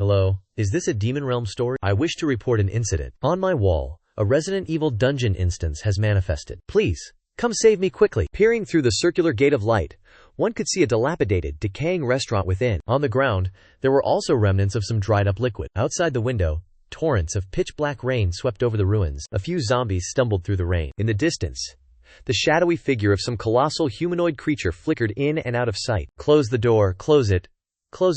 Hello, is this a Demon Realm story? I wish to report an incident. On my wall, a Resident Evil dungeon instance has manifested. Please, come save me quickly. Peering through the circular gate of light, one could see a dilapidated, decaying restaurant within. On the ground, there were also remnants of some dried-up liquid. Outside the window, torrents of pitch-black rain swept over the ruins. A few zombies stumbled through the rain. In the distance, the shadowy figure of some colossal humanoid creature flickered in and out of sight. Close the door, close it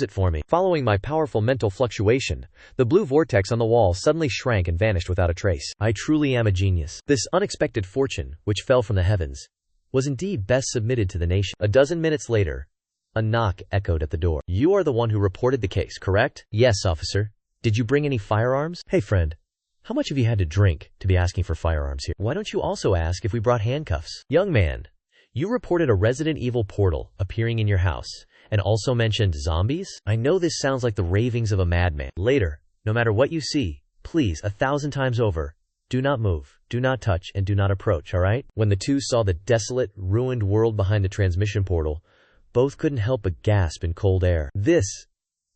for me. Following my powerful mental fluctuation, the blue vortex on the wall suddenly shrank and vanished without a trace. I truly am a genius. This unexpected fortune, which fell from the heavens, was indeed best submitted to the nation. A dozen minutes later, a knock echoed at the door. You are the one who reported the case, correct? Yes, officer. Did you bring any firearms? Hey friend, how much have you had to drink to be asking for firearms here? Why don't you also ask if we brought handcuffs? Young man, you reported a Resident Evil portal appearing in your house and also mentioned zombies? I know this sounds like the ravings of a madman. Later, no matter what you see, please, 1,000 times over, do not move, do not touch, and do not approach, alright? When the two saw the desolate, ruined world behind the transmission portal, both couldn't help but gasp in cold air. This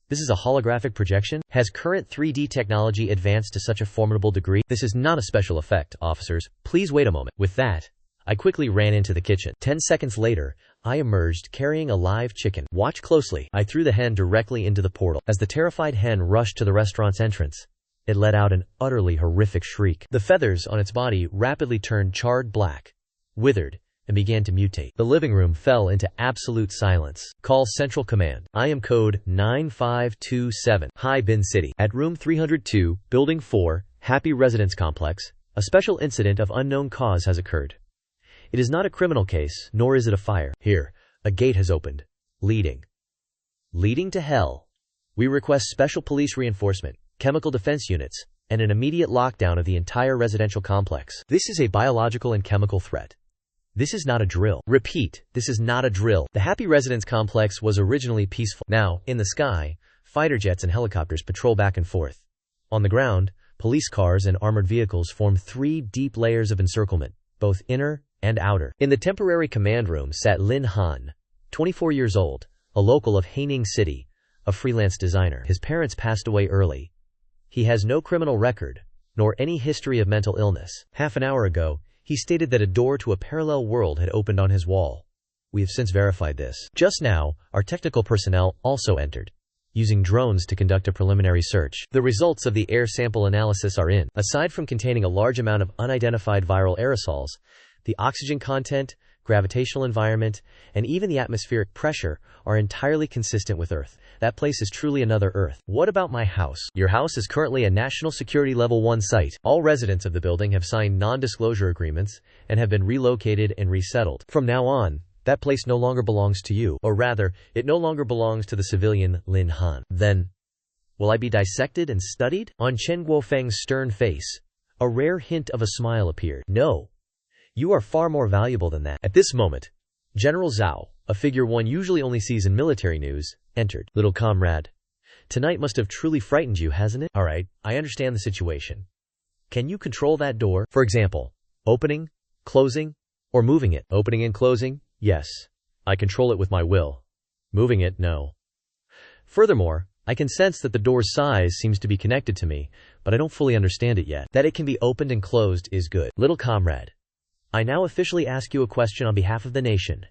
is a holographic projection? Has current 3D technology advanced to such a formidable degree? This is not a special effect, officers. Please wait a moment. With that, I quickly ran into the kitchen. 10 seconds later, I emerged carrying a live chicken. Watch closely. I threw the hen directly into the portal. As the terrified hen rushed to the restaurant's entrance, it let out an utterly horrific shriek. The feathers on its body rapidly turned charred black, withered, and began to mutate. The living room fell into absolute silence. Call Central Command. I am code 9527. Hi Bin City. At room 302, building 4, Happy Residence Complex, a special incident of unknown cause has occurred. It is not a criminal case, nor is it a fire. Here, a gate has opened. Leading to hell. We request special police reinforcement, chemical defense units, and an immediate lockdown of the entire residential complex. This is a biological and chemical threat. This is not a drill. Repeat, this is not a drill. The Happy Residence Complex was originally peaceful. Now, in the sky, fighter jets and helicopters patrol back and forth. On the ground, police cars and armored vehicles form 3 deep layers of encirclement, both inner and outer. In the temporary command room sat Lin Han, 24 years old, a local of Haining City, a freelance designer. His parents passed away early. He has no criminal record, nor any history of mental illness. Half an hour ago, he stated that a door to a parallel world had opened on his wall. We have since verified this. Just now, our technical personnel also entered, using drones to conduct a preliminary search. The results of the air sample analysis are in. Aside from containing a large amount of unidentified viral aerosols, the oxygen content, gravitational environment, and even the atmospheric pressure are entirely consistent with Earth. That place is truly another Earth. What about my house? Your house is currently a National Security Level 1 site. All residents of the building have signed non-disclosure agreements and have been relocated and resettled. From now on, that place no longer belongs to you. Or rather, it no longer belongs to the civilian Lin Han. Then, will I be dissected and studied? On Chen Guofeng's stern face, a rare hint of a smile appeared. No. You are far more valuable than that. At this moment, General Zhao, a figure one usually only sees in military news, entered. Little comrade, tonight must have truly frightened you, hasn't it? Alright, I understand the situation. Can you control that door? For example, opening, closing, or moving it? Opening and closing? Yes. I control it with my will. Moving it? No. Furthermore, I can sense that the door's size seems to be connected to me, but I don't fully understand it yet. That it can be opened and closed is good. Little comrade, I now officially ask you a question on behalf of the nation.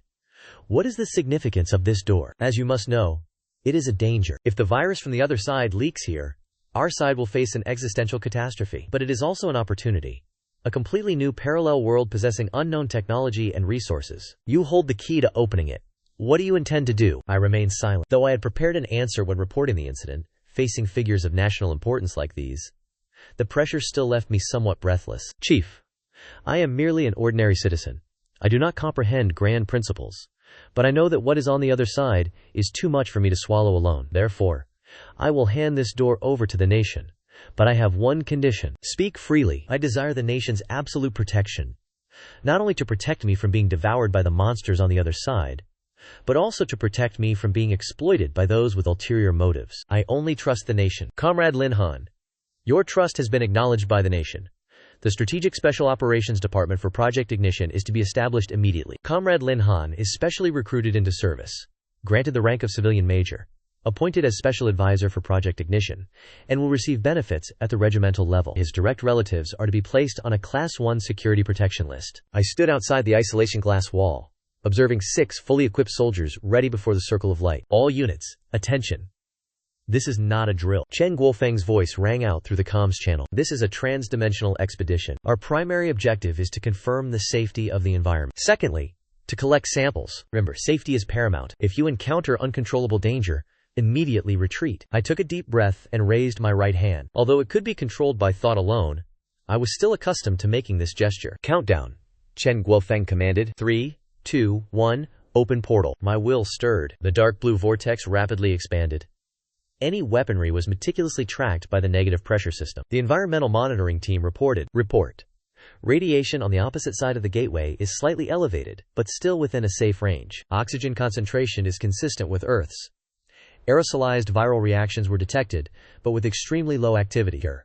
What is the significance of this door? As you must know, it is a danger. If the virus from the other side leaks here, our side will face an existential catastrophe. But it is also an opportunity. A completely new parallel world possessing unknown technology and resources. You hold the key to opening it. What do you intend to do? I remained silent. Though I had prepared an answer when reporting the incident, facing figures of national importance like these, the pressure still left me somewhat breathless. Chief, I am merely an ordinary citizen. I do not comprehend grand principles, but I know that what is on the other side is too much for me to swallow alone. Therefore, I will hand this door over to the nation. But I have one condition. Speak freely. I desire the nation's absolute protection. Not only to protect me from being devoured by the monsters on the other side, but also to protect me from being exploited by those with ulterior motives. I only trust the nation. Comrade Lin Han, your trust has been acknowledged by the nation. The Strategic Special Operations Department for Project Ignition is to be established immediately. Comrade Lin Han is specially recruited into service, granted the rank of civilian major. appointed as special advisor for Project Ignition, and will receive benefits at the regimental level. His direct relatives are to be placed on a Class 1 security protection list. I stood outside the isolation glass wall, observing 6 fully equipped soldiers ready before the circle of light. All units, attention. This is not a drill. Chen Guofeng's voice rang out through the comms channel. This is a trans-dimensional expedition. Our primary objective is to confirm the safety of the environment. Secondly, to collect samples. Remember, safety is paramount. If you encounter uncontrollable danger, immediately retreat. I took a deep breath and raised my right hand. Although it could be controlled by thought alone, I was still accustomed to making this gesture. Countdown, Chen Guofeng commanded. 3, 2, 1, open portal. My will stirred. The dark blue vortex rapidly expanded. Any weaponry was meticulously tracked by the negative pressure system. The environmental monitoring team reported. Report. Radiation on the opposite side of the gateway is slightly elevated, but still within a safe range. Oxygen concentration is consistent with Earth's. Aerosolized viral reactions were detected, but with extremely low activity here.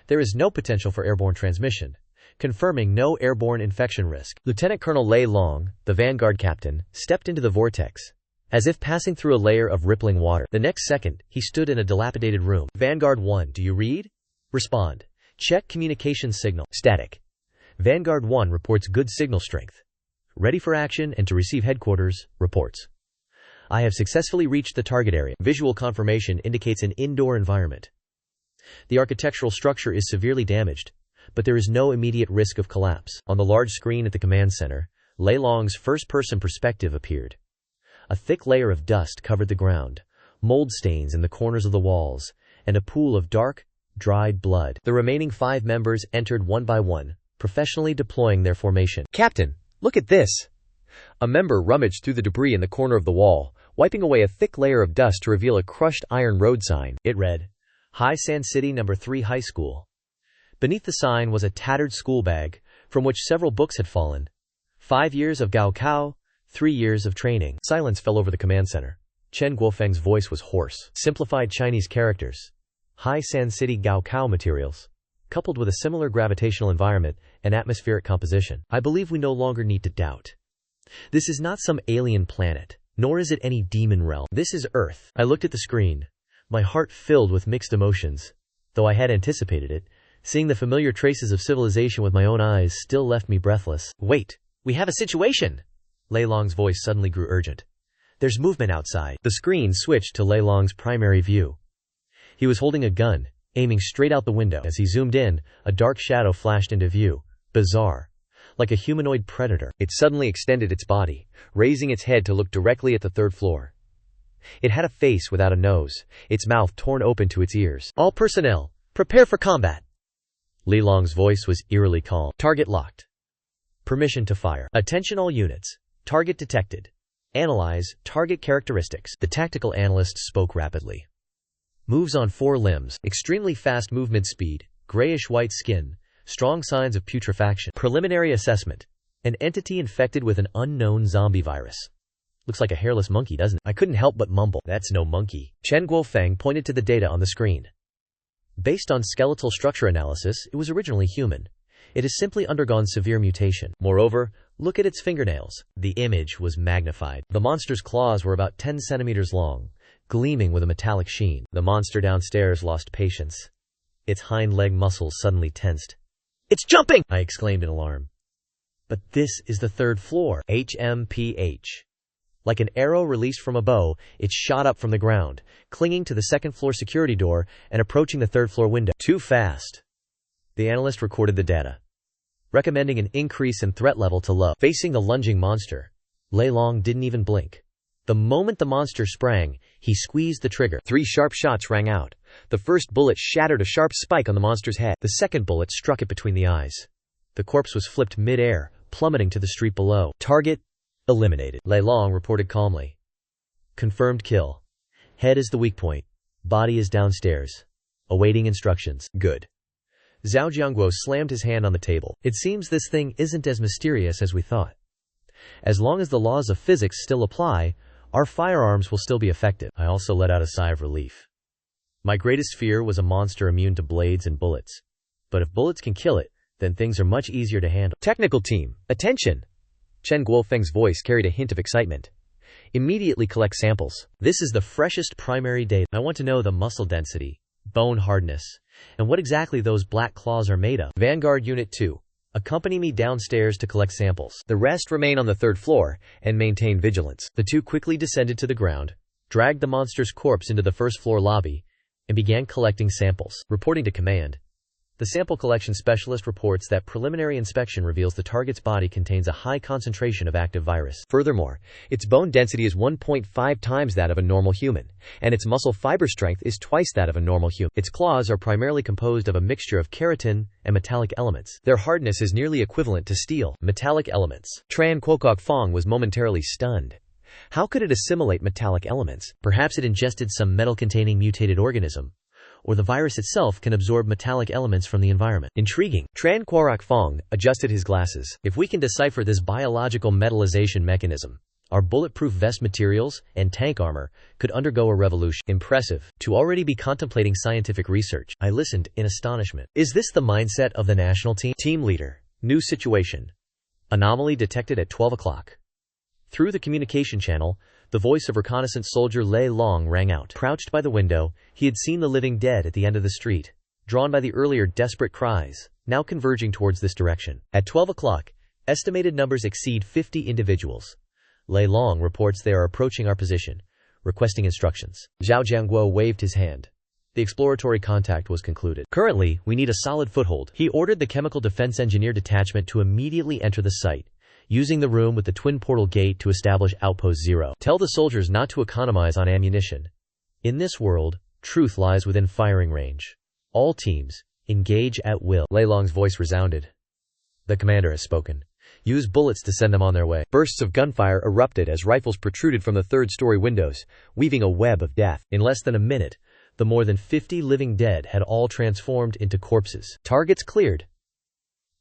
There is no potential for airborne transmission, confirming no airborne infection risk. Lieutenant Colonel Lei Long, the Vanguard captain, stepped into the vortex, as if passing through a layer of rippling water. The next second, he stood in a dilapidated room. Vanguard 1, do you read? Respond. Check communications signal. Static. Vanguard 1 reports good signal strength. Ready for action and to receive headquarters, reports. I have successfully reached the target area. Visual confirmation indicates an indoor environment. The architectural structure is severely damaged, but there is no immediate risk of collapse. On the large screen at the command center, Lei Long's first-person perspective appeared. A thick layer of dust covered the ground, mold stains in the corners of the walls, and a pool of dark, dried blood. The remaining 5 members entered one by one, professionally deploying their formation. Captain, look at this! A member rummaged through the debris in the corner of the wall, wiping away a thick layer of dust to reveal a crushed iron road sign. It read, High Sand City No. 3 High School. Beneath the sign was a tattered school bag, from which several books had fallen. 5 years of Gaokao, 3 years of training. Silence fell over the command center. Chen Guofeng's voice was hoarse. Simplified Chinese characters. High Sand City Gaokao materials, coupled with a similar gravitational environment and atmospheric composition. I believe we no longer need to doubt. This is not some alien planet, nor is it any demon realm. This is Earth. I looked at the screen, my heart filled with mixed emotions. Though I had anticipated it, seeing the familiar traces of civilization with my own eyes still left me breathless. Wait, we have a situation! Lei Long's voice suddenly grew urgent. There's movement outside. The screen switched to Lei Long's primary view. He was holding a gun, aiming straight out the window. As he zoomed in, a dark shadow flashed into view. Bizarre. Like a humanoid predator. It suddenly extended its body, raising its head to look directly at the 3rd floor. It had a face without a nose, its mouth torn open to its ears. All personnel, prepare for combat. Lei Long's voice was eerily calm. Target locked. Permission to fire. Attention all units. Target detected. Analyze target characteristics. The tactical analyst spoke rapidly. Moves on 4 limbs, extremely fast movement speed, grayish-white skin, strong signs of putrefaction. Preliminary assessment. An entity infected with an unknown zombie virus. Looks like a hairless monkey, doesn't it? I couldn't help but mumble. That's no monkey. Chen Guofeng pointed to the data on the screen. Based on skeletal structure analysis, it was originally human. It has simply undergone severe mutation. Moreover, look at its fingernails. The image was magnified. The monster's claws were about 10 centimeters long, gleaming with a metallic sheen. The monster downstairs lost patience. Its hind leg muscles suddenly tensed. It's jumping! I exclaimed in alarm. But this is the 3rd floor. HMPH. Like an arrow released from a bow, it shot up from the ground, clinging to the 2nd floor security door and approaching the 3rd floor window. Too fast. The analyst recorded the data, recommending an increase in threat level to low. Facing the lunging monster, Lei Long didn't even blink. The moment the monster sprang, he squeezed the trigger. 3 sharp shots rang out. The first bullet shattered a sharp spike on the monster's head. The second bullet struck it between the eyes. The corpse was flipped mid-air, plummeting to the street below. Target eliminated. Lei Long reported calmly. Confirmed kill. Head is the weak point. Body is downstairs. Awaiting instructions. Good. Zhao Jiangguo slammed his hand on the table. It seems this thing isn't as mysterious as we thought. As long as the laws of physics still apply, our firearms will still be effective. I also let out a sigh of relief. My greatest fear was a monster immune to blades and bullets. But if bullets can kill it, then things are much easier to handle. Technical team, attention! Chen Guofeng's voice carried a hint of excitement. Immediately collect samples. This is the freshest primary data. I want to know the muscle density, bone hardness, and what exactly those black claws are made of. Vanguard Unit 2. Accompany me downstairs to collect samples. The rest remain on the third floor and maintain vigilance. The two quickly descended to the ground, dragged the monster's corpse into the first floor lobby, and began collecting samples. Reporting to command. The sample collection specialist reports that preliminary inspection reveals the target's body contains a high concentration of active virus. Furthermore, its bone density is 1.5 times that of a normal human, and its muscle fiber strength is twice that of a normal human. Its claws are primarily composed of a mixture of keratin and metallic elements. Their hardness is nearly equivalent to steel. Metallic elements. Tran Quokok Fong was momentarily stunned. How could it assimilate metallic elements? Perhaps it ingested some metal-containing mutated organism, or the virus itself can absorb metallic elements from the environment. Intriguing. Tran Quorak Fong adjusted his glasses. If we can decipher this biological metallization mechanism, our bulletproof vest materials and tank armor could undergo a revolution. Impressive. To already be contemplating scientific research, I listened in astonishment. Is this the mindset of the national team? Team leader. New situation. Anomaly detected at 12 o'clock. Through the communication channel, the voice of reconnaissance soldier Lei Long rang out. Crouched by the window, he had seen the living dead at the end of the street, drawn by the earlier desperate cries, now converging towards this direction. At 12 o'clock, estimated numbers exceed 50 individuals. Lei Long reports they are approaching our position, requesting instructions. Zhao Jiangguo waved his hand. The exploratory contact was concluded. Currently, we need a solid foothold. He ordered the Chemical Defense Engineer Detachment to immediately enter the site, using the room with the twin portal gate to establish Outpost 0. Tell the soldiers not to economize on ammunition. In this world, truth lies within firing range. All teams, engage at will. Lei Long's voice resounded. The commander has spoken. Use bullets to send them on their way. Bursts of gunfire erupted as rifles protruded from the third-story windows, weaving a web of death. In less than a minute, the more than 50 living dead had all transformed into corpses. Targets cleared.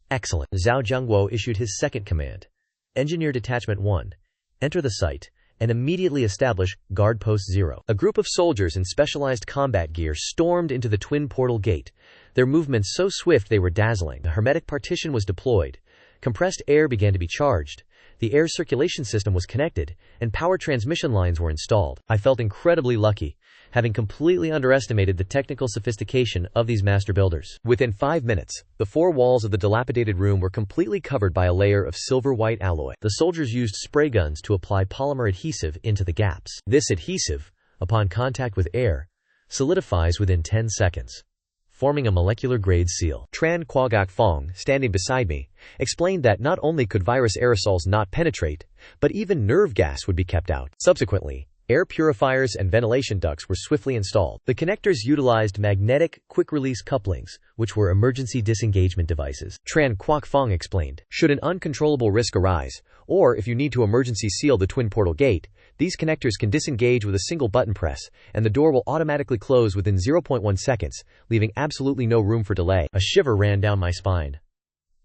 Excellent. Zhao Jiangguo issued his second command. Engineer Detachment 1, enter the site, and immediately establish Guard Post 0. A group of soldiers in specialized combat gear stormed into the twin portal gate, their movements so swift they were dazzling. The hermetic partition was deployed, compressed air began to be charged, the air circulation system was connected, and power transmission lines were installed. I felt incredibly lucky, having completely underestimated the technical sophistication of these master builders. Within 5 minutes, the four walls of the dilapidated room were completely covered by a layer of silver-white alloy. The soldiers used spray guns to apply polymer adhesive into the gaps. This adhesive, upon contact with air, solidifies within 10 seconds, forming a molecular-grade seal. Tran Quagak Fong, standing beside me, explained that not only could virus aerosols not penetrate, but even nerve gas would be kept out. Subsequently, air purifiers and ventilation ducts were swiftly installed. The connectors utilized magnetic, quick-release couplings, which were emergency disengagement devices. Tran Quoc Fong explained, should an uncontrollable risk arise, or if you need to emergency seal the twin portal gate, these connectors can disengage with a single button press, and the door will automatically close within 0.1 seconds, leaving absolutely no room for delay. A shiver ran down my spine.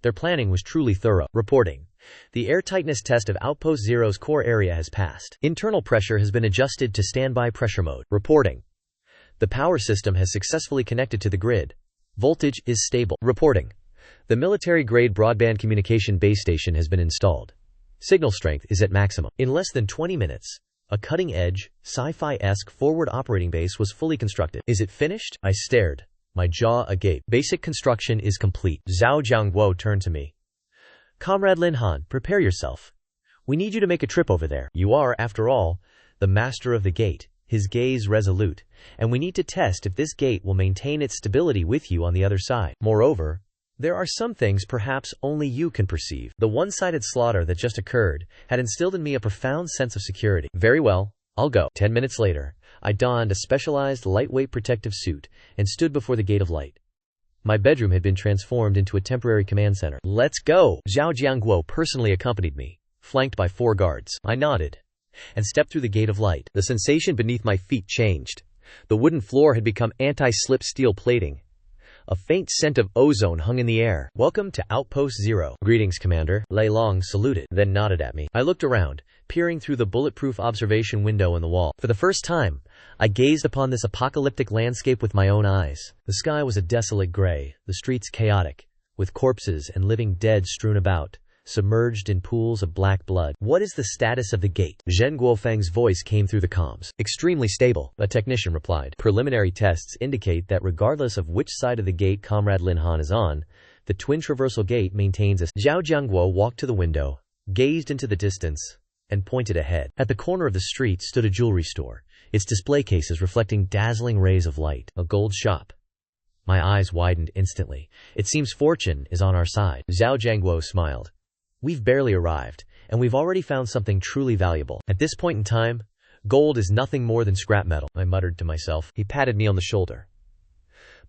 Their planning was truly thorough. Reporting. The airtightness test of Outpost Zero's core area has passed. Internal pressure has been adjusted to standby pressure mode. Reporting. The power system has successfully connected to the grid. Voltage is stable. Reporting. The military-grade broadband communication base station has been installed. Signal strength is at maximum. In less than 20 minutes, a cutting-edge, sci-fi-esque forward operating base was fully constructed. Is it finished? I stared, my jaw agape. Basic construction is complete. Zhao Jiangguo turned to me. Comrade Lin Han, prepare yourself. We need you to make a trip over there. You are, after all, the master of the gate, his gaze resolute, and we need to test if this gate will maintain its stability with you on the other side. Moreover, there are some things perhaps only you can perceive. The one-sided slaughter that just occurred had instilled in me a profound sense of security. Very well, I'll go. 10 minutes later, I donned a specialized lightweight protective suit and stood before the gate of light. My bedroom had been transformed into a temporary command center. Let's go! Zhao Jiangguo personally accompanied me, flanked by 4 guards. I nodded and stepped through the gate of light. The sensation beneath my feet changed. The wooden floor had become anti-slip steel plating. A faint scent of ozone hung in the air. Welcome to Outpost 0. Greetings, Commander. Lei Long saluted, then nodded at me. I looked around, peering through the bulletproof observation window in the wall. For the first time, I gazed upon this apocalyptic landscape with my own eyes. The sky was a desolate gray, the streets chaotic, with corpses and living dead strewn about, submerged in pools of black blood. What is the status of the gate? Zhen Guofeng's voice came through the comms. Extremely stable, a technician replied. Preliminary tests indicate that regardless of which side of the gate Comrade Lin Han is on, the twin traversal gate maintains a. Zhao Jiangguo walked to the window, gazed into the distance, and pointed ahead. At the corner of the street stood a jewelry store, its display cases reflecting dazzling rays of light. A gold shop. My eyes widened instantly. It seems fortune is on our side. Zhao Jiangguo smiled. We've barely arrived, and we've already found something truly valuable. At this point in time, gold is nothing more than scrap metal, I muttered to myself. He patted me on the shoulder.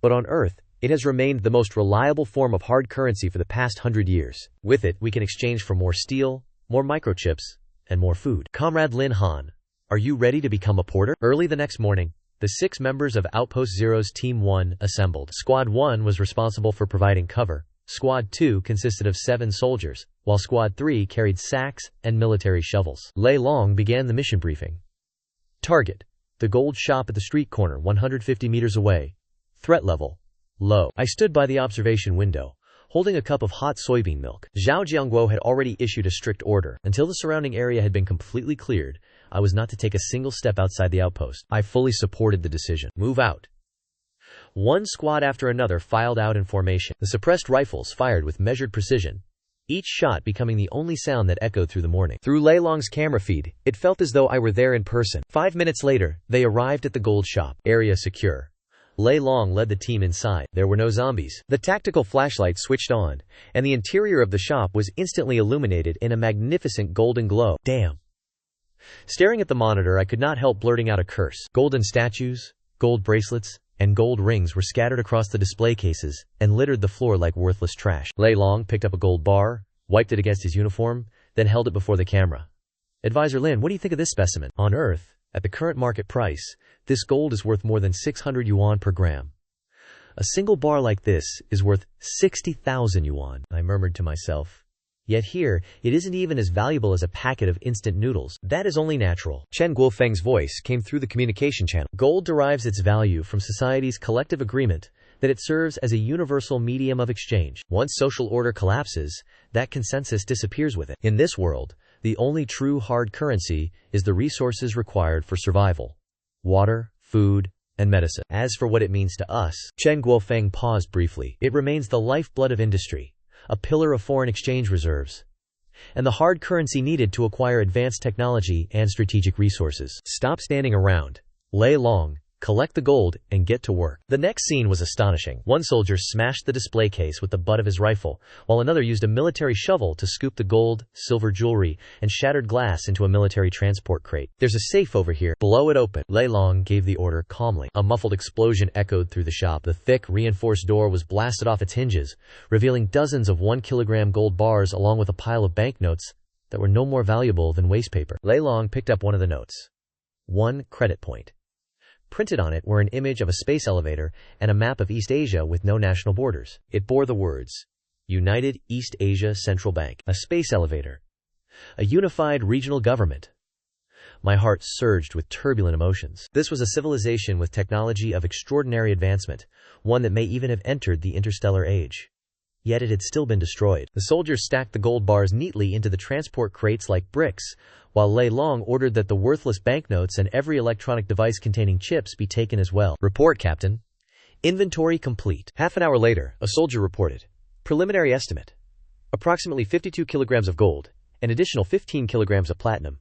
But on Earth, it has remained the most reliable form of hard currency for the past 100 years. With it, we can exchange for more steel, more microchips, and more food. Comrade Lin Han, are you ready to become a porter? Early the next morning, the 6 members of Outpost Zero's Team 1 assembled. Squad 1 was responsible for providing cover. Squad 2 consisted of 7 soldiers, while Squad 3 carried sacks and military shovels. Lei Long began the mission briefing. Target: the gold shop at the street corner 150 meters away. Threat level: low. I stood by the observation window, holding a cup of hot soybean milk. Zhao Jiangguo had already issued a strict order. Until the surrounding area had been completely cleared, I was not to take a single step outside the outpost. I fully supported the decision. Move out. One squad after another filed out in formation. The suppressed rifles fired with measured precision, each shot becoming the only sound that echoed through the morning. Through Lei Long's camera feed, it felt as though I were there in person. 5 minutes later, they arrived at the gold shop. Area secure. Lei Long led the team inside. There were no zombies. The tactical flashlight switched on, and the interior of the shop was instantly illuminated in a magnificent golden glow. Damn. Staring at the monitor, I could not help blurting out a curse. Golden statues, gold bracelets, and gold rings were scattered across the display cases and littered the floor like worthless trash. Lei Long picked up a gold bar, wiped it against his uniform, then held it before the camera. Advisor Lin, what do you think of this specimen? On Earth, at the current market price, this gold is worth more than 600 yuan per gram. A single bar like this is worth 60,000 yuan, I murmured to myself. Yet here, it isn't even as valuable as a packet of instant noodles. That is only natural. Chen Guofeng's voice came through the communication channel. Gold derives its value from society's collective agreement that it serves as a universal medium of exchange. Once social order collapses, that consensus disappears with it. In this world, the only true hard currency is the resources required for survival: water, food, and medicine. As for what it means to us, Chen Guofeng paused briefly. It remains the lifeblood of industry, a pillar of foreign exchange reserves, and the hard currency needed to acquire advanced technology and strategic resources. Stop standing around. Lei Long, collect the gold, and get to work. The next scene was astonishing. One soldier smashed the display case with the butt of his rifle, while another used a military shovel to scoop the gold, silver jewelry, and shattered glass into a military transport crate. There's a safe over here. Blow it open. Lei Long gave the order calmly. A muffled explosion echoed through the shop. The thick, reinforced door was blasted off its hinges, revealing dozens of 1-kilogram gold bars along with a pile of banknotes that were no more valuable than waste paper. Lei Long picked up one of the notes. 1 credit point. Printed on it were an image of a space elevator and a map of East Asia with no national borders. It bore the words, United East Asia Central Bank, a space elevator, a unified regional government. My heart surged with turbulent emotions. This was a civilization with technology of extraordinary advancement, one that may even have entered the interstellar age. Yet it had still been destroyed. The soldiers stacked the gold bars neatly into the transport crates like bricks, while Lei Long ordered that the worthless banknotes and every electronic device containing chips be taken as well. Report, Captain. Inventory complete. Half an hour later, a soldier reported. Preliminary estimate. Approximately 52 kilograms of gold, an additional 15 kilograms of platinum,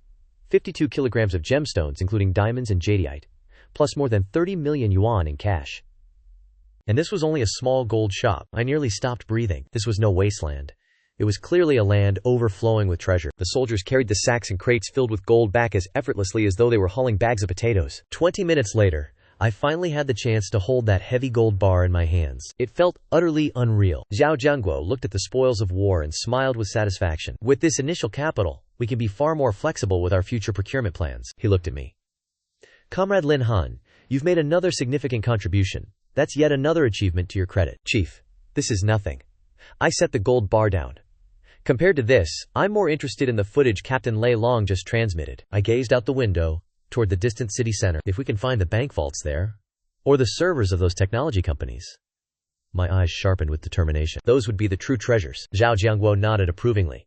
52 kilograms of gemstones including diamonds and jadeite, plus more than 30 million yuan in cash. And this was only a small gold shop. I nearly stopped breathing. This was no wasteland. It was clearly a land overflowing with treasure. The soldiers carried the sacks and crates filled with gold back as effortlessly as though they were hauling bags of potatoes. 20 minutes later, I finally had the chance to hold that heavy gold bar in my hands. It felt utterly unreal. Zhao Jiangguo looked at the spoils of war and smiled with satisfaction. With this initial capital, we can be far more flexible with our future procurement plans. He looked at me. Comrade Lin Han, you've made another significant contribution. That's yet another achievement to your credit. Chief, this is nothing. I set the gold bar down. Compared to this, I'm more interested in the footage Captain Lei Long just transmitted. I gazed out the window, toward the distant city center. If we can find the bank vaults there, or the servers of those technology companies. My eyes sharpened with determination. Those would be the true treasures. Zhao Jiangguo nodded approvingly.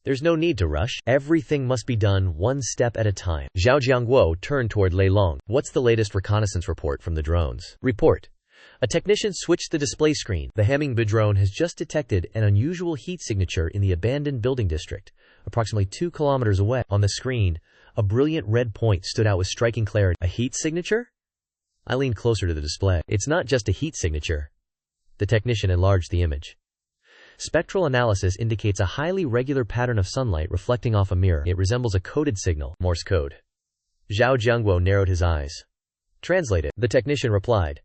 There's no need to rush. Everything must be done one step at a time. Zhao Jiangguo turned toward Lei Long. What's the latest reconnaissance report from the drones? Report. A technician switched the display screen. The Hummingbird drone has just detected an unusual heat signature in the abandoned building district, approximately 2 kilometers away. On the screen, a brilliant red point stood out with striking clarity. A heat signature? I leaned closer to the display. It's not just a heat signature. The technician enlarged the image. Spectral analysis indicates a highly regular pattern of sunlight reflecting off a mirror. It resembles a coded signal, Morse code. Zhao Jiangguo narrowed his eyes. Translate it. The technician replied.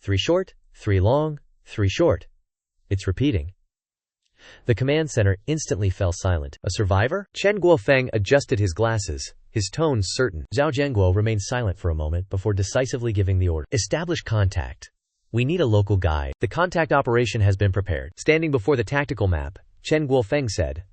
3 short, 3 long, 3 short. It's repeating. The command center instantly fell silent. A survivor? Chen Guofeng adjusted his glasses, his tone certain. Zhao Jiangguo remained silent for a moment before decisively giving the order. Establish contact. We need a local guide. The contact operation has been prepared. Standing before the tactical map, Chen Guofeng said.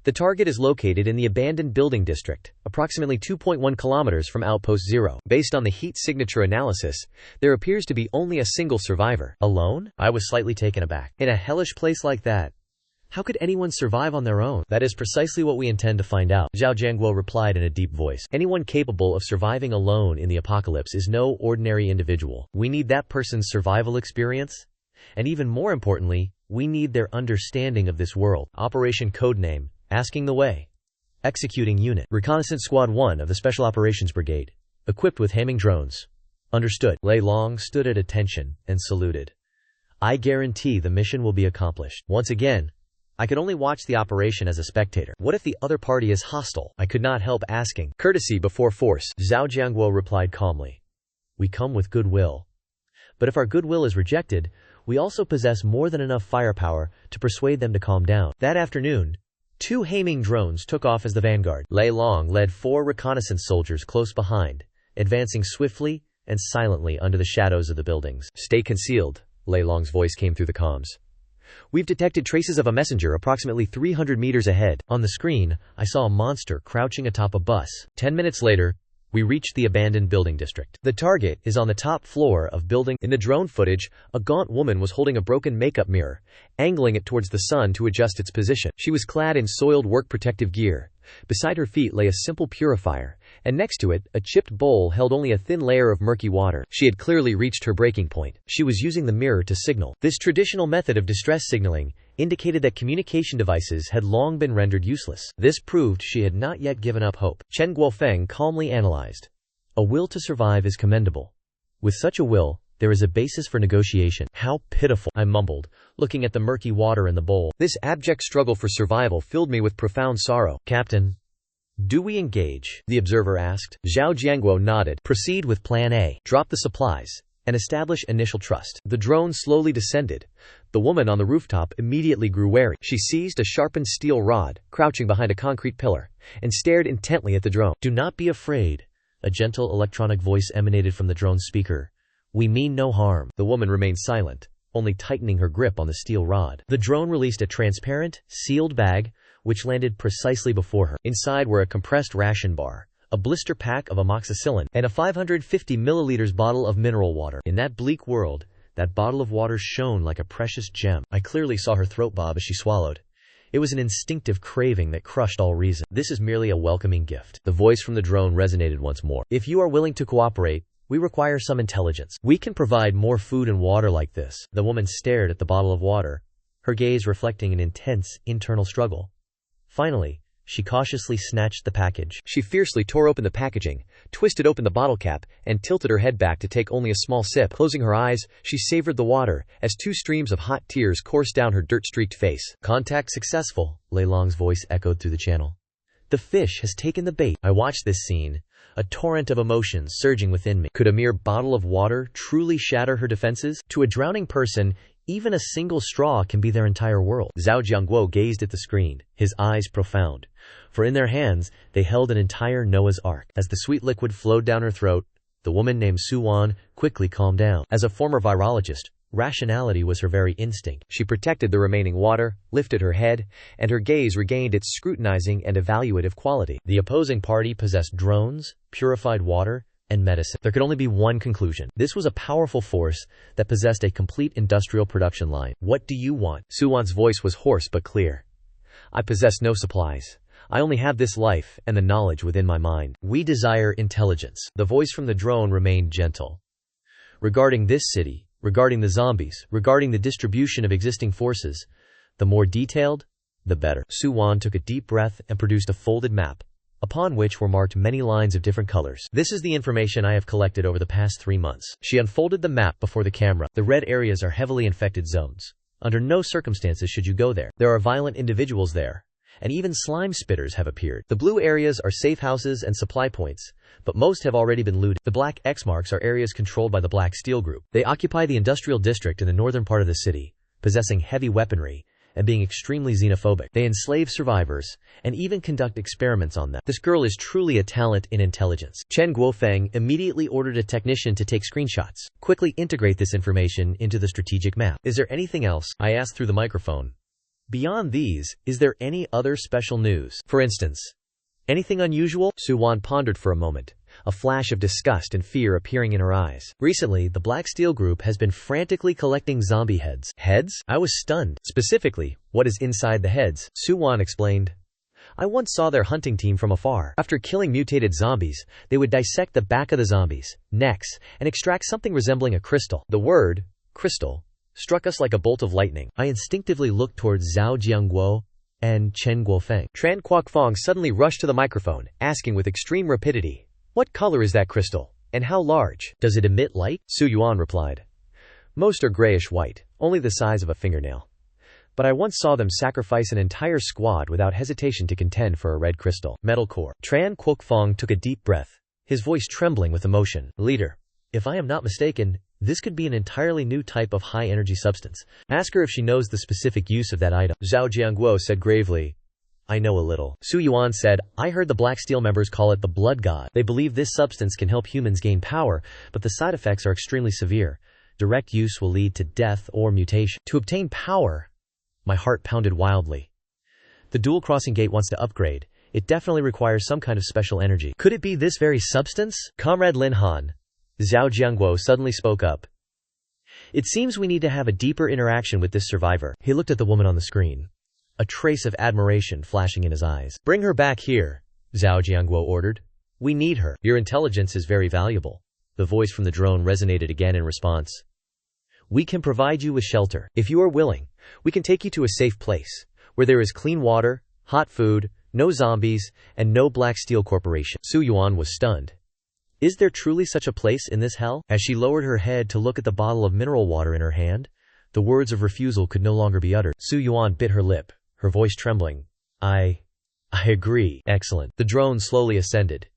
The target is located in the abandoned building district, approximately 2.1 kilometers from Outpost 0. Based on the heat signature analysis, there appears to be only a single survivor. Alone? I was slightly taken aback. In a hellish place like that, how could anyone survive on their own? That is precisely what we intend to find out, Zhao Jiangguo replied in a deep voice. Anyone capable of surviving alone in the apocalypse is no ordinary individual. We need that person's survival experience, and even more importantly, we need their understanding of this world. Operation Codename, Asking the Way. Executing Unit. Reconnaissance Squad 1 of the Special Operations Brigade. Equipped with Hamming drones. Understood. Lei Long stood at attention and saluted. I guarantee the mission will be accomplished. Once again, I could only watch the operation as a spectator. What if the other party is hostile? I could not help asking. Courtesy before force, Zhao Jiangguo replied calmly. We come with goodwill. But if our goodwill is rejected, we also possess more than enough firepower to persuade them to calm down. That afternoon, 2 Hamming drones took off as the vanguard. Lei Long led 4 reconnaissance soldiers close behind, advancing swiftly and silently under the shadows of the buildings. Stay concealed, Lei Long's voice came through the comms. We've detected traces of a messenger approximately 300 meters ahead. On the screen, I saw a monster crouching atop a bus. 10 minutes later, we reached the abandoned building district. The target is on the top floor of building. In the drone footage, a gaunt woman was holding a broken makeup mirror, angling it towards the sun to adjust its position. She was clad in soiled work protective gear. Beside her feet lay a simple purifier, and next to it, a chipped bowl held only a thin layer of murky water. She had clearly reached her breaking point. She was using the mirror to signal. This traditional method of distress signaling indicated that communication devices had long been rendered useless. This proved she had not yet given up hope. Chen Guofeng calmly analyzed. A will to survive is commendable. With such a will, there is a basis for negotiation. How pitiful, I mumbled, looking at the murky water in the bowl. This abject struggle for survival filled me with profound sorrow. Captain, do we engage? The observer asked. Zhao Jiangguo nodded. Proceed with Plan A. Drop the supplies and establish initial trust. The drone slowly descended. The woman on the rooftop immediately grew wary. She seized a sharpened steel rod, crouching behind a concrete pillar, and stared intently at the drone. Do not be afraid. A gentle electronic voice emanated from the drone's speaker. We mean no harm. The woman remained silent, only tightening her grip on the steel rod. The drone released a transparent, sealed bag, which landed precisely before her. Inside were a compressed ration bar, a blister pack of amoxicillin, and a 550 milliliters bottle of mineral water. In that bleak world, that bottle of water shone like a precious gem. I clearly saw her throat bob as she swallowed. It was an instinctive craving that crushed all reason. This is merely a welcoming gift. The voice from the drone resonated once more. If you are willing to cooperate, we require some intelligence. We can provide more food and water like this. The woman stared at the bottle of water, her gaze reflecting an intense internal struggle. Finally, she cautiously snatched the package. She fiercely tore open the packaging, twisted open the bottle cap, and tilted her head back to take only a small sip. Closing her eyes, she savored the water, as 2 streams of hot tears coursed down her dirt-streaked face. Contact successful, Lei Long's voice echoed through the channel. The fish has taken the bait. I watched this scene, a torrent of emotions surging within me. Could a mere bottle of water truly shatter her defenses? To a drowning person, even a single straw can be their entire world. Zhao Jiangguo gazed at the screen, his eyes profound, for in their hands they held an entire Noah's Ark. As the sweet liquid flowed down her throat, the woman named Suwan quickly calmed down. As a former virologist, rationality was her very instinct. She protected the remaining water, lifted her head, and her gaze regained its scrutinizing and evaluative quality. The opposing party possessed drones, purified water, and medicine. There could only be one conclusion. This was a powerful force that possessed a complete industrial production line. What do you want? Suwan's voice was hoarse but clear. I possess no supplies. I only have this life and the knowledge within my mind. We desire intelligence. The voice from the drone remained gentle. Regarding this city, regarding the zombies, regarding the distribution of existing forces, the more detailed, the better. Su-won took a deep breath and produced a folded map, upon which were marked many lines of different colors. This is the information I have collected over the past 3 months. She unfolded the map before the camera. The red areas are heavily infected zones. Under no circumstances should you go there. There are violent individuals there, and even slime spitters have appeared. The blue areas are safe houses and supply points, but most have already been looted. The black X marks are areas controlled by the Black Steel Group. They occupy the industrial district in the northern part of the city, possessing heavy weaponry and being extremely xenophobic. They enslave survivors and even conduct experiments on them. This girl is truly a talent in intelligence. Chen Guofeng immediately ordered a technician to take screenshots. Quickly integrate this information into the strategic map. Is there anything else? I asked through the microphone. Beyond these, is there any other special news? For instance, anything unusual? Su-won pondered for a moment, a flash of disgust and fear appearing in her eyes. Recently, the Black Steel Group has been frantically collecting zombie heads. Heads? I was stunned. Specifically, what is inside the heads? Su-won explained. I once saw their hunting team from afar. After killing mutated zombies, they would dissect the back of the zombies' necks and extract something resembling a crystal. The word, crystal, struck us like a bolt of lightning. I instinctively looked towards Zhao Jiangguo and Chen Guofeng. Tran Kwokfong suddenly rushed to the microphone, asking with extreme rapidity, "What color is that crystal? And how large? Does it emit light?" Su Yuan replied, "Most are grayish-white, only the size of a fingernail. But I once saw them sacrifice an entire squad without hesitation to contend for a red crystal." Metal core. Tran Kwokfong took a deep breath, his voice trembling with emotion. "Leader, if I am not mistaken, this could be an entirely new type of high-energy substance. Ask her if she knows the specific use of that item." Zhao Jiangguo said gravely, "I know a little." Su Yuan said, "I heard the Black Steel members call it the Blood God. They believe this substance can help humans gain power, but the side effects are extremely severe. Direct use will lead to death or mutation." To obtain power? My heart pounded wildly. The dual crossing gate wants to upgrade. It definitely requires some kind of special energy. Could it be this very substance? Comrade Lin Han, Zhao Jiangguo suddenly spoke up. "It seems we need to have a deeper interaction with this survivor." He looked at the woman on the screen, a trace of admiration flashing in his eyes. "Bring her back here," Zhao Jiangguo ordered. "We need her. Your intelligence is very valuable." The voice from the drone resonated again in response. "We can provide you with shelter. If you are willing, we can take you to a safe place, where there is clean water, hot food, no zombies, and no Black Steel Corporation." Su Yuan was stunned. Is there truly such a place in this hell? As she lowered her head to look at the bottle of mineral water in her hand, the words of refusal could no longer be uttered. Su Yuan bit her lip, her voice trembling. I agree." "Excellent." The drone slowly ascended.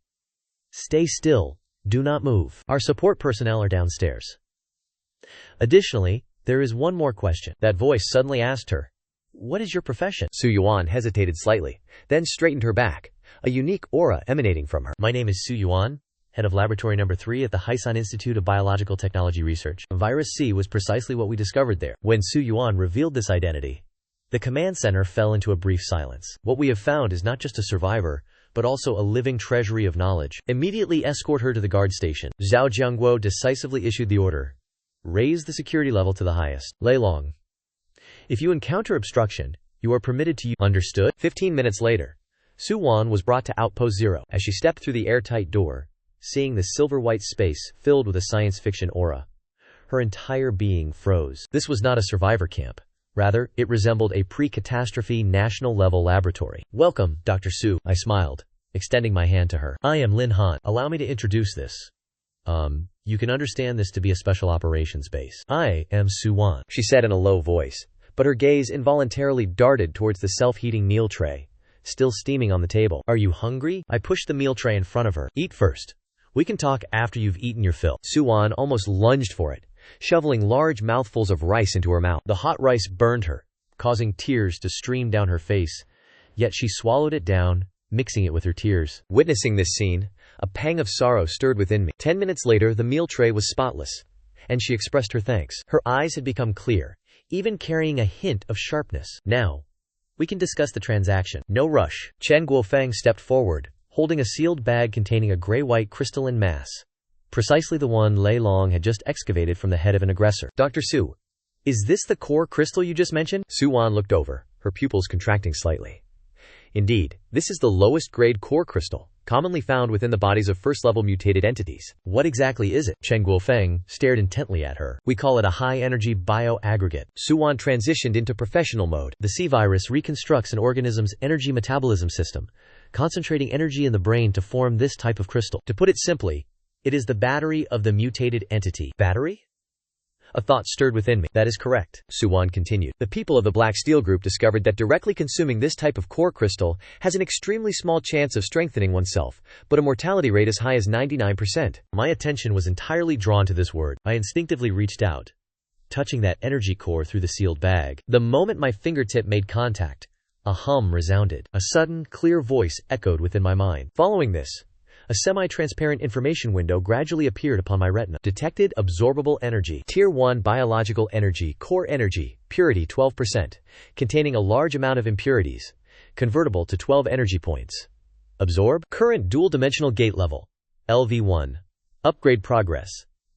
"Stay still. Do not move. Our support personnel are downstairs. Additionally, there is one more question." That voice suddenly asked her, "What is your profession?" Su Yuan hesitated slightly, then straightened her back, a unique aura emanating from her. "My name is Su Yuan, head of Laboratory Number 3 at the Haisan Institute of Biological Technology Research. Virus C was precisely what we discovered there." When Su Yuan revealed this identity, the command center fell into a brief silence. "What we have found is not just a survivor, but also a living treasury of knowledge. Immediately escort her to the guard station." Zhao Jiangguo decisively issued the order. "Raise the security level to the highest. Lei Long, if you encounter obstruction, you are permitted to use." Understood? 15 minutes later, Su Wan was brought to Outpost 0. As she stepped through the airtight door, seeing the silver-white space filled with a science fiction aura, her entire being froze. This was not a survivor camp. Rather, it resembled a pre-catastrophe national-level laboratory. "Welcome, Dr. Su," I smiled, extending my hand to her. "I am Lin Han. Allow me to introduce this. You can understand this to be a special operations base. I am Su Wan," she said in a low voice, but her gaze involuntarily darted towards the self-heating meal tray, still steaming on the table. "Are you hungry?" I pushed the meal tray in front of her. "Eat first. We can talk after you've eaten your fill." Su Wan almost lunged for it, shoveling large mouthfuls of rice into her mouth. The hot rice burned her, causing tears to stream down her face, yet she swallowed it down, mixing it with her tears. Witnessing this scene, a pang of sorrow stirred within me. 10 minutes later, the meal tray was spotless, and she expressed her thanks. Her eyes had become clear, even carrying a hint of sharpness. "Now, we can discuss the transaction." "No rush." Chen Guofeng stepped forward, holding a sealed bag containing a gray-white crystalline mass, precisely the one Lei Long had just excavated from the head of an aggressor. "Dr. Su, is this the core crystal you just mentioned?" Su Wan looked over, her pupils contracting slightly. Indeed, this is the lowest grade core crystal, commonly found within the bodies of first-level mutated entities. What exactly is it? Chen Guofeng stared intently at her. We call it a high-energy bioaggregate. Suwan transitioned into professional mode. The C-virus reconstructs an organism's energy metabolism system, concentrating energy in the brain to form this type of crystal. To put it simply, it is the battery of the mutated entity. Battery? A thought stirred within me. That is correct, Suwan continued. The people of the Black Steel Group discovered that directly consuming this type of core crystal has an extremely small chance of strengthening oneself, but a mortality rate as high as 99%. My attention was entirely drawn to this word. I instinctively reached out, touching that energy core through the sealed bag. The moment my fingertip made contact, a hum resounded. A sudden, clear voice echoed within my mind. Following this, a semi-transparent information window gradually appeared upon my retina. Detected absorbable energy. Tier 1 biological energy, core energy, purity 12%, containing a large amount of impurities, convertible to 12 energy points. Absorb. Current dual-dimensional gate level, LV1. Upgrade progress,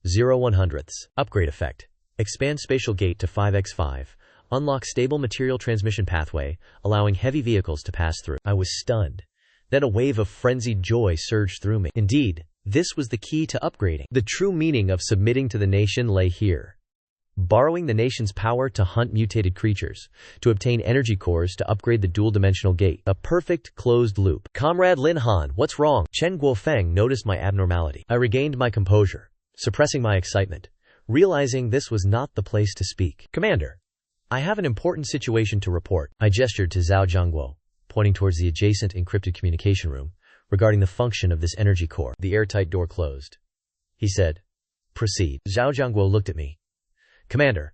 0/100. Upgrade effect. Expand spatial gate to 5x5. Unlock stable material transmission pathway, allowing heavy vehicles to pass through. I was stunned. Then a wave of frenzied joy surged through me. Indeed, this was the key to upgrading. The true meaning of submitting to the nation lay here. Borrowing the nation's power to hunt mutated creatures, to obtain energy cores to upgrade the dual-dimensional gate. A perfect, closed loop. Comrade Lin Han, what's wrong? Chen Guofeng noticed my abnormality. I regained my composure, suppressing my excitement, realizing this was not the place to speak. Commander, I have an important situation to report. I gestured to Zhao Jiangguo, pointing towards the adjacent encrypted communication room, regarding the function of this energy core. The airtight door closed. He said, "Proceed." Zhao Jiangguo looked at me. "Commander,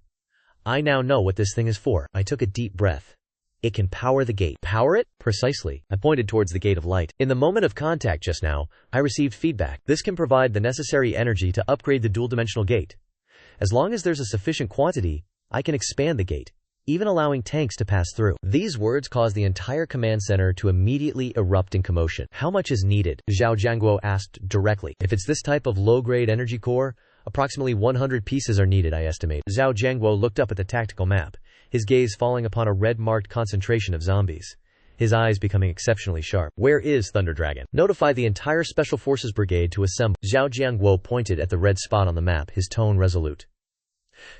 I now know what this thing is for." I took a deep breath. "It can power the gate." Power it? Precisely. I pointed towards the gate of light. In the moment of contact just now, I received feedback. This can provide the necessary energy to upgrade the dual-dimensional gate. As long as there's a sufficient quantity, I can expand the gate, even allowing tanks to pass through. These words caused the entire command center to immediately erupt in commotion. How much is needed? Zhao Jiangguo asked directly. If it's this type of low-grade energy core, approximately 100 pieces are needed, I estimate. Zhao Jiangguo looked up at the tactical map, his gaze falling upon a red-marked concentration of zombies, his eyes becoming exceptionally sharp. Where is Thunder Dragon? Notify the entire Special Forces Brigade to assemble. Zhao Jiangguo pointed at the red spot on the map, his tone resolute.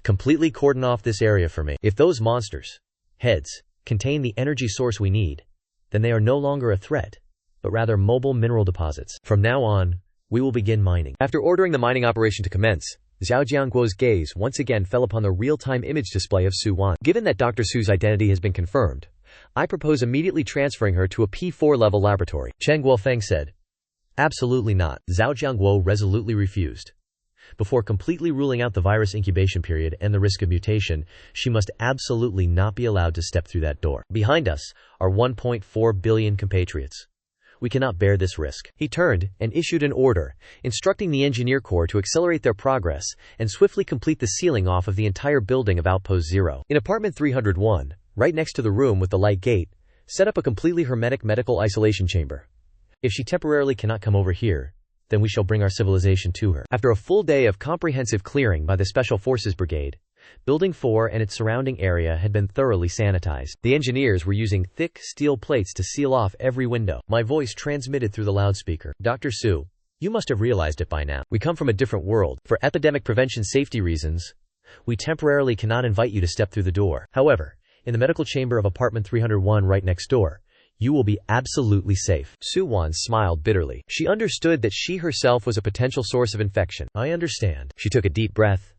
Completely cordon off this area for me. If those monsters, heads, contain the energy source we need, then they are no longer a threat, but rather mobile mineral deposits. From now on, we will begin mining. After ordering the mining operation to commence, Zhao Jiangguo's gaze once again fell upon the real-time image display of Su Wan. Given that Dr. Su's identity has been confirmed, I propose immediately transferring her to a P4 level laboratory. Chen Guofeng said. Absolutely not. Zhao Jiangguo resolutely refused. Before completely ruling out the virus incubation period and the risk of mutation, she must absolutely not be allowed to step through that door. Behind us are 1.4 billion compatriots. We cannot bear this risk. He turned and issued an order, instructing the engineer corps to accelerate their progress and swiftly complete the sealing off of the entire building of Outpost 0. In apartment 301, right next to the room with the light gate, set up a completely hermetic medical isolation chamber. If she temporarily cannot come over here, then we shall bring our civilization to her. After a full day of comprehensive clearing by the Special Forces Brigade, Building 4 and its surrounding area had been thoroughly sanitized. The engineers were using thick steel plates to seal off every window. My voice transmitted through the loudspeaker. Dr. Su, you must have realized it by now. We come from a different world. For epidemic prevention safety reasons, we temporarily cannot invite you to step through the door. However, in the medical chamber of apartment 301 right next door, you will be absolutely safe. Su Wan smiled bitterly. She understood that she herself was a potential source of infection. I understand. She took a deep breath.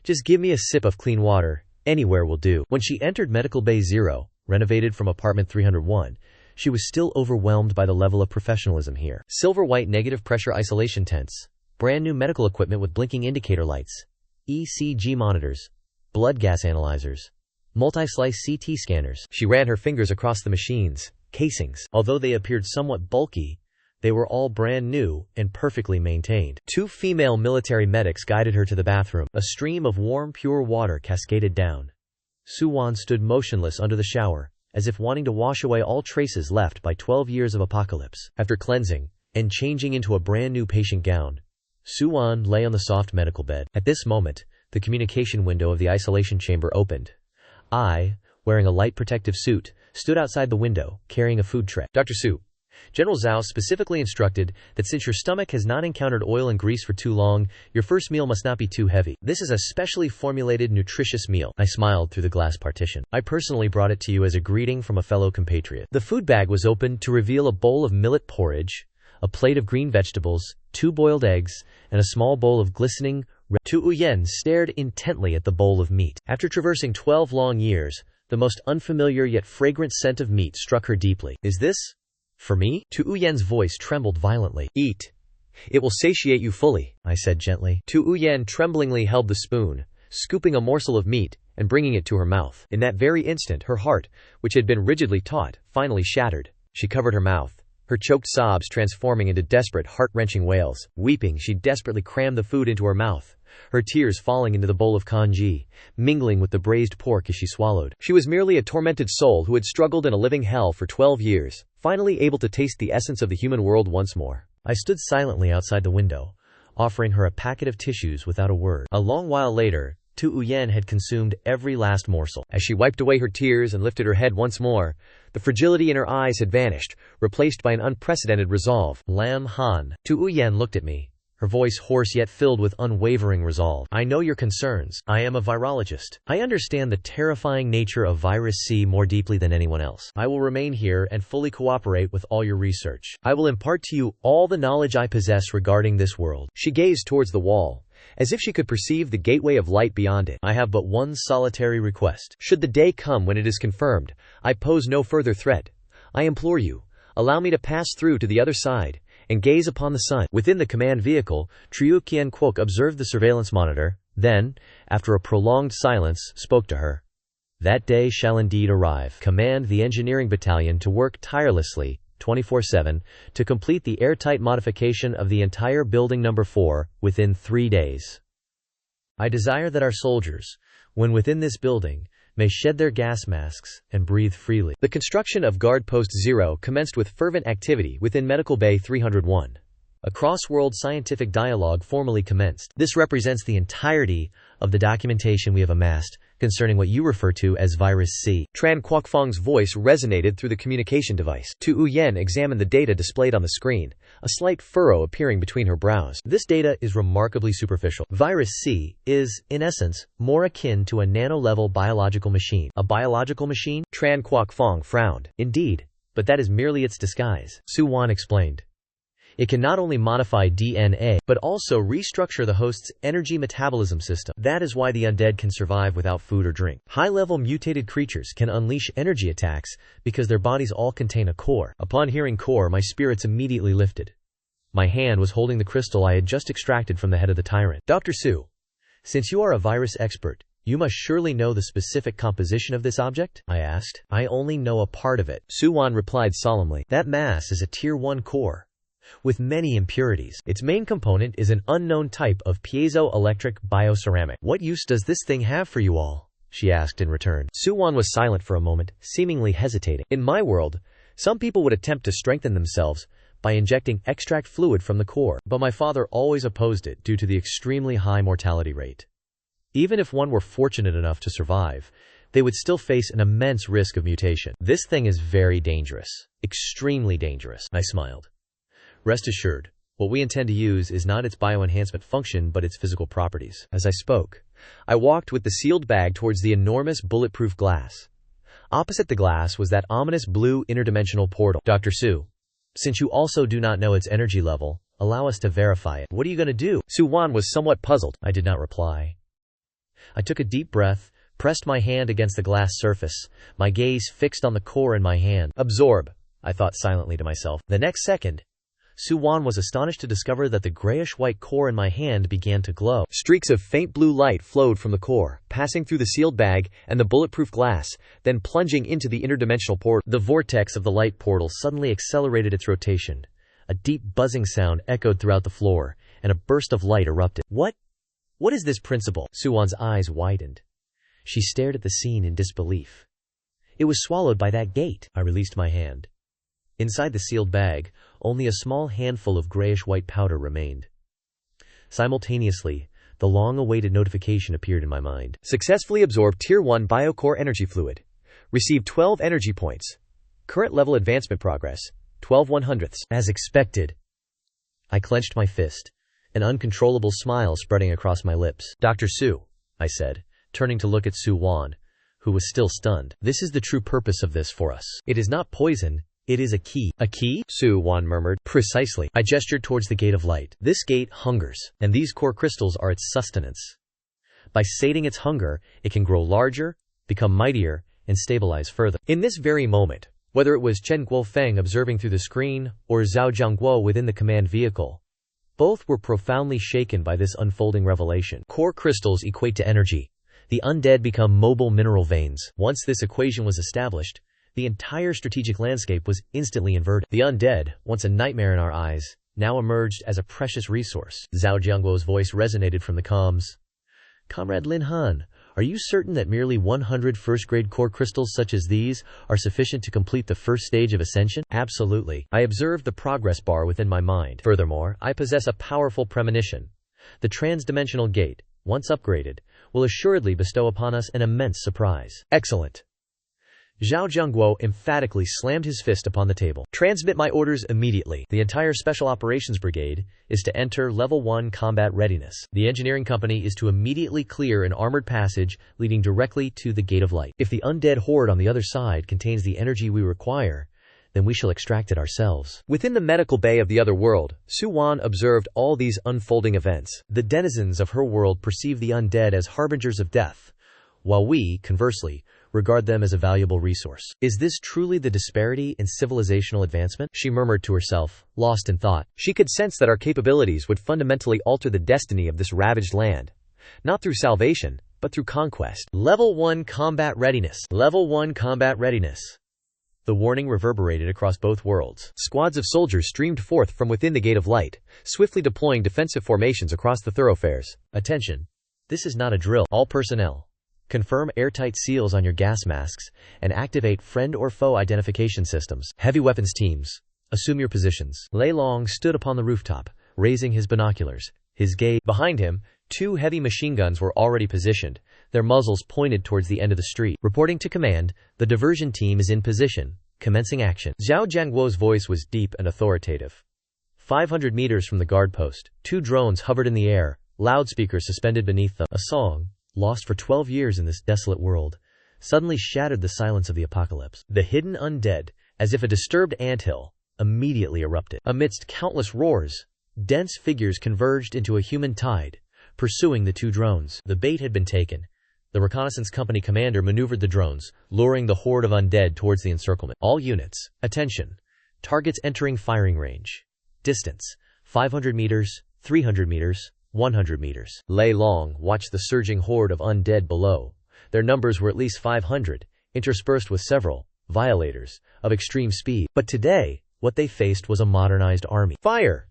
Just give me a sip of clean water. Anywhere will do. When she entered Medical Bay 0, renovated from apartment 301, she was still overwhelmed by the level of professionalism here. Silver-white negative pressure isolation tents, brand new medical equipment with blinking indicator lights, ECG monitors, blood gas analyzers, multi-slice CT scanners. She ran her fingers across the machines, casings. Although they appeared somewhat bulky, they were all brand new and perfectly maintained. 2 female military medics guided her to the bathroom. A stream of warm, pure water cascaded down. Su Wan stood motionless under the shower, as if wanting to wash away all traces left by 12 years of apocalypse. After cleansing and changing into a brand new patient gown, Su Wan lay on the soft medical bed. At this moment, the communication window of the isolation chamber opened. I, wearing a light protective suit, stood outside the window, carrying a food tray. Dr. Su, General Zhao specifically instructed that since your stomach has not encountered oil and grease for too long, your first meal must not be too heavy. This is a specially formulated, nutritious meal. I smiled through the glass partition. I personally brought it to you as a greeting from a fellow compatriot. The food bag was opened to reveal a bowl of millet porridge, a plate of green vegetables, 2 boiled eggs, and a small bowl of glistening red. Tu Uyen stared intently at the bowl of meat. After traversing 12 long years, the most unfamiliar yet fragrant scent of meat struck her deeply. Is this for me? Tu Uyen's voice trembled violently. Eat. It will satiate you fully, I said gently. Tu Uyen tremblingly held the spoon, scooping a morsel of meat and bringing it to her mouth. In that very instant, her heart, which had been rigidly taut, finally shattered. She covered her mouth, her choked sobs transforming into desperate, heart-wrenching wails. Weeping, she desperately crammed the food into her mouth, her tears falling into the bowl of congee, mingling with the braised pork as she swallowed. She was merely a tormented soul who had struggled in a living hell for 12 years, finally able to taste the essence of the human world once more. I stood silently outside the window, offering her a packet of tissues without a word. A long while later, Tu Uyen had consumed every last morsel. As she wiped away her tears and lifted her head once more, the fragility in her eyes had vanished, replaced by an unprecedented resolve. Lin Han. Tu Uyen looked at me, her voice hoarse yet filled with unwavering resolve. I know your concerns. I am a virologist. I understand the terrifying nature of virus C more deeply than anyone else. I will remain here and fully cooperate with all your research. I will impart to you all the knowledge I possess regarding this world. She gazed towards the wall, as if she could perceive the gateway of light beyond it. I have but one solitary request. Should the day come when it is confirmed, I pose no further threat. I implore you, allow me to pass through to the other side and gaze upon the sun. Within the command vehicle, Triu Qian Kwok observed the surveillance monitor, then, after a prolonged silence, spoke to her. That day shall indeed arrive. Command the engineering battalion to work tirelessly, 24/7, to complete the airtight modification of the entire building number 4 within 3 days. I desire that our soldiers, when within this building, may shed their gas masks and breathe freely. The construction of Guard Post 0 commenced with fervent activity within Medical Bay 301. A cross-world scientific dialogue formally commenced. This represents the entirety of the documentation we have amassed concerning what you refer to as Virus C. Tran Kwokfong's voice resonated through the communication device. Tu Uyen examined the data displayed on the screen, a slight furrow appearing between her brows. This data is remarkably superficial. Virus C is, in essence, more akin to a nano-level biological machine. A biological machine? Tran Kwokfong frowned. Indeed, but that is merely its disguise, Su Wan explained. It can not only modify DNA, but also restructure the host's energy metabolism system. That is why the undead can survive without food or drink. High-level mutated creatures can unleash energy attacks because their bodies all contain a core. Upon hearing core, my spirits immediately lifted. My hand was holding the crystal I had just extracted from the head of the tyrant. Dr. Su, since you are a virus expert, you must surely know the specific composition of this object? I asked. I only know a part of it, Su Wan replied solemnly. That mass is a Tier 1 core, with many impurities. Its main component is an unknown type of piezoelectric bioceramic. What use does this thing have for you all? She asked in return. Su Wan was silent for a moment, seemingly hesitating. In my world, some people would attempt to strengthen themselves by injecting extract fluid from the core, but my father always opposed it due to the extremely high mortality rate. Even if one were fortunate enough to survive, they would still face an immense risk of mutation. This thing is very dangerous. Extremely dangerous. I smiled. Rest assured, what we intend to use is not its bioenhancement function but its physical properties. As I spoke, I walked with the sealed bag towards the enormous bulletproof glass. Opposite the glass was that ominous blue interdimensional portal. Dr. Su, since you also do not know its energy level, allow us to verify it. What are you going to do? Su Wan was somewhat puzzled. I did not reply. I took a deep breath, pressed my hand against the glass surface, my gaze fixed on the core in my hand. Absorb, I thought silently to myself. The next second, Su Wan was astonished to discover that the grayish-white core in my hand began to glow. Streaks of faint blue light flowed from the core, passing through the sealed bag and the bulletproof glass, then plunging into the interdimensional portal. The vortex of the light portal suddenly accelerated its rotation. A deep buzzing sound echoed throughout the floor, and a burst of light erupted. What is this principle? Su Wan's eyes widened. She stared at the scene in disbelief. It was swallowed by that gate. I released my hand. Inside the sealed bag, only a small handful of grayish-white powder remained. Simultaneously, the long-awaited notification appeared in my mind. Successfully absorbed Tier 1 Biocore energy fluid. Received 12 energy points. Current level advancement progress, 12 100ths. As expected. I clenched my fist, an uncontrollable smile spreading across my lips. Dr. Su, I said, turning to look at Su Wan, who was still stunned. This is the true purpose of this for us. It is not poison, it is a key. A key? Su Wan murmured. Precisely. I gestured towards the gate of light. This gate hungers, and these core crystals are its sustenance. By sating its hunger, it can grow larger, become mightier, and stabilize further. In this very moment, whether it was Chen Guofeng observing through the screen, or Zhao Jiangguo within the command vehicle, both were profoundly shaken by this unfolding revelation. Core crystals equate to energy. The undead become mobile mineral veins. Once this equation was established, the entire strategic landscape was instantly inverted. The undead, once a nightmare in our eyes, now emerged as a precious resource. Zhao Jiangguo's voice resonated from the comms. Comrade Lin Han, are you certain that merely 100 first-grade core crystals such as these are sufficient to complete the first stage of ascension? Absolutely. I observed the progress bar within my mind. Furthermore, I possess a powerful premonition. The trans-dimensional gate, once upgraded, will assuredly bestow upon us an immense surprise. Excellent. Zhao Jiangguo emphatically slammed his fist upon the table. Transmit my orders immediately. The entire Special Operations Brigade is to enter Level 1 combat readiness. The engineering company is to immediately clear an armored passage leading directly to the Gate of Light. If the undead horde on the other side contains the energy we require, then we shall extract it ourselves. Within the medical bay of the other world, Su Wan observed all these unfolding events. The denizens of her world perceive the undead as harbingers of death, while we, conversely, regard them as a valuable resource. Is this truly the disparity in civilizational advancement? She murmured to herself, lost in thought. She could sense that our capabilities would fundamentally alter the destiny of this ravaged land. Not through salvation, but through conquest. Level 1 combat readiness. Level 1 combat readiness. The warning reverberated across both worlds. Squads of soldiers streamed forth from within the Gate of Light, swiftly deploying defensive formations across the thoroughfares. Attention. This is not a drill. All personnel, confirm airtight seals on your gas masks, and activate friend or foe identification systems. Heavy weapons teams, assume your positions. Lei Long stood upon the rooftop, raising his binoculars. His gaze behind him, 2 heavy machine guns were already positioned, their muzzles pointed towards the end of the street. Reporting to command, the diversion team is in position, commencing action. Zhao Jiangguo's voice was deep and authoritative. 500 meters from the guard post, 2 drones hovered in the air, loudspeakers suspended beneath them. A song, lost for 12 years in this desolate world, suddenly shattered the silence of the apocalypse. The hidden undead, as if a disturbed anthill, immediately erupted. Amidst countless roars, dense figures converged into a human tide, pursuing the 2 drones. The bait had been taken. The reconnaissance company commander maneuvered the drones, luring the horde of undead towards the encirclement. All units, attention. Targets entering firing range. Distance, 500 meters, 300 meters, 100 meters. Lei Long watched the surging horde of undead below. Their numbers were at least 500, interspersed with several violators of extreme speed. But today, what they faced was a modernized army. Fire!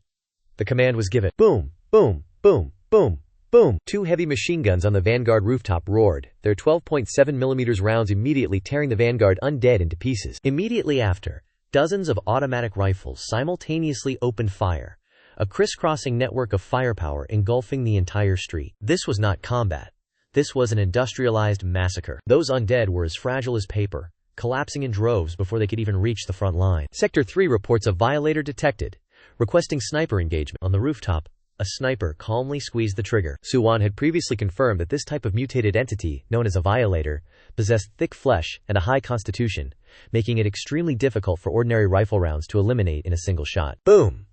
The command was given. Boom, boom, boom, boom, boom. 2 heavy machine guns on the Vanguard rooftop roared, their 12.7mm rounds immediately tearing the Vanguard undead into pieces. Immediately after, dozens of automatic rifles simultaneously opened fire, a crisscrossing network of firepower engulfing the entire street. This was not combat. This was an industrialized massacre. Those undead were as fragile as paper, collapsing in droves before they could even reach the front line. Sector 3 reports a violator detected, requesting sniper engagement. On the rooftop, a sniper calmly squeezed the trigger. Su Wan had previously confirmed that this type of mutated entity, known as a violator, possessed thick flesh and a high constitution, making it extremely difficult for ordinary rifle rounds to eliminate in a single shot. Boom!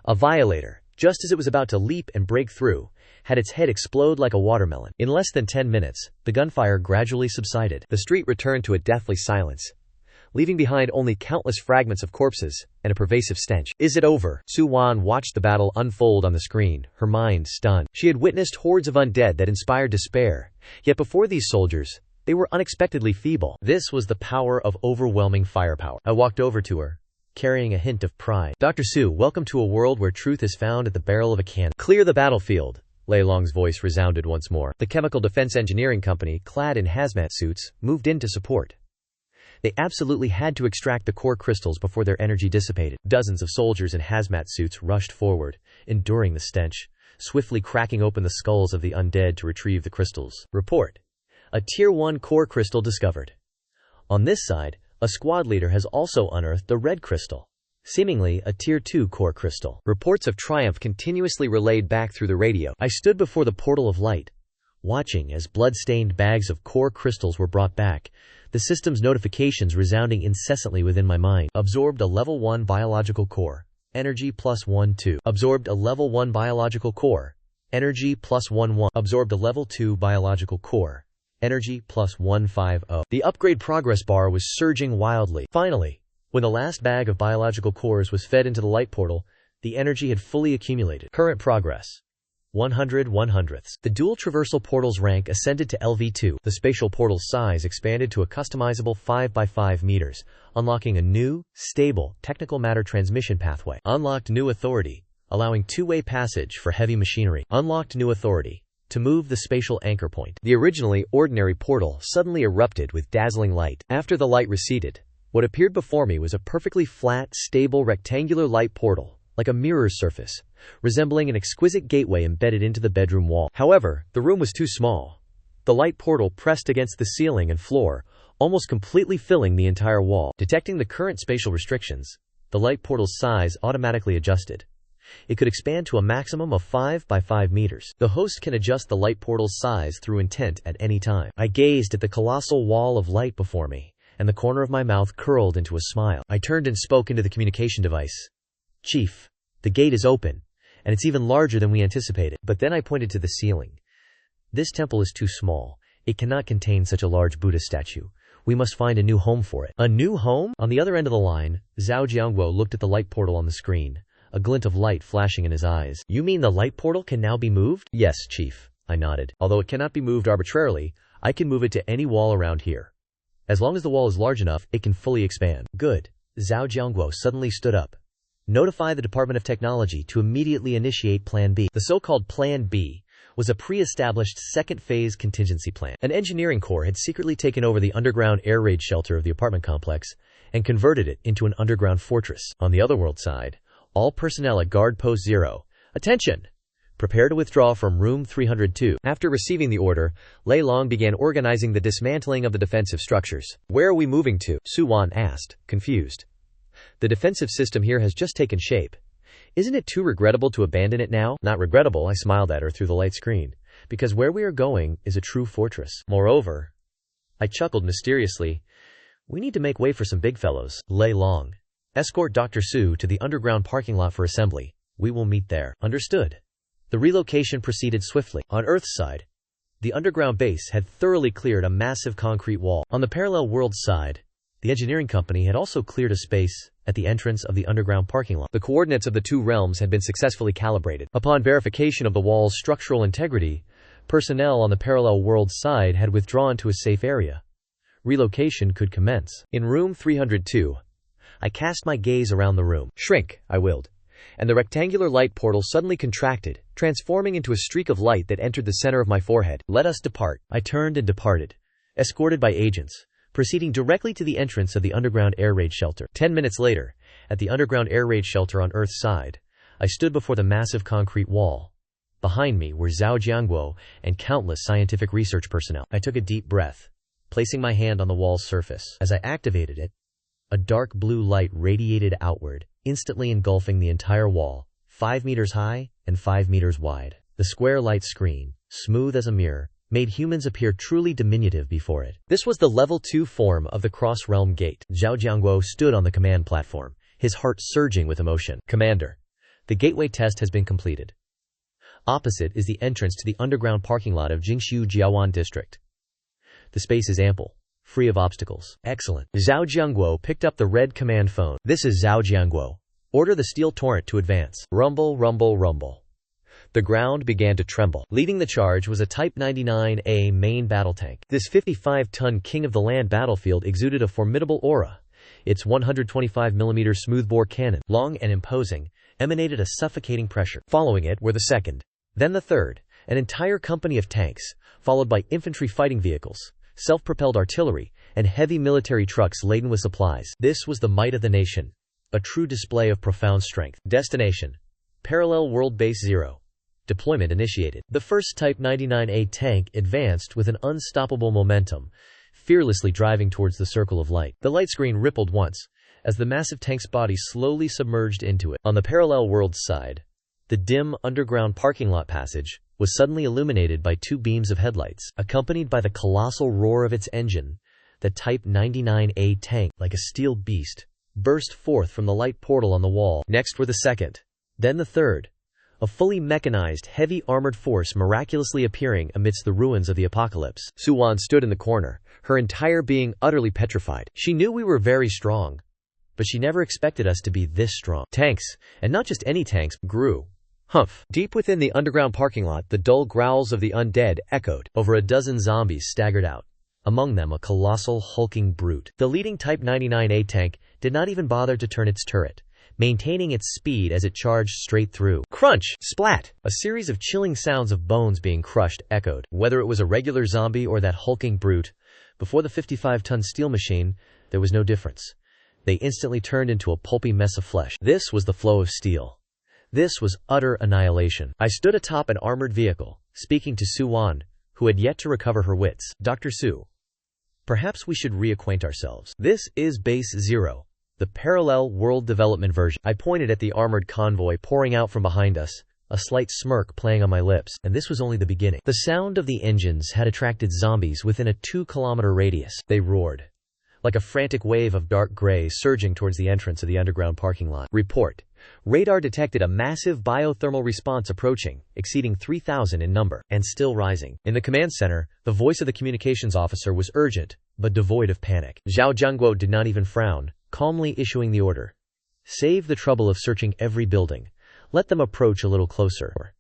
A violator, just as it was about to leap and break through, had its head explode like a watermelon. In less than 10 minutes, the gunfire gradually subsided. The street returned to a deathly silence, leaving behind only countless fragments of corpses and a pervasive stench. Is it over? Su Wan watched the battle unfold on the screen, her mind stunned. She had witnessed hordes of undead that inspired despair, yet before these soldiers, they were unexpectedly feeble. This was the power of overwhelming firepower. I walked over to her, carrying a hint of pride. Dr. Su, welcome to a world where truth is found at the barrel of a cannon. Clear the battlefield. Lei Long's voice resounded once more. The Chemical Defense Engineering Company, clad in hazmat suits, moved in to support. They absolutely had to extract the core crystals before their energy dissipated. Dozens of soldiers in hazmat suits rushed forward, enduring the stench, swiftly cracking open the skulls of the undead to retrieve the crystals. Report. A Tier 1 core crystal discovered. On this side, a squad leader has also unearthed a red crystal, seemingly a Tier 2 core crystal. Reports of triumph continuously relayed back through the radio. I stood before the portal of light, watching as blood-stained bags of core crystals were brought back, the system's notifications resounding incessantly within my mind. Absorbed a level 1 biological core. Energy plus 1-2. Absorbed a level 1 biological core. Energy plus 1-1. Absorbed a level 2 biological core. Energy plus 150. The upgrade progress bar was surging wildly. Finally, when the last bag of biological cores was fed into the light portal, the energy had fully accumulated. Current progress. 100/100ths. The dual traversal portal's rank ascended to LV2. The spatial portal's size expanded to a customizable 5 by 5 meters, unlocking a new, stable, technical matter transmission pathway. Unlocked new authority, allowing two-way passage for heavy machinery. Unlocked new authority to move the spatial anchor point. The originally ordinary portal suddenly erupted with dazzling light. After the light receded, what appeared before me was a perfectly flat, stable, rectangular light portal, like a mirror's surface, resembling an exquisite gateway embedded into the bedroom wall. However, the room was too small. The light portal pressed against the ceiling and floor, almost completely filling the entire wall. Detecting the current spatial restrictions, the light portal's size automatically adjusted. It could expand to a maximum of 5 by 5 meters. The host can adjust the light portal's size through intent at any time. I gazed at the colossal wall of light before me, and the corner of my mouth curled into a smile. I turned and spoke into the communication device. "Chief, the gate is open, and it's even larger than we anticipated." But then I pointed to the ceiling. "This temple is too small. It cannot contain such a large Buddha statue. We must find a new home for it." "A new home?" On the other end of the line, Zhao Jiangguo looked at the light portal on the screen, a glint of light flashing in his eyes. "You mean the light portal can now be moved?" "Yes, Chief," I nodded. "Although it cannot be moved arbitrarily, I can move it to any wall around here. As long as the wall is large enough, it can fully expand." "Good." Zhao Jiangguo suddenly stood up. "Notify the Department of Technology to immediately initiate Plan B." The so-called Plan B was a pre-established second-phase contingency plan. An engineering corps had secretly taken over the underground air raid shelter of the apartment complex and converted it into an underground fortress. On the otherworld side, all personnel at Guard Post 0, "Attention! Prepare to withdraw from Room 302. After receiving the order, Lei Long began organizing the dismantling of the defensive structures. "Where are we moving to?" Su Wan asked, confused. "The defensive system here has just taken shape. Isn't it too regrettable to abandon it now?" "Not regrettable," I smiled at her through the light screen, "because where we are going is a true fortress. Moreover," I chuckled mysteriously, "we need to make way for some big fellows." Lei Long, "Escort Dr. Su to the underground parking lot for assembly. We will meet there." "Understood." The relocation proceeded swiftly. On Earth's side, the underground base had thoroughly cleared a massive concrete wall. On the parallel world's side, the engineering company had also cleared a space at the entrance of the underground parking lot. The coordinates of the two realms had been successfully calibrated. Upon verification of the wall's structural integrity, personnel on the parallel world's side had withdrawn to a safe area. Relocation could commence. In room 302, I cast my gaze around the room. "Shrink," I willed, and the rectangular light portal suddenly contracted, transforming into a streak of light that entered the center of my forehead. "Let us depart." I turned and departed, escorted by agents, proceeding directly to the entrance of the underground air raid shelter. 10 minutes later, at the underground air raid shelter on Earth's side, I stood before the massive concrete wall. Behind me were Zhao Jiangguo and countless scientific research personnel. I took a deep breath, placing my hand on the wall's surface. As I activated it, a dark blue light radiated outward, instantly engulfing the entire wall, 5 meters high and 5 meters wide. The square light screen, smooth as a mirror, made humans appear truly diminutive before it. This was the level 2 form of the cross-realm gate. Zhao Jiangguo stood on the command platform, his heart surging with emotion. "Commander, the gateway test has been completed. Opposite is the entrance to the underground parking lot of Jingshu Jiawan District. The space is ample, free of obstacles." "Excellent." Zhao Jiangguo picked up the red command phone. "This is Zhao Jiangguo. Order the steel torrent to advance." Rumble, rumble, rumble. The ground began to tremble. Leading the charge was a Type 99A main battle tank. This 55-ton king of the land battlefield exuded a formidable aura. Its 125mm smoothbore cannon, long and imposing, emanated a suffocating pressure. Following it were the second, then the third, an entire company of tanks, followed by infantry fighting vehicles, self-propelled artillery, and heavy military trucks laden with supplies. This was the might of the nation, a true display of profound strength. Destination: Parallel World Base 0. Deployment initiated. The first Type 99A tank advanced with an unstoppable momentum, fearlessly driving towards the circle of light. The light screen rippled once, as the massive tank's body slowly submerged into it. On the parallel world's side, the dim, underground parking lot passage was suddenly illuminated by two beams of headlights, accompanied by the colossal roar of its engine. The Type 99A tank, like a steel beast, burst forth from the light portal on the wall. Next were the second, then the third, a fully mechanized, heavy armored force miraculously appearing amidst the ruins of the apocalypse. Suwon stood in the corner, her entire being utterly petrified. She knew we were very strong, but she never expected us to be this strong. Tanks, and not just any tanks, grew. Humph. Deep within the underground parking lot, the dull growls of the undead echoed. Over a dozen zombies staggered out, among them a colossal, hulking brute. The leading Type 99A tank did not even bother to turn its turret, maintaining its speed as it charged straight through. Crunch! Splat! A series of chilling sounds of bones being crushed echoed. Whether it was a regular zombie or that hulking brute, before the 55-ton steel machine, there was no difference. They instantly turned into a pulpy mess of flesh. This was the flow of steel. This was utter annihilation. I stood atop an armored vehicle, speaking to Suwon, who had yet to recover her wits. Dr. Su, perhaps we should reacquaint ourselves. This is Base Zero, the parallel world development version. I pointed at the armored convoy pouring out from behind us, a slight smirk playing on my lips, and this was only the beginning. The sound of the engines had attracted zombies within a 2-kilometer radius. They roared, like a frantic wave of dark gray surging towards the entrance of the underground parking lot. Report. Radar detected a massive biothermal response approaching, exceeding 3,000 in number, and still rising. In the command center, the voice of the communications officer was urgent, but devoid of panic. Zhao Zhangguo did not even frown, calmly issuing the order. Save the trouble of searching every building. Let them approach a little closer.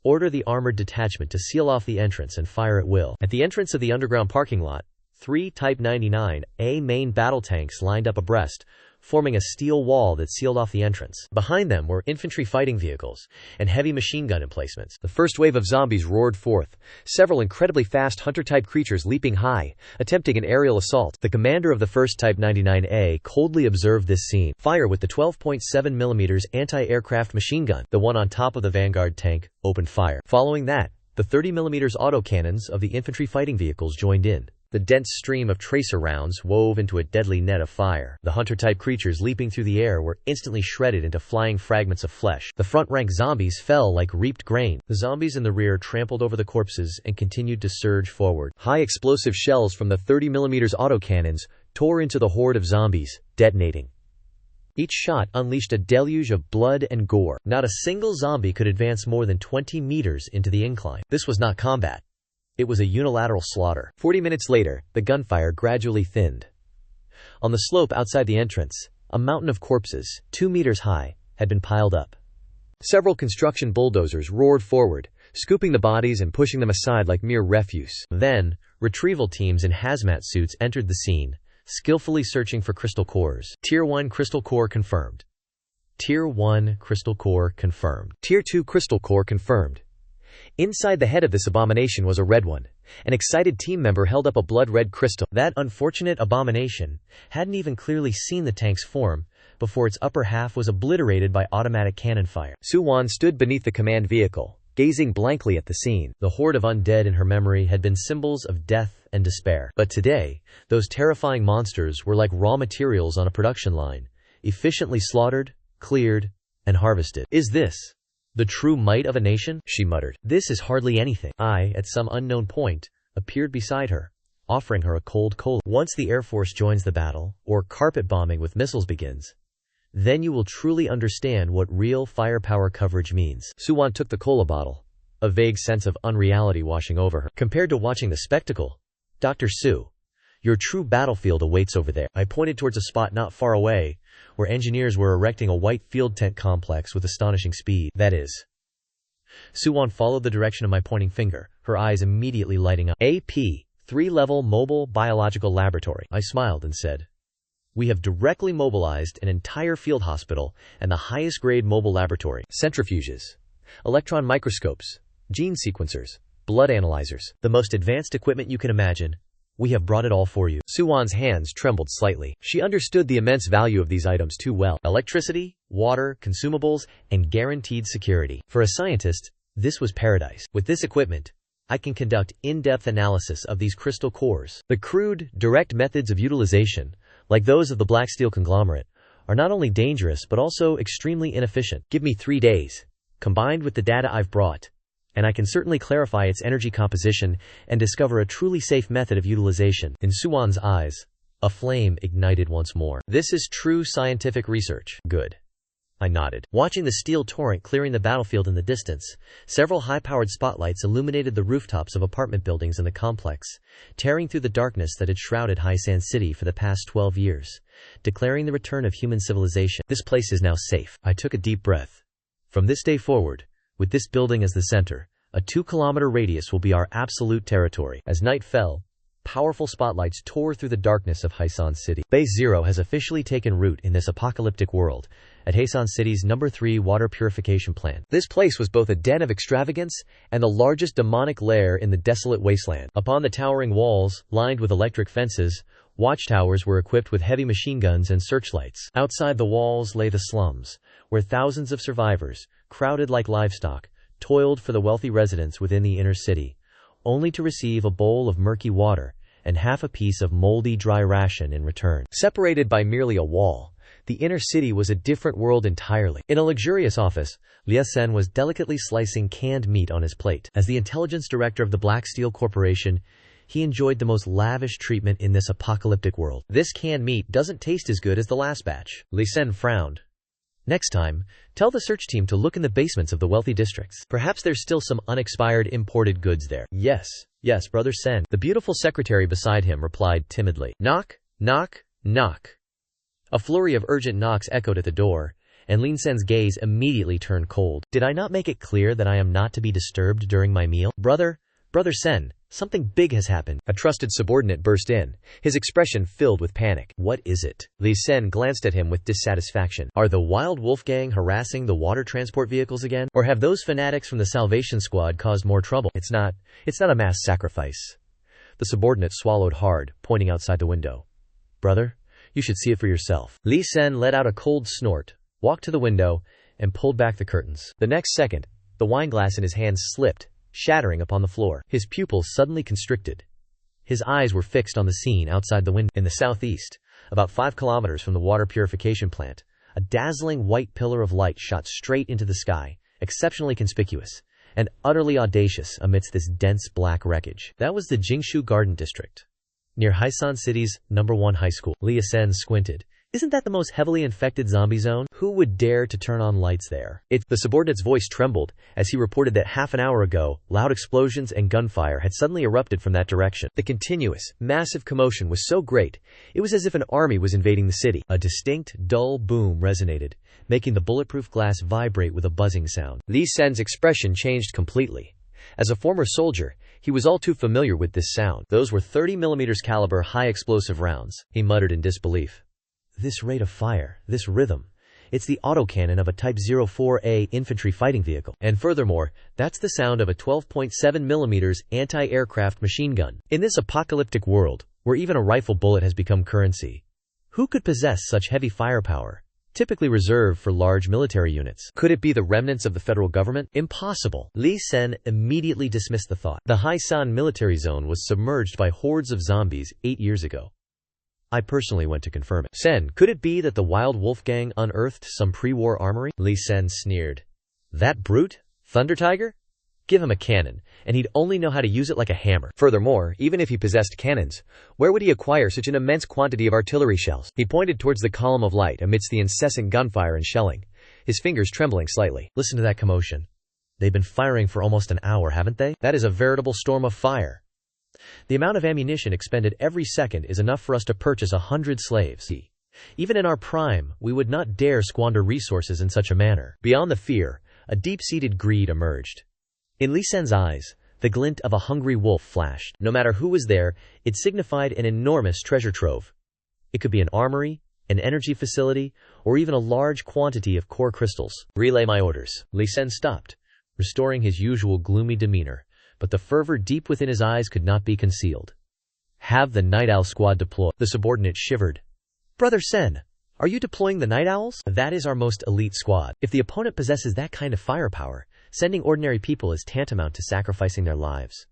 Order the armored detachment to seal off the entrance and fire at will. At the entrance of the underground parking lot, 3 Type 99A main battle tanks lined up abreast, forming a steel wall that sealed off the entrance. Behind them were infantry fighting vehicles and heavy machine gun emplacements. The first wave of zombies roared forth, several incredibly fast hunter-type creatures leaping high, attempting an aerial assault. The commander of the first Type 99A coldly observed this scene. Fire with the 12.7mm anti-aircraft machine gun. The one on top of the Vanguard tank opened fire. Following that, the 30mm autocannons of the infantry fighting vehicles joined in. The dense stream of tracer rounds wove into a deadly net of fire. The hunter-type creatures leaping through the air were instantly shredded into flying fragments of flesh. The front-rank zombies fell like reaped grain. The zombies in the rear trampled over the corpses and continued to surge forward. High explosive shells from the 30mm autocannons tore into the horde of zombies, detonating. Each shot unleashed a deluge of blood and gore. Not a single zombie could advance more than 20 meters into the incline. This was not combat. It was a unilateral slaughter. 40 minutes later, the gunfire gradually thinned. On the slope outside the entrance, a mountain of corpses, 2 meters high, had been piled up. Several construction bulldozers roared forward, scooping the bodies and pushing them aside like mere refuse. Then, retrieval teams in hazmat suits entered the scene, skillfully searching for crystal cores. Tier 1 crystal core confirmed. Tier 1 crystal core confirmed. Tier 2 crystal core confirmed. Inside the head of this abomination was a red one. An excited team member held up a blood-red crystal. That unfortunate abomination hadn't even clearly seen the tank's form before its upper half was obliterated by automatic cannon fire. Suwon stood beneath the command vehicle, gazing blankly at the scene. The horde of undead in her memory had been symbols of death and despair. But today, those terrifying monsters were like raw materials on a production line, efficiently slaughtered, cleared, and harvested. Is this the true might of a nation? She muttered. This is hardly anything. I, at some unknown point, appeared beside her, offering her a cold cola. Once the Air Force joins the battle, or carpet bombing with missiles begins, then you will truly understand what real firepower coverage means. Suwon took the cola bottle, a vague sense of unreality washing over her. Compared to watching the spectacle, Dr. Su, your true battlefield awaits over there. I pointed towards a spot not far away, where engineers were erecting a white field tent complex with astonishing speed. That is. Suwon followed the direction of my pointing finger, her eyes immediately lighting up. AP, 3-level mobile biological laboratory. I smiled and said, we have directly mobilized an entire field hospital and the highest grade mobile laboratory. Centrifuges, electron microscopes, gene sequencers, blood analyzers, the most advanced equipment you can imagine. We have brought it all for you. Suwon's hands trembled slightly. She understood the immense value of these items too well. Electricity, water, consumables, and guaranteed security. For a scientist, this was paradise. With this equipment, I can conduct in-depth analysis of these crystal cores. The crude, direct methods of utilization, like those of the black steel conglomerate, are not only dangerous but also extremely inefficient. Give me 3 days, combined with the data I've brought, and I can certainly clarify its energy composition and discover a truly safe method of utilization. In Suwon's eyes, a flame ignited once more. This is true scientific research. Good. I nodded. Watching the steel torrent clearing the battlefield in the distance, several high-powered spotlights illuminated the rooftops of apartment buildings in the complex, tearing through the darkness that had shrouded Haisan City for the past 12 years, declaring the return of human civilization. This place is now safe. I took a deep breath. From this day forward, with this building as the center, a 2-kilometer radius will be our absolute territory. As night fell, powerful spotlights tore through the darkness of Haisan City. Base Zero has officially taken root in this apocalyptic world, at Haisan City's No. 3 water purification plant. This place was both a den of extravagance and the largest demonic lair in the desolate wasteland. Upon the towering walls, lined with electric fences, watchtowers were equipped with heavy machine guns and searchlights. Outside the walls lay the slums, where thousands of survivors, crowded like livestock, toiled for the wealthy residents within the inner city, only to receive a bowl of murky water and half a piece of moldy dry ration in return. Separated by merely a wall, the inner city was a different world entirely. In a luxurious office, Lia Sen was delicately slicing canned meat on his plate. As the intelligence director of the Black Steel Corporation, he enjoyed the most lavish treatment in this apocalyptic world. This canned meat doesn't taste as good as the last batch. Lia Sen frowned. Next time, tell the search team to look in the basements of the wealthy districts. Perhaps there's still some unexpired imported goods there. Yes, Brother Sen. The beautiful secretary beside him replied timidly. Knock, knock, knock. A flurry of urgent knocks echoed at the door, and Lin Sen's gaze immediately turned cold. Did I not make it clear that I am not to be disturbed during my meal? Brother Sen, something big has happened. A trusted subordinate burst in, his expression filled with panic. What is it? Li Sen glanced at him with dissatisfaction. Are the Wild Wolf Gang harassing the water transport vehicles again? Or have those fanatics from the Salvation Squad caused more trouble? It's not a mass sacrifice. The subordinate swallowed hard, pointing outside the window. Brother, you should see it for yourself. Li Sen let out a cold snort, walked to the window, and pulled back the curtains. The next second, the wineglass in his hand slipped, shattering upon the floor. His pupils suddenly constricted. His eyes were fixed on the scene outside the window. In the southeast, about 5 kilometers from the water purification plant, a dazzling white pillar of light shot straight into the sky, exceptionally conspicuous, and utterly audacious amidst this dense black wreckage. That was the Jingshu Garden District, near Haisan City's No. 1 high school. Lia Sen squinted. Isn't that the most heavily infected zombie zone? Who would dare to turn on lights there? The subordinate's voice trembled as he reported that half an hour ago, loud explosions and gunfire had suddenly erupted from that direction. The continuous, massive commotion was so great, it was as if an army was invading the city. A distinct, dull boom resonated, making the bulletproof glass vibrate with a buzzing sound. Li Sen's expression changed completely. As a former soldier, he was all too familiar with this sound. Those were 30mm caliber high-explosive rounds. He muttered in disbelief. This rate of fire, this rhythm, it's the autocannon of a Type 04A infantry fighting vehicle. And furthermore, that's the sound of a 12.7mm anti-aircraft machine gun. In this apocalyptic world, where even a rifle bullet has become currency, who could possess such heavy firepower, typically reserved for large military units? Could it be the remnants of the federal government? Impossible. Li Sen immediately dismissed the thought. The Haisan military zone was submerged by hordes of zombies 8 years ago. I personally went to confirm it. Sen, could it be that the Wild Wolf Gang unearthed some pre-war armory? Li Sen sneered. That brute? Thunder Tiger? Give him a cannon, and he'd only know how to use it like a hammer. Furthermore, even if he possessed cannons, where would he acquire such an immense quantity of artillery shells? He pointed towards the column of light amidst the incessant gunfire and shelling, his fingers trembling slightly. Listen to that commotion. They've been firing for almost an hour, haven't they? That is a veritable storm of fire. The amount of ammunition expended every second is enough for us to purchase 100 slaves. Even in our prime, we would not dare squander resources in such a manner. Beyond the fear, a deep-seated greed emerged. In Li Sen's eyes, the glint of a hungry wolf flashed. No matter who was there, it signified an enormous treasure trove. It could be an armory, an energy facility, or even a large quantity of core crystals. Relay my orders. Li Sen stopped, restoring his usual gloomy demeanor, but the fervor deep within his eyes could not be concealed. Have the Night Owl Squad deploy. The subordinate shivered. Brother Sen, are you deploying the Night Owls? That is our most elite squad. If the opponent possesses that kind of firepower, sending ordinary people is tantamount to sacrificing their lives.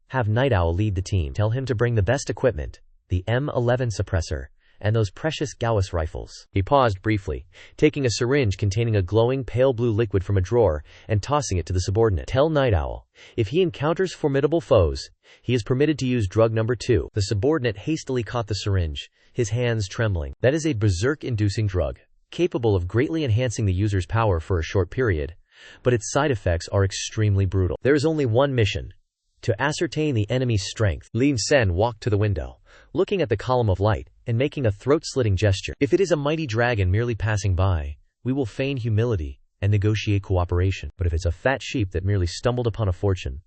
Have Night Owl lead the team. Tell him to bring the best equipment, the M11 suppressor, and those precious Gauss rifles." He paused briefly, taking a syringe containing a glowing pale blue liquid from a drawer and tossing it to the subordinate. "Tell Night Owl, if he encounters formidable foes, he is permitted to use drug number 2. The subordinate hastily caught the syringe, his hands trembling. "That is a berserk-inducing drug, capable of greatly enhancing the user's power for a short period, but its side effects are extremely brutal. There is only one mission: to ascertain the enemy's strength." Lin Han walked to the window, looking at the column of light, and making a throat-slitting gesture. "If it is a mighty dragon merely passing by, we will feign humility and negotiate cooperation. But if it's a fat sheep that merely stumbled upon a fortune,"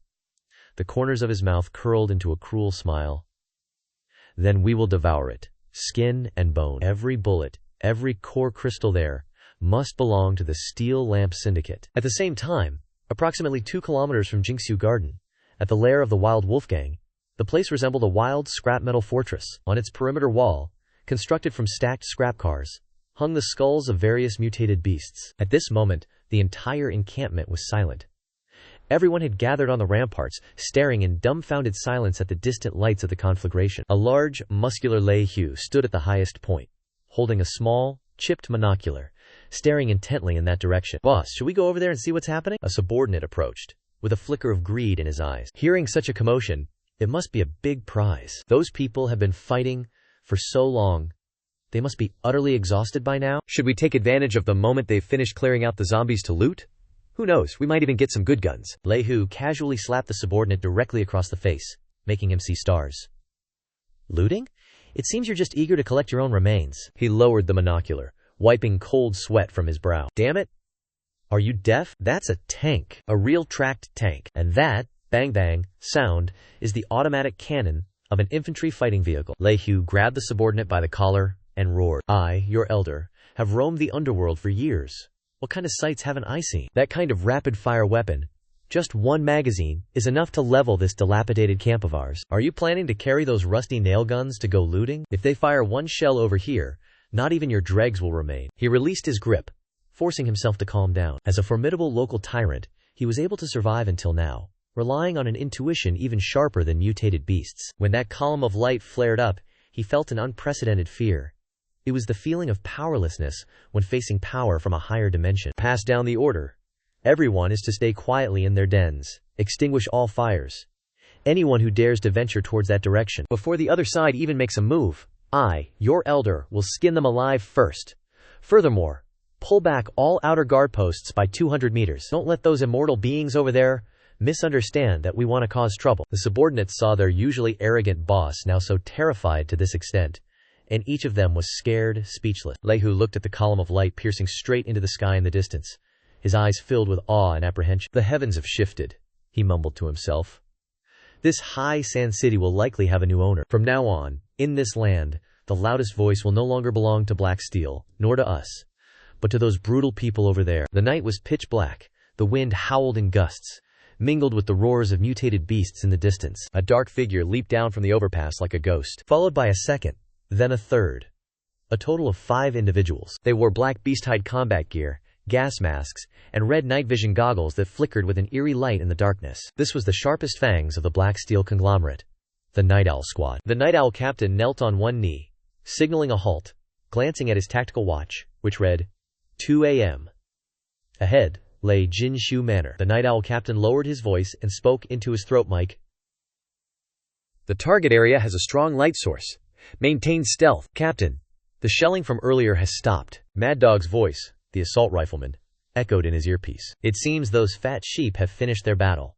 the corners of his mouth curled into a cruel smile, "then we will devour it, skin and bone. Every bullet, every core crystal there, must belong to the Steel Lamp Syndicate." At the same time, approximately 2 kilometers from Jingxiu Garden, at the lair of the Wild Wolf Gang, the place resembled a wild scrap metal fortress. On its perimeter wall, constructed from stacked scrap cars, hung the skulls of various mutated beasts. At this moment, the entire encampment was silent. Everyone had gathered on the ramparts, staring in dumbfounded silence at the distant lights of the conflagration. A large, muscular Lei Hu stood at the highest point, holding a small, chipped monocular, staring intently in that direction. "Boss, should we go over there and see what's happening?" A subordinate approached, with a flicker of greed in his eyes. Hearing such a commotion, it must be a big prize. Those people have been fighting for so long. They must be utterly exhausted by now. Should we take advantage of the moment they've finished clearing out the zombies to loot? Who knows, we might even get some good guns. Lei Hu casually slapped the subordinate directly across the face, making him see stars. "Looting? It seems you're just eager to collect your own remains." He lowered the monocular, wiping cold sweat from his brow. "Damn it! Are you deaf? That's a tank. A real tracked tank. And that, bang bang, sound, is the automatic cannon of an infantry fighting vehicle." Lei Hu grabbed the subordinate by the collar and roared, "I, your elder, have roamed the underworld for years. What kind of sights haven't I seen? That kind of rapid-fire weapon, just one magazine, is enough to level this dilapidated camp of ours. Are you planning to carry those rusty nail guns to go looting? If they fire one shell over here, not even your dregs will remain." He released his grip, forcing himself to calm down. As a formidable local tyrant, he was able to survive until now, relying on an intuition even sharper than mutated beasts. When that column of light flared up, he felt an unprecedented fear. It was the feeling of powerlessness when facing power from a higher dimension. "Pass down the order. Everyone is to stay quietly in their dens. Extinguish all fires. Anyone who dares to venture towards that direction, before the other side even makes a move, I, your elder, will skin them alive first. Furthermore, pull back all outer guard posts by 200 meters. Don't let those immortal beings over there misunderstand that we want to cause trouble." The subordinates saw their usually arrogant boss now so terrified to this extent, and each of them was scared, speechless. Lei Hu looked at the column of light piercing straight into the sky in the distance, his eyes filled with awe and apprehension. "The heavens have shifted," he mumbled to himself. "This high sand city will likely have a new owner. From now on, in this land, the loudest voice will no longer belong to Black Steel, nor to us, but to those brutal people over there." The night was pitch black, the wind howled in gusts, mingled with the roars of mutated beasts in the distance. A dark figure leaped down from the overpass like a ghost, followed by a second, then a third. A total of 5 individuals. They wore black beast-hide combat gear, gas masks, and red night vision goggles that flickered with an eerie light in the darkness. This was the sharpest fangs of the Black Steel conglomerate, the Night Owl Squad. The Night Owl captain knelt on one knee, signaling a halt, glancing at his tactical watch, which read 2 a.m. Ahead lay Jinshu Manor. The Night Owl captain lowered his voice and spoke into his throat mic. "The target area has a strong light source. Maintain stealth." "Captain, the shelling from earlier has stopped." Mad Dog's voice, the assault rifleman, echoed in his earpiece. "It seems those fat sheep have finished their battle.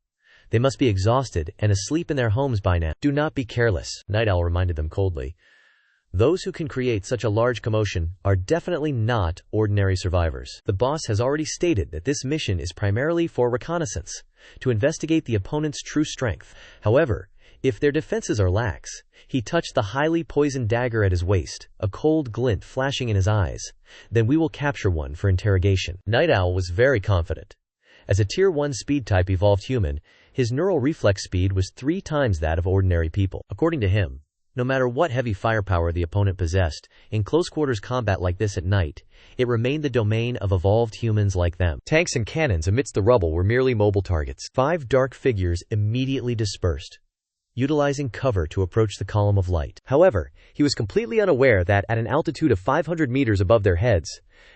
They must be exhausted and asleep in their homes by now." "Do not be careless," Night Owl reminded them coldly. "Those who can create such a large commotion are definitely not ordinary survivors. The boss has already stated that this mission is primarily for reconnaissance, to investigate the opponent's true strength. However, if their defenses are lax," he touched the highly poisoned dagger at his waist, a cold glint flashing in his eyes, "then we will capture one for interrogation." Night Owl was very confident. As a Tier 1 speed-type evolved human, his neural reflex speed was 3 times that of ordinary people. According to him, no matter what heavy firepower the opponent possessed, in close-quarters combat like this at night, it remained the domain of evolved humans like them. Tanks and cannons amidst the rubble were merely mobile targets. 5 dark figures immediately dispersed, utilizing cover to approach the column of light. However, he was completely unaware that at an altitude of 500 meters above their heads,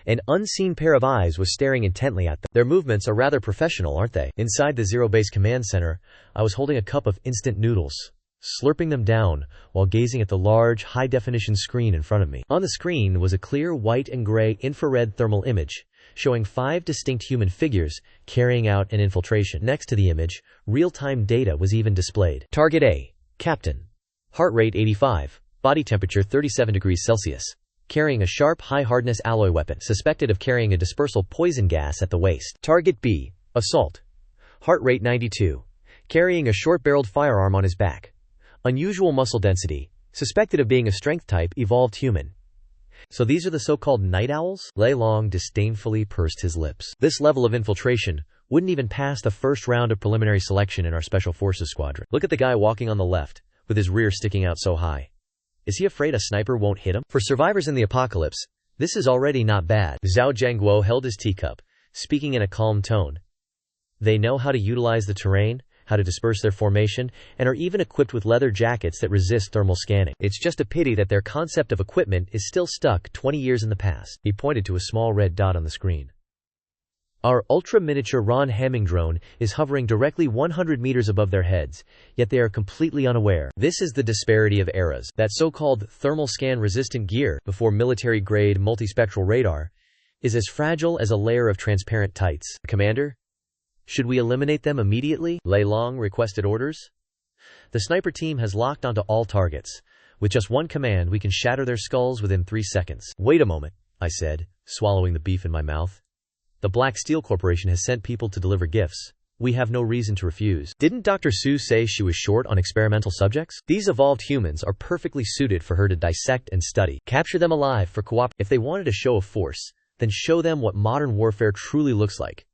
an unseen pair of eyes was staring intently at them. Their movements are rather professional, aren't they? Inside the Zero-Base Command Center, I was holding a cup of instant noodles, slurping them down while gazing at the large, high-definition screen in front of me. On the screen was a clear white and gray infrared thermal image, showing 5 distinct human figures carrying out an infiltration. Next to the image, real-time data was even displayed. Target A, Captain. Heart rate 85, body temperature 37 degrees Celsius. Carrying a sharp, high-hardness alloy weapon, suspected of carrying a dispersal poison gas at the waist. Target B, Assault. Heart rate 92. Carrying a short-barreled firearm on his back. Unusual muscle density, suspected of being a strength-type evolved human. So these are the so-called night owls? Lei Long disdainfully pursed his lips. This level of infiltration wouldn't even pass the first round of preliminary selection in our Special Forces squadron. Look at the guy walking on the left, with his rear sticking out so high. Is he afraid a sniper won't hit him? For survivors in the apocalypse, this is already not bad. Zhao Jianguo held his teacup, speaking in a calm tone. They know how to utilize the terrain, how to disperse their formation, and are even equipped with leather jackets that resist thermal scanning. It's just a pity that their concept of equipment is still stuck 20 years in the past. He pointed to a small red dot on the screen. Our ultra-miniature Ron Hamming drone is hovering directly 100 meters above their heads, yet they are completely unaware. This is the disparity of eras. That so-called thermal scan-resistant gear, before military-grade multispectral radar, is as fragile as a layer of transparent tights. Commander? Should we eliminate them immediately? Lei Long requested orders. The sniper team has locked onto all targets. With just one command, we can shatter their skulls within 3 seconds. Wait a moment, I said, swallowing the beef in my mouth. The Black Steel Corporation has sent people to deliver gifts. We have no reason to refuse. Didn't Dr. Su say she was short on experimental subjects? These evolved humans are perfectly suited for her to dissect and study. Capture them alive for If they wanted a show of force, then show them what modern warfare truly looks like.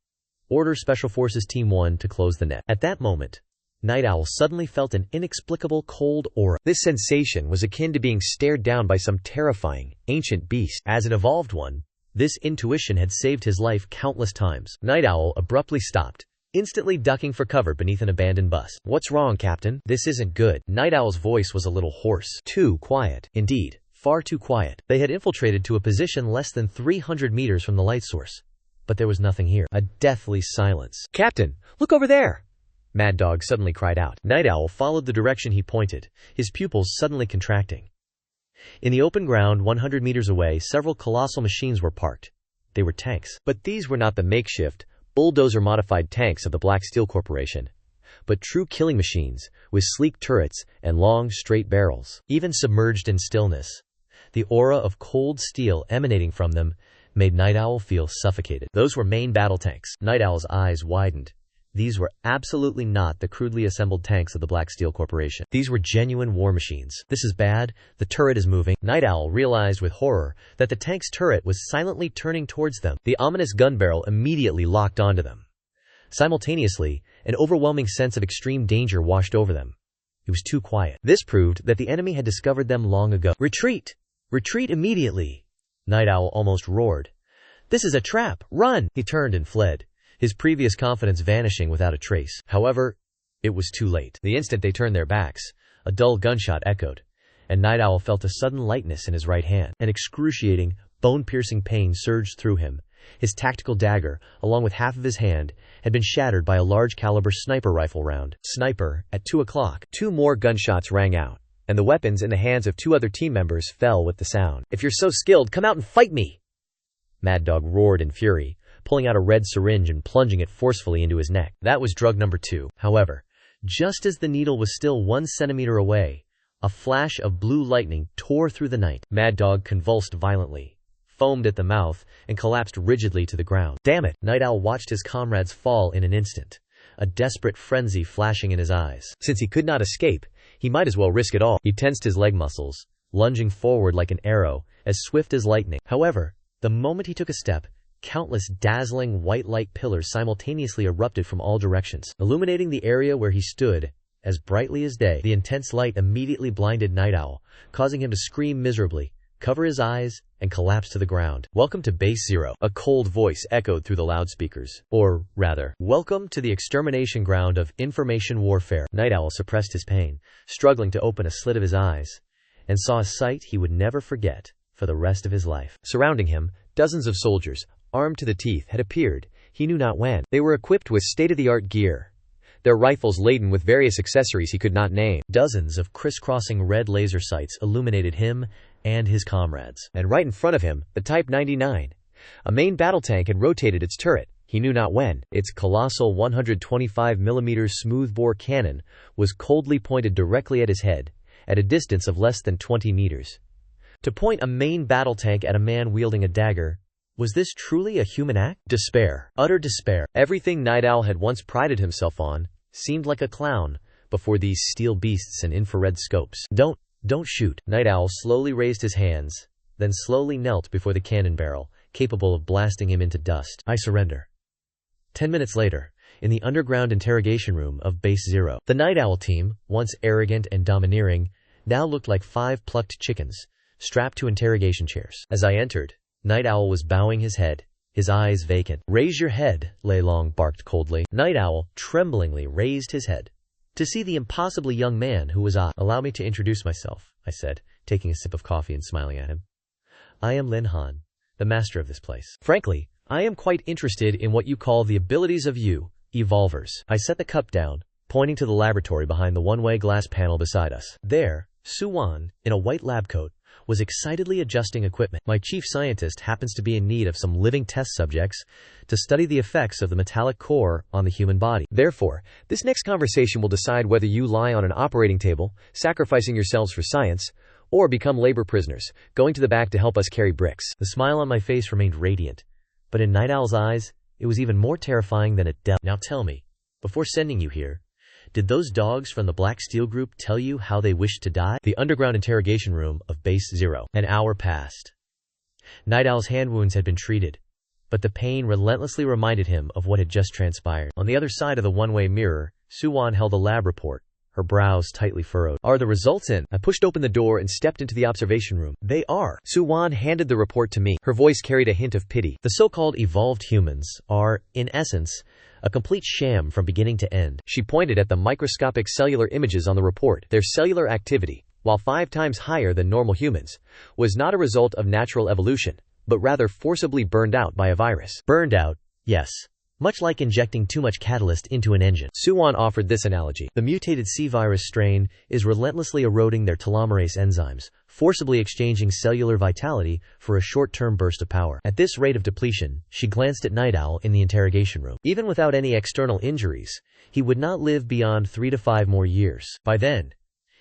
Order Special Forces Team 1 to close the net. At that moment, Night Owl suddenly felt an inexplicable cold aura. This sensation was akin to being stared down by some terrifying, ancient beast. As an evolved one, this intuition had saved his life countless times. Night Owl abruptly stopped, instantly ducking for cover beneath an abandoned bus. What's wrong, Captain? This isn't good. Night Owl's voice was a little hoarse. Too quiet. Indeed, far too quiet. They had infiltrated to a position less than 300 meters from the light source. But there was nothing here. A deathly silence. Captain, look over there! Mad Dog suddenly cried out. Night Owl followed the direction he pointed, his pupils suddenly contracting. In the open ground 100 meters away, several colossal machines were parked. They were tanks. But these were not the makeshift, bulldozer-modified tanks of the Black Steel Corporation, but true killing machines, with sleek turrets and long, straight barrels. Even submerged in stillness, the aura of cold steel emanating from them made Night Owl feel suffocated. Those were main battle tanks. Night Owl's eyes widened. These were absolutely not the crudely assembled tanks of the Black Steel Corporation. These were genuine war machines. This is bad. The turret is moving. Night Owl realized with horror that the tank's turret was silently turning towards them. The ominous gun barrel immediately locked onto them. Simultaneously, an overwhelming sense of extreme danger washed over them. It was too quiet. This proved that the enemy had discovered them long ago. Retreat! Retreat immediately! Night Owl almost roared. This is a trap! Run! He turned and fled, his previous confidence vanishing without a trace. However, it was too late. The instant they turned their backs, a dull gunshot echoed, and Night Owl felt a sudden lightness in his right hand. An excruciating, bone-piercing pain surged through him. His tactical dagger, along with half of his hand, had been shattered by a large-caliber sniper rifle round. Sniper, at 2 o'clock. 2 more gunshots rang out, and the weapons in the hands of 2 other team members fell with the sound. If you're so skilled, come out and fight me! Mad Dog roared in fury, pulling out a red syringe and plunging it forcefully into his neck. That was drug number 2. However, just as the needle was still 1 centimeter away, a flash of blue lightning tore through the night. Mad Dog convulsed violently, foamed at the mouth, and collapsed rigidly to the ground. Damn it! Night Owl watched his comrades fall in an instant, a desperate frenzy flashing in his eyes. Since he could not escape, he might as well risk it all. He tensed his leg muscles, lunging forward like an arrow, as swift as lightning. However, the moment he took a step, countless dazzling white light pillars simultaneously erupted from all directions, illuminating the area where he stood as brightly as day. The intense light immediately blinded Night Owl, causing him to scream miserably, cover his eyes, and collapse to the ground. "Welcome to Base Zero," a cold voice echoed through the loudspeakers. Or, rather, "Welcome to the extermination ground of information warfare." Night Owl suppressed his pain, struggling to open a slit of his eyes, and saw a sight he would never forget for the rest of his life. Surrounding him, dozens of soldiers, armed to the teeth, had appeared, he knew not when. They were equipped with state-of-the-art gear, their rifles laden with various accessories he could not name. Dozens of crisscrossing red laser sights illuminated him and his comrades. And right in front of him, the Type 99, a main battle tank, had rotated its turret, he knew not when. Its colossal 125mm smoothbore cannon was coldly pointed directly at his head, at a distance of less than 20 meters. To point a main battle tank at a man wielding a dagger, was this truly a human act? Despair, utter despair. Everything Night Owl had once prided himself on seemed like a clown before these steel beasts and infrared scopes. Don't shoot." Night Owl slowly raised his hands, then slowly knelt before the cannon barrel, capable of blasting him into dust. "I surrender." 10 minutes later, in the underground interrogation room of Base Zero, the Night Owl team, once arrogant and domineering, now looked like 5 plucked chickens, strapped to interrogation chairs. As I entered, Night Owl was bowing his head, his eyes vacant. "Raise your head," Lei Long barked coldly. Night Owl tremblingly raised his head to see the impossibly young man who was I. "Allow me to introduce myself," I said, taking a sip of coffee and smiling at him. "I am Lin Han, the master of this place. Frankly, I am quite interested in what you call the abilities of you, evolvers." I set the cup down, pointing to the laboratory behind the one-way glass panel beside us. There, Suwan, in a white lab coat, was excitedly adjusting equipment. "My chief scientist happens to be in need of some living test subjects to study the effects of the metallic core on the human body. Therefore, this next conversation will decide whether you lie on an operating table, sacrificing yourselves for science, or become labor prisoners, going to the back to help us carry bricks." The smile on my face remained radiant, but in Night Owl's eyes, it was even more terrifying than it dealt. "Now tell me, before sending you here, did those dogs from the Black Steel Group tell you how they wished to die?" The underground interrogation room of Base Zero. An hour passed. Night Owl's hand wounds had been treated, but the pain relentlessly reminded him of what had just transpired. On the other side of the one-way mirror, Suwan held a lab report, her brows tightly furrowed. "Are the results in?" I pushed open the door and stepped into the observation room. "They are." Suwan handed the report to me. Her voice carried a hint of pity. "The so-called evolved humans are, in essence, a complete sham from beginning to end." She pointed at the microscopic cellular images on the report. Their cellular activity, while 5 times higher than normal humans, was not a result of natural evolution, but rather forcibly burned out by a virus. Burned out, yes. Much like injecting too much catalyst into an engine. Suwan offered this analogy. The mutated C virus strain is relentlessly eroding their telomerase enzymes, forcibly exchanging cellular vitality for a short-term burst of power. At this rate of depletion, she glanced at Night Owl in the interrogation room. Even without any external injuries, he would not live beyond 3 to 5 more years. By then,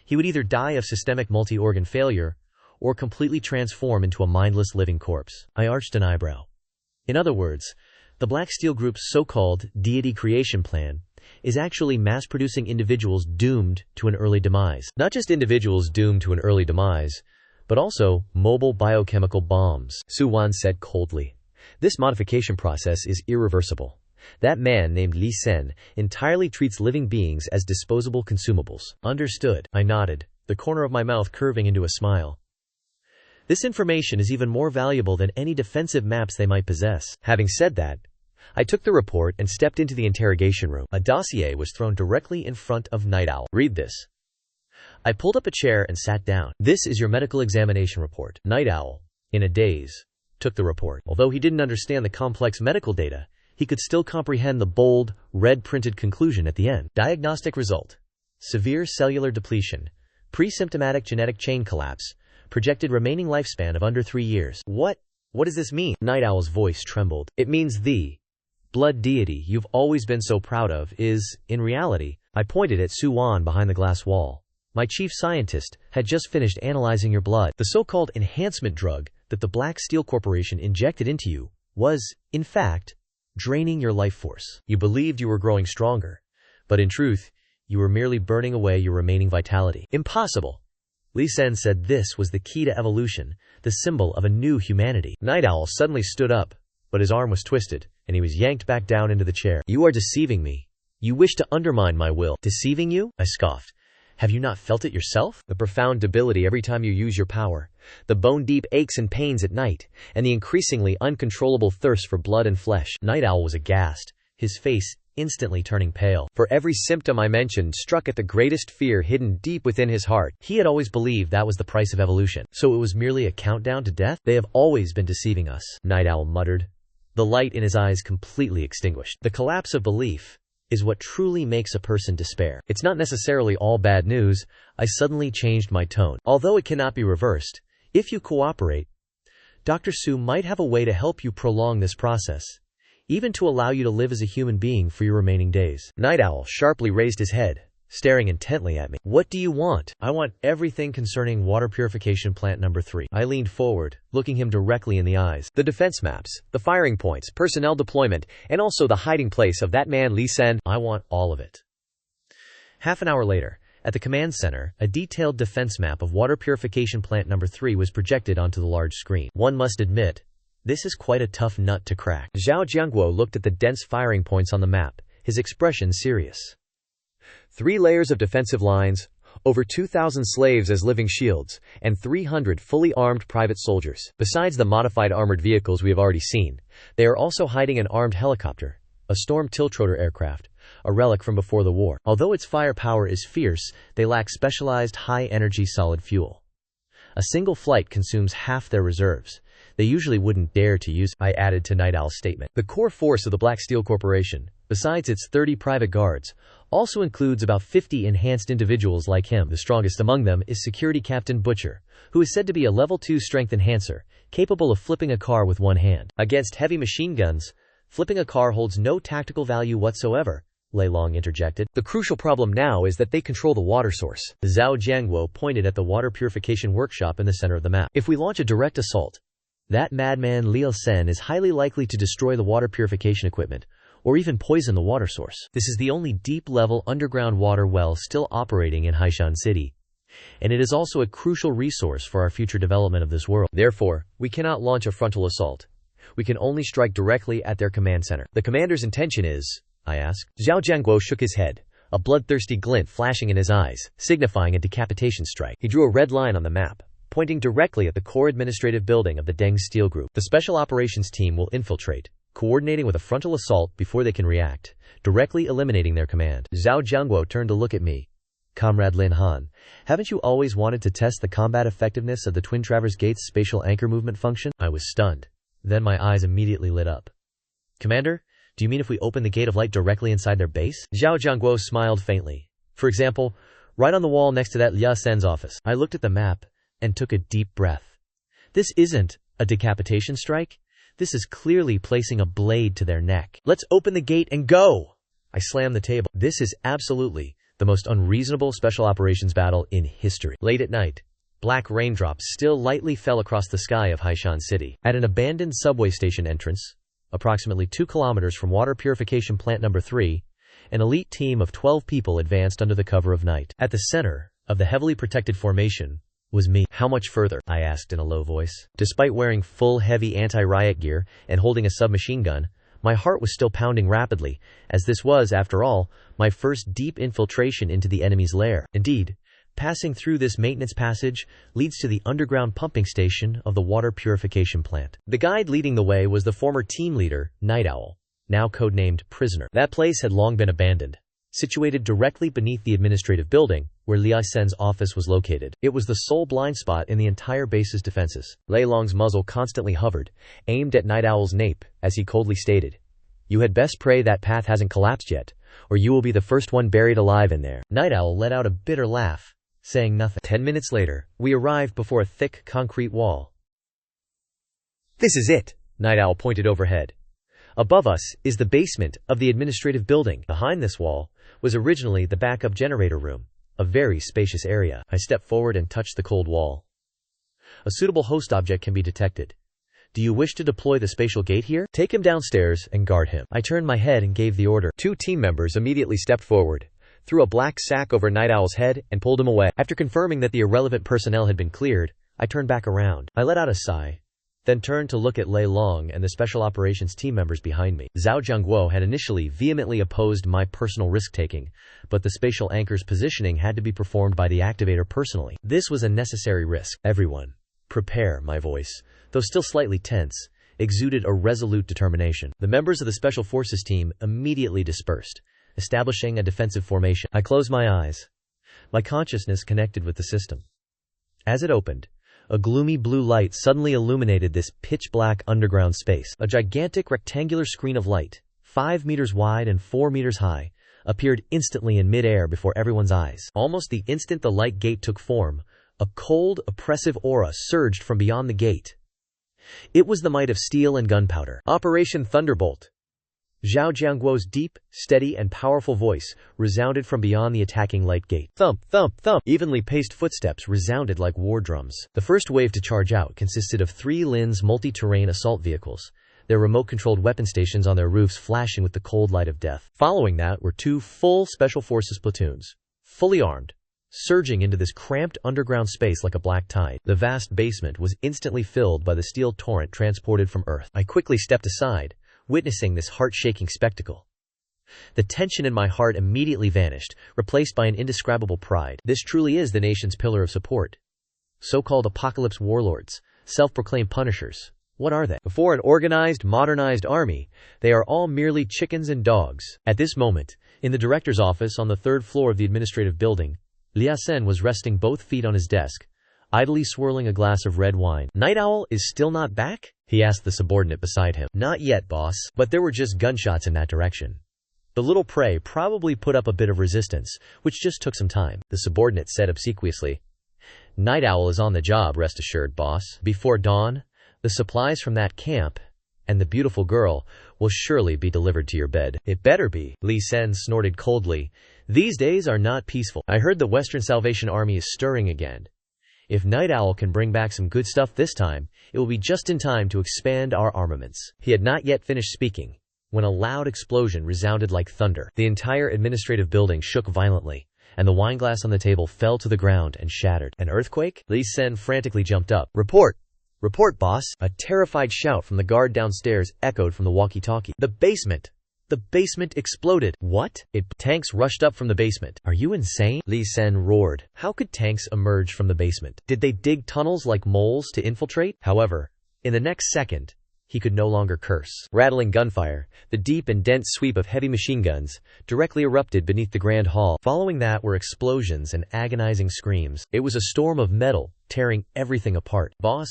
he would either die of systemic multi-organ failure or completely transform into a mindless living corpse. I arched an eyebrow. In other words, the Black Steel Group's so-called deity creation plan is actually mass-producing individuals doomed to an early demise. Not just individuals doomed to an early demise, but also mobile biochemical bombs, Suwan said coldly. This modification process is irreversible. That man named Li Sen entirely treats living beings as disposable consumables. Understood, I nodded, the corner of my mouth curving into a smile. This information is even more valuable than any defensive maps they might possess. Having said that, I took the report and stepped into the interrogation room. A dossier was thrown directly in front of Night Owl. "Read this." I pulled up a chair and sat down. "This is your medical examination report." Night Owl, in a daze, took the report. Although he didn't understand the complex medical data, he could still comprehend the bold, red-printed conclusion at the end. Diagnostic result: severe cellular depletion, pre-symptomatic genetic chain collapse, projected remaining lifespan of under 3 years. What does this mean?" Night Owl's voice trembled. "It means the blood deity you've always been so proud of is, in reality," I pointed at Suwan behind the glass wall. "My chief scientist had just finished analyzing your blood. The so-called enhancement drug that the Black Steel Corporation injected into you was, in fact, draining your life force. You believed you were growing stronger, but in truth, you were merely burning away your remaining vitality." Impossible. Li Sen said this was the key to evolution, the symbol of a new humanity. Night Owl suddenly stood up, but his arm was twisted, and he was yanked back down into the chair. "You are deceiving me. You wish to undermine my will." "Deceiving you?" I scoffed. Have you not felt it yourself? The profound debility every time you use your power, the bone-deep aches and pains at night, and the increasingly uncontrollable thirst for blood and flesh. Night Owl was aghast, his face instantly turning pale. For every symptom I mentioned struck at the greatest fear hidden deep within his heart. He had always believed that was the price of evolution. So it was merely a countdown to death? They have always been deceiving us, Night Owl muttered, the light in his eyes completely extinguished. The collapse of belief is what truly makes a person despair. It's not necessarily all bad news. I suddenly changed my tone. Although it cannot be reversed, if you cooperate, Dr. Su might have a way to help you prolong this process, even to allow you to live as a human being for your remaining days. Night Owl sharply raised his head, staring intently at me. What do you want? I want everything concerning water purification plant number 3. I leaned forward, looking him directly in the eyes. The defense maps, the firing points, personnel deployment, and also the hiding place of that man Lin Han. I want all of it. Half an hour later, at the command center, a detailed defense map of water purification plant number 3 was projected onto the large screen. One must admit, this is quite a tough nut to crack. Zhao Jiangguo looked at the dense firing points on the map, his expression serious. 3 layers of defensive lines, over 2,000 slaves as living shields, and 300 fully armed private soldiers. Besides the modified armored vehicles we have already seen, they are also hiding an armed helicopter, a Storm Tiltrotor aircraft, a relic from before the war. Although its firepower is fierce, they lack specialized high-energy solid fuel. A single flight consumes half their reserves. They usually wouldn't dare to use, I added to Night Owl's statement. The core force of the Black Steel Corporation, besides its 30 private guards, also includes about 50 enhanced individuals like him. The strongest among them is Security Captain Butcher, who is said to be a level 2 strength enhancer, capable of flipping a car with one hand. Against heavy machine guns, flipping a car holds no tactical value whatsoever, Lei Long interjected. The crucial problem now is that they control the water source. Zhao Jiangguo pointed at the water purification workshop in the center of the map. If we launch a direct assault, that madman Liu Sen is highly likely to destroy the water purification equipment, or even poison the water source. This is the only deep-level underground water well still operating in Haishan City, and it is also a crucial resource for our future development of this world. Therefore, we cannot launch a frontal assault. We can only strike directly at their command center. The commander's intention is, I asked. Zhao Jiangguo shook his head, a bloodthirsty glint flashing in his eyes, signifying a decapitation strike. He drew a red line on the map, pointing directly at the core administrative building of the Deng Steel Group. The special operations team will infiltrate, coordinating with a frontal assault before they can react, directly eliminating their command. Zhao Jiangguo turned to look at me. Comrade Lin Han, haven't you always wanted to test the combat effectiveness of the Twin Traverse Gate's spatial anchor movement function? I was stunned. Then my eyes immediately lit up. Commander, do you mean if we open the gate of light directly inside their base? Zhao Jiangguo smiled faintly. For example, right on the wall next to that Liu Sen's office. I looked at the map and took a deep breath. This isn't a decapitation strike. This is clearly placing a blade to their neck. Let's open the gate and go! I slammed the table. This is absolutely the most unreasonable special operations battle in history. Late at night, black raindrops still lightly fell across the sky of Haishan City. At an abandoned subway station entrance, approximately 2 kilometers from water purification plant number 3, an elite team of 12 people advanced under the cover of night. At the center of the heavily protected formation was me. How much further? I asked in a low voice. Despite wearing full heavy anti-riot gear and holding a submachine gun, my heart was still pounding rapidly, as this was, after all, my first deep infiltration into the enemy's lair. Indeed, passing through this maintenance passage leads to the underground pumping station of the water purification plant. The guide leading the way was the former team leader, Night Owl, now codenamed Prisoner. That place had long been abandoned, situated directly beneath the administrative building, where Liu Sen's office was located. It was the sole blind spot in the entire base's defenses. Lei Long's muzzle constantly hovered, aimed at Night Owl's nape, as he coldly stated, "You had best pray that path hasn't collapsed yet, or you will be the first one buried alive in there." Night Owl let out a bitter laugh, saying nothing. 10 minutes later, we arrived before a thick concrete wall. "This is it," Night Owl pointed overhead. "Above us is the basement of the administrative building. Behind this wall was originally the backup generator room, a very spacious area." I stepped forward and touched the cold wall. "A suitable host object can be detected. Do you wish to deploy the spatial gate here? Take him downstairs and guard him." I turned my head and gave the order. 2 team members immediately stepped forward, threw a black sack over Night Owl's head, and pulled him away. After confirming that the irrelevant personnel had been cleared, I turned back around. I let out a sigh, then turned to look at Lei Long and the special operations team members behind me. Zhao Jiangguo had initially vehemently opposed my personal risk-taking, but the spatial anchor's positioning had to be performed by the activator personally. This was a necessary risk. Everyone, prepare, my voice, though still slightly tense, exuded a resolute determination. The members of the Special Forces team immediately dispersed, establishing a defensive formation. I closed my eyes. My consciousness connected with the system. As it opened, a gloomy blue light suddenly illuminated this pitch-black underground space. A gigantic rectangular screen of light, 5 meters wide and 4 meters high, appeared instantly in mid-air before everyone's eyes. Almost the instant the light gate took form, a cold, oppressive aura surged from beyond the gate. It was the might of steel and gunpowder. Operation Thunderbolt. Zhao Jiangguo's deep, steady, and powerful voice resounded from beyond the attacking light gate. Thump, thump, thump. Evenly paced footsteps resounded like war drums. The first wave to charge out consisted of 3 Lin's multi-terrain assault vehicles, their remote-controlled weapon stations on their roofs flashing with the cold light of death. Following that were 2 full Special Forces platoons, fully armed, surging into this cramped underground space like a black tide. The vast basement was instantly filled by the steel torrent transported from Earth. I quickly stepped aside, witnessing this heart-shaking spectacle. The tension in my heart immediately vanished, replaced by an indescribable pride. This truly is the nation's pillar of support. So-called apocalypse warlords, self-proclaimed punishers. What are they? Before an organized, modernized army, they are all merely chickens and dogs. At this moment, in the director's office on the 3rd floor of the administrative building, Liu Sen was resting both feet on his desk, idly swirling a glass of red wine. Night Owl is still not back? He asked the subordinate beside him. Not yet, boss. But there were just gunshots in that direction. The little prey probably put up a bit of resistance, which just took some time, the subordinate said obsequiously. Night Owl is on the job, rest assured, boss. Before dawn, the supplies from that camp, and the beautiful girl, will surely be delivered to your bed. It better be. Li Sen snorted coldly. These days are not peaceful. I heard the Western Salvation Army is stirring again. If Night Owl can bring back some good stuff this time, it will be just in time to expand our armaments. He had not yet finished speaking, when a loud explosion resounded like thunder. The entire administrative building shook violently, and the wineglass on the table fell to the ground and shattered. An earthquake? Li Sen frantically jumped up. Report! Report, boss! A terrified shout from the guard downstairs echoed from the walkie-talkie. The basement! The basement exploded. What? Tanks rushed up from the basement. Are you insane? Li Sen roared. How could tanks emerge from the basement? Did they dig tunnels like moles to infiltrate? However, in the next second, he could no longer curse. Rattling gunfire, the deep and dense sweep of heavy machine guns, directly erupted beneath the grand hall. Following that were explosions and agonizing screams. It was a storm of metal, tearing everything apart. Boss?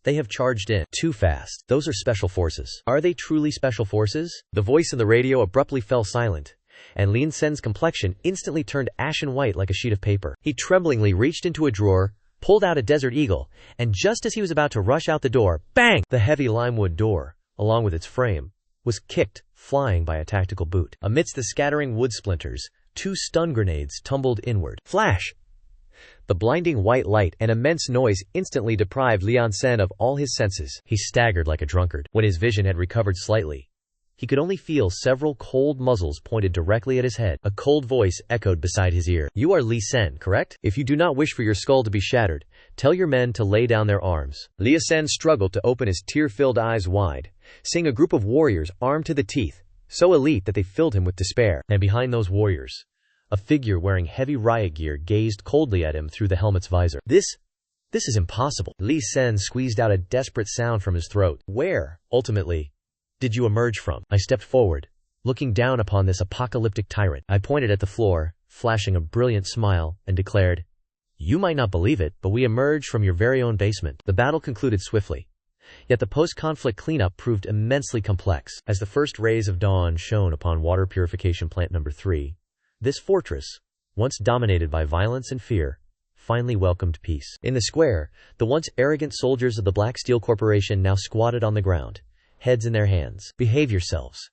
They have charged in too fast. Those are special forces. Are they truly special forces? The voice in the radio abruptly fell silent, and Lin Sen's complexion instantly turned ashen white like a sheet of paper. He tremblingly reached into a drawer, pulled out a Desert Eagle, and just as he was about to rush out the door, bang! The heavy limewood door, along with its frame, was kicked, flying by a tactical boot. Amidst the scattering wood splinters, 2 stun grenades tumbled inward. Flash! The blinding white light and immense noise instantly deprived Liu Sen of all his senses. He staggered like a drunkard. When his vision had recovered slightly, he could only feel several cold muzzles pointed directly at his head. A cold voice echoed beside his ear. You are Li Sen, correct? If you do not wish for your skull to be shattered, tell your men to lay down their arms. Liu Sen struggled to open his tear-filled eyes wide, seeing a group of warriors armed to the teeth, so elite that they filled him with despair. And behind those warriors, a figure wearing heavy riot gear gazed coldly at him through the helmet's visor. This is impossible. Li Sen squeezed out a desperate sound from his throat. Where, ultimately, did you emerge from? I stepped forward, looking down upon this apocalyptic tyrant. I pointed at the floor, flashing a brilliant smile, and declared, You might not believe it, but we emerged from your very own basement. The battle concluded swiftly. Yet the post-conflict cleanup proved immensely complex. As the first rays of dawn shone upon water purification plant number 3, this fortress, once dominated by violence and fear, finally welcomed peace. In the square, the once arrogant soldiers of the Black Steel Corporation now squatted on the ground, heads in their hands. Behave yourselves.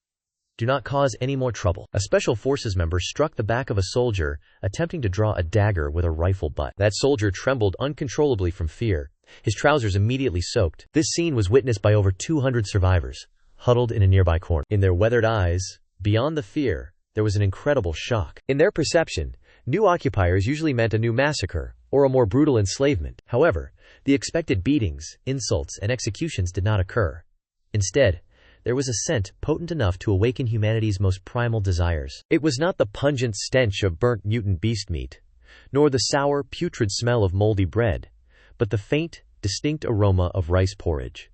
Do not cause any more trouble. A special forces member struck the back of a soldier, attempting to draw a dagger with a rifle butt. That soldier trembled uncontrollably from fear, his trousers immediately soaked. This scene was witnessed by over 200 survivors, huddled in a nearby corner. In their weathered eyes, beyond the fear, there was an incredible shock. In their perception, new occupiers usually meant a new massacre, or a more brutal enslavement. However, the expected beatings, insults, and executions did not occur. Instead, there was a scent potent enough to awaken humanity's most primal desires. It was not the pungent stench of burnt mutant beast meat, nor the sour, putrid smell of moldy bread, but the faint, distinct aroma of rice porridge.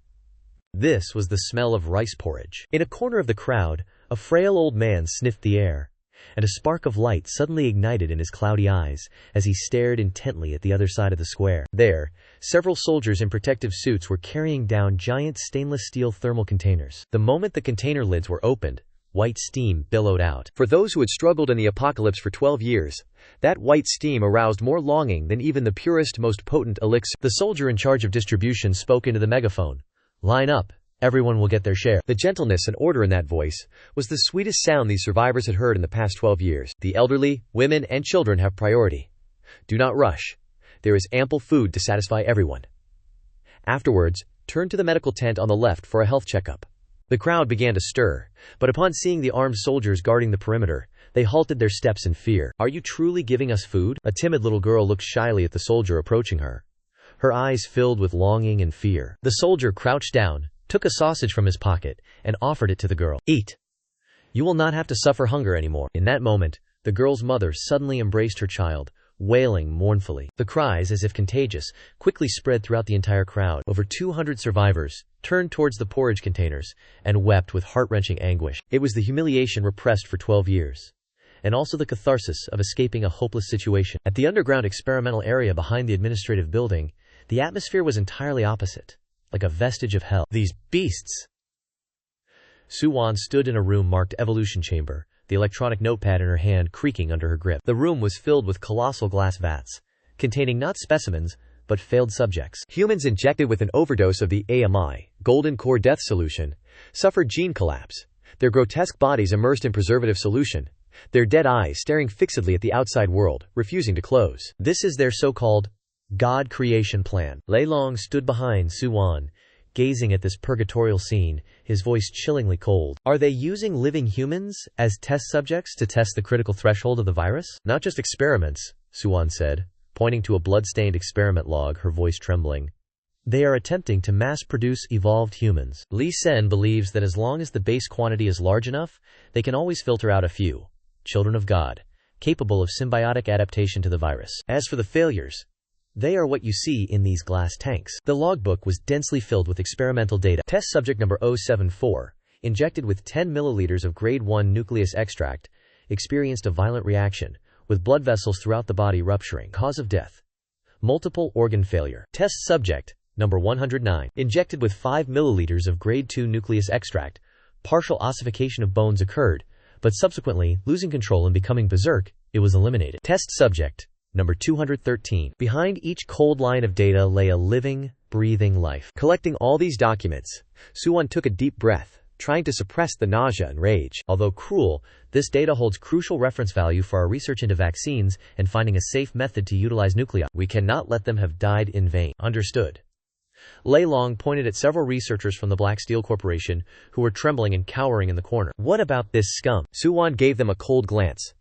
This was the smell of rice porridge. In a corner of the crowd, a frail old man sniffed the air, and a spark of light suddenly ignited in his cloudy eyes as he stared intently at the other side of the square. There, several soldiers in protective suits were carrying down giant stainless steel thermal containers. The moment the container lids were opened, white steam billowed out. For those who had struggled in the apocalypse for 12 years, that white steam aroused more longing than even the purest, most potent elixir. The soldier in charge of distribution spoke into the megaphone. "Line up. Everyone will get their share." The gentleness and order in that voice was the sweetest sound these survivors had heard in the past 12 years. "The elderly, women, and children have priority. Do not rush. There is ample food to satisfy everyone." Afterwards, turn to the medical tent on the left for a health checkup. The crowd began to stir, but upon seeing the armed soldiers guarding the perimeter, they halted their steps in fear. "Are you truly giving us food?" A timid little girl looked shyly at the soldier approaching her, her eyes filled with longing and fear. The soldier crouched down, took a sausage from his pocket, and offered it to the girl. "Eat. You will not have to suffer hunger anymore." In that moment, the girl's mother suddenly embraced her child, wailing mournfully. The cries, as if contagious, quickly spread throughout the entire crowd. Over 200 survivors turned towards the porridge containers and wept with heart-wrenching anguish. It was the humiliation repressed for 12 years, and also the catharsis of escaping a hopeless situation. At the underground experimental area behind the administrative building, the atmosphere was entirely opposite, like a vestige of hell. "These beasts!" Suwon stood in a room marked Evolution Chamber, the electronic notepad in her hand creaking under her grip. The room was filled with colossal glass vats, containing not specimens, but failed subjects. Humans injected with an overdose of the AMI, Golden Core Death Solution, suffered gene collapse, their grotesque bodies immersed in preservative solution, their dead eyes staring fixedly at the outside world, refusing to close. This is their so-called God creation plan. Lei Long stood behind Suwon, gazing at this purgatorial scene, his voice chillingly cold. "Are they using living humans as test subjects to test the critical threshold of the virus?" "Not just experiments," Suwon said, pointing to a blood-stained experiment log, her voice trembling. "They are attempting to mass-produce evolved humans." Lee Sen believes that as long as the base quantity is large enough, they can always filter out a few children of God, capable of symbiotic adaptation to the virus. As for the failures, they are what you see in these glass tanks. The logbook was densely filled with experimental data. Test subject number 074, injected with 10 milliliters of grade 1 nucleus extract, experienced a violent reaction, with blood vessels throughout the body rupturing. Cause of death: multiple organ failure. Test subject number 109, injected with 5 milliliters of grade 2 nucleus extract, partial ossification of bones occurred, but subsequently, losing control and becoming berserk, it was eliminated. Test subject number 213. Behind each cold line of data lay a living, breathing life. Collecting all these documents, Suwon took a deep breath, trying to suppress the nausea and rage. Although cruel, this data holds crucial reference value for our research into vaccines and finding a safe method to utilize nuclei. We cannot let them have died in vain. Understood. Lei Long pointed at several researchers from the Black Steel Corporation who were trembling and cowering in the corner. "What about this scum?" Suwon gave them a cold glance.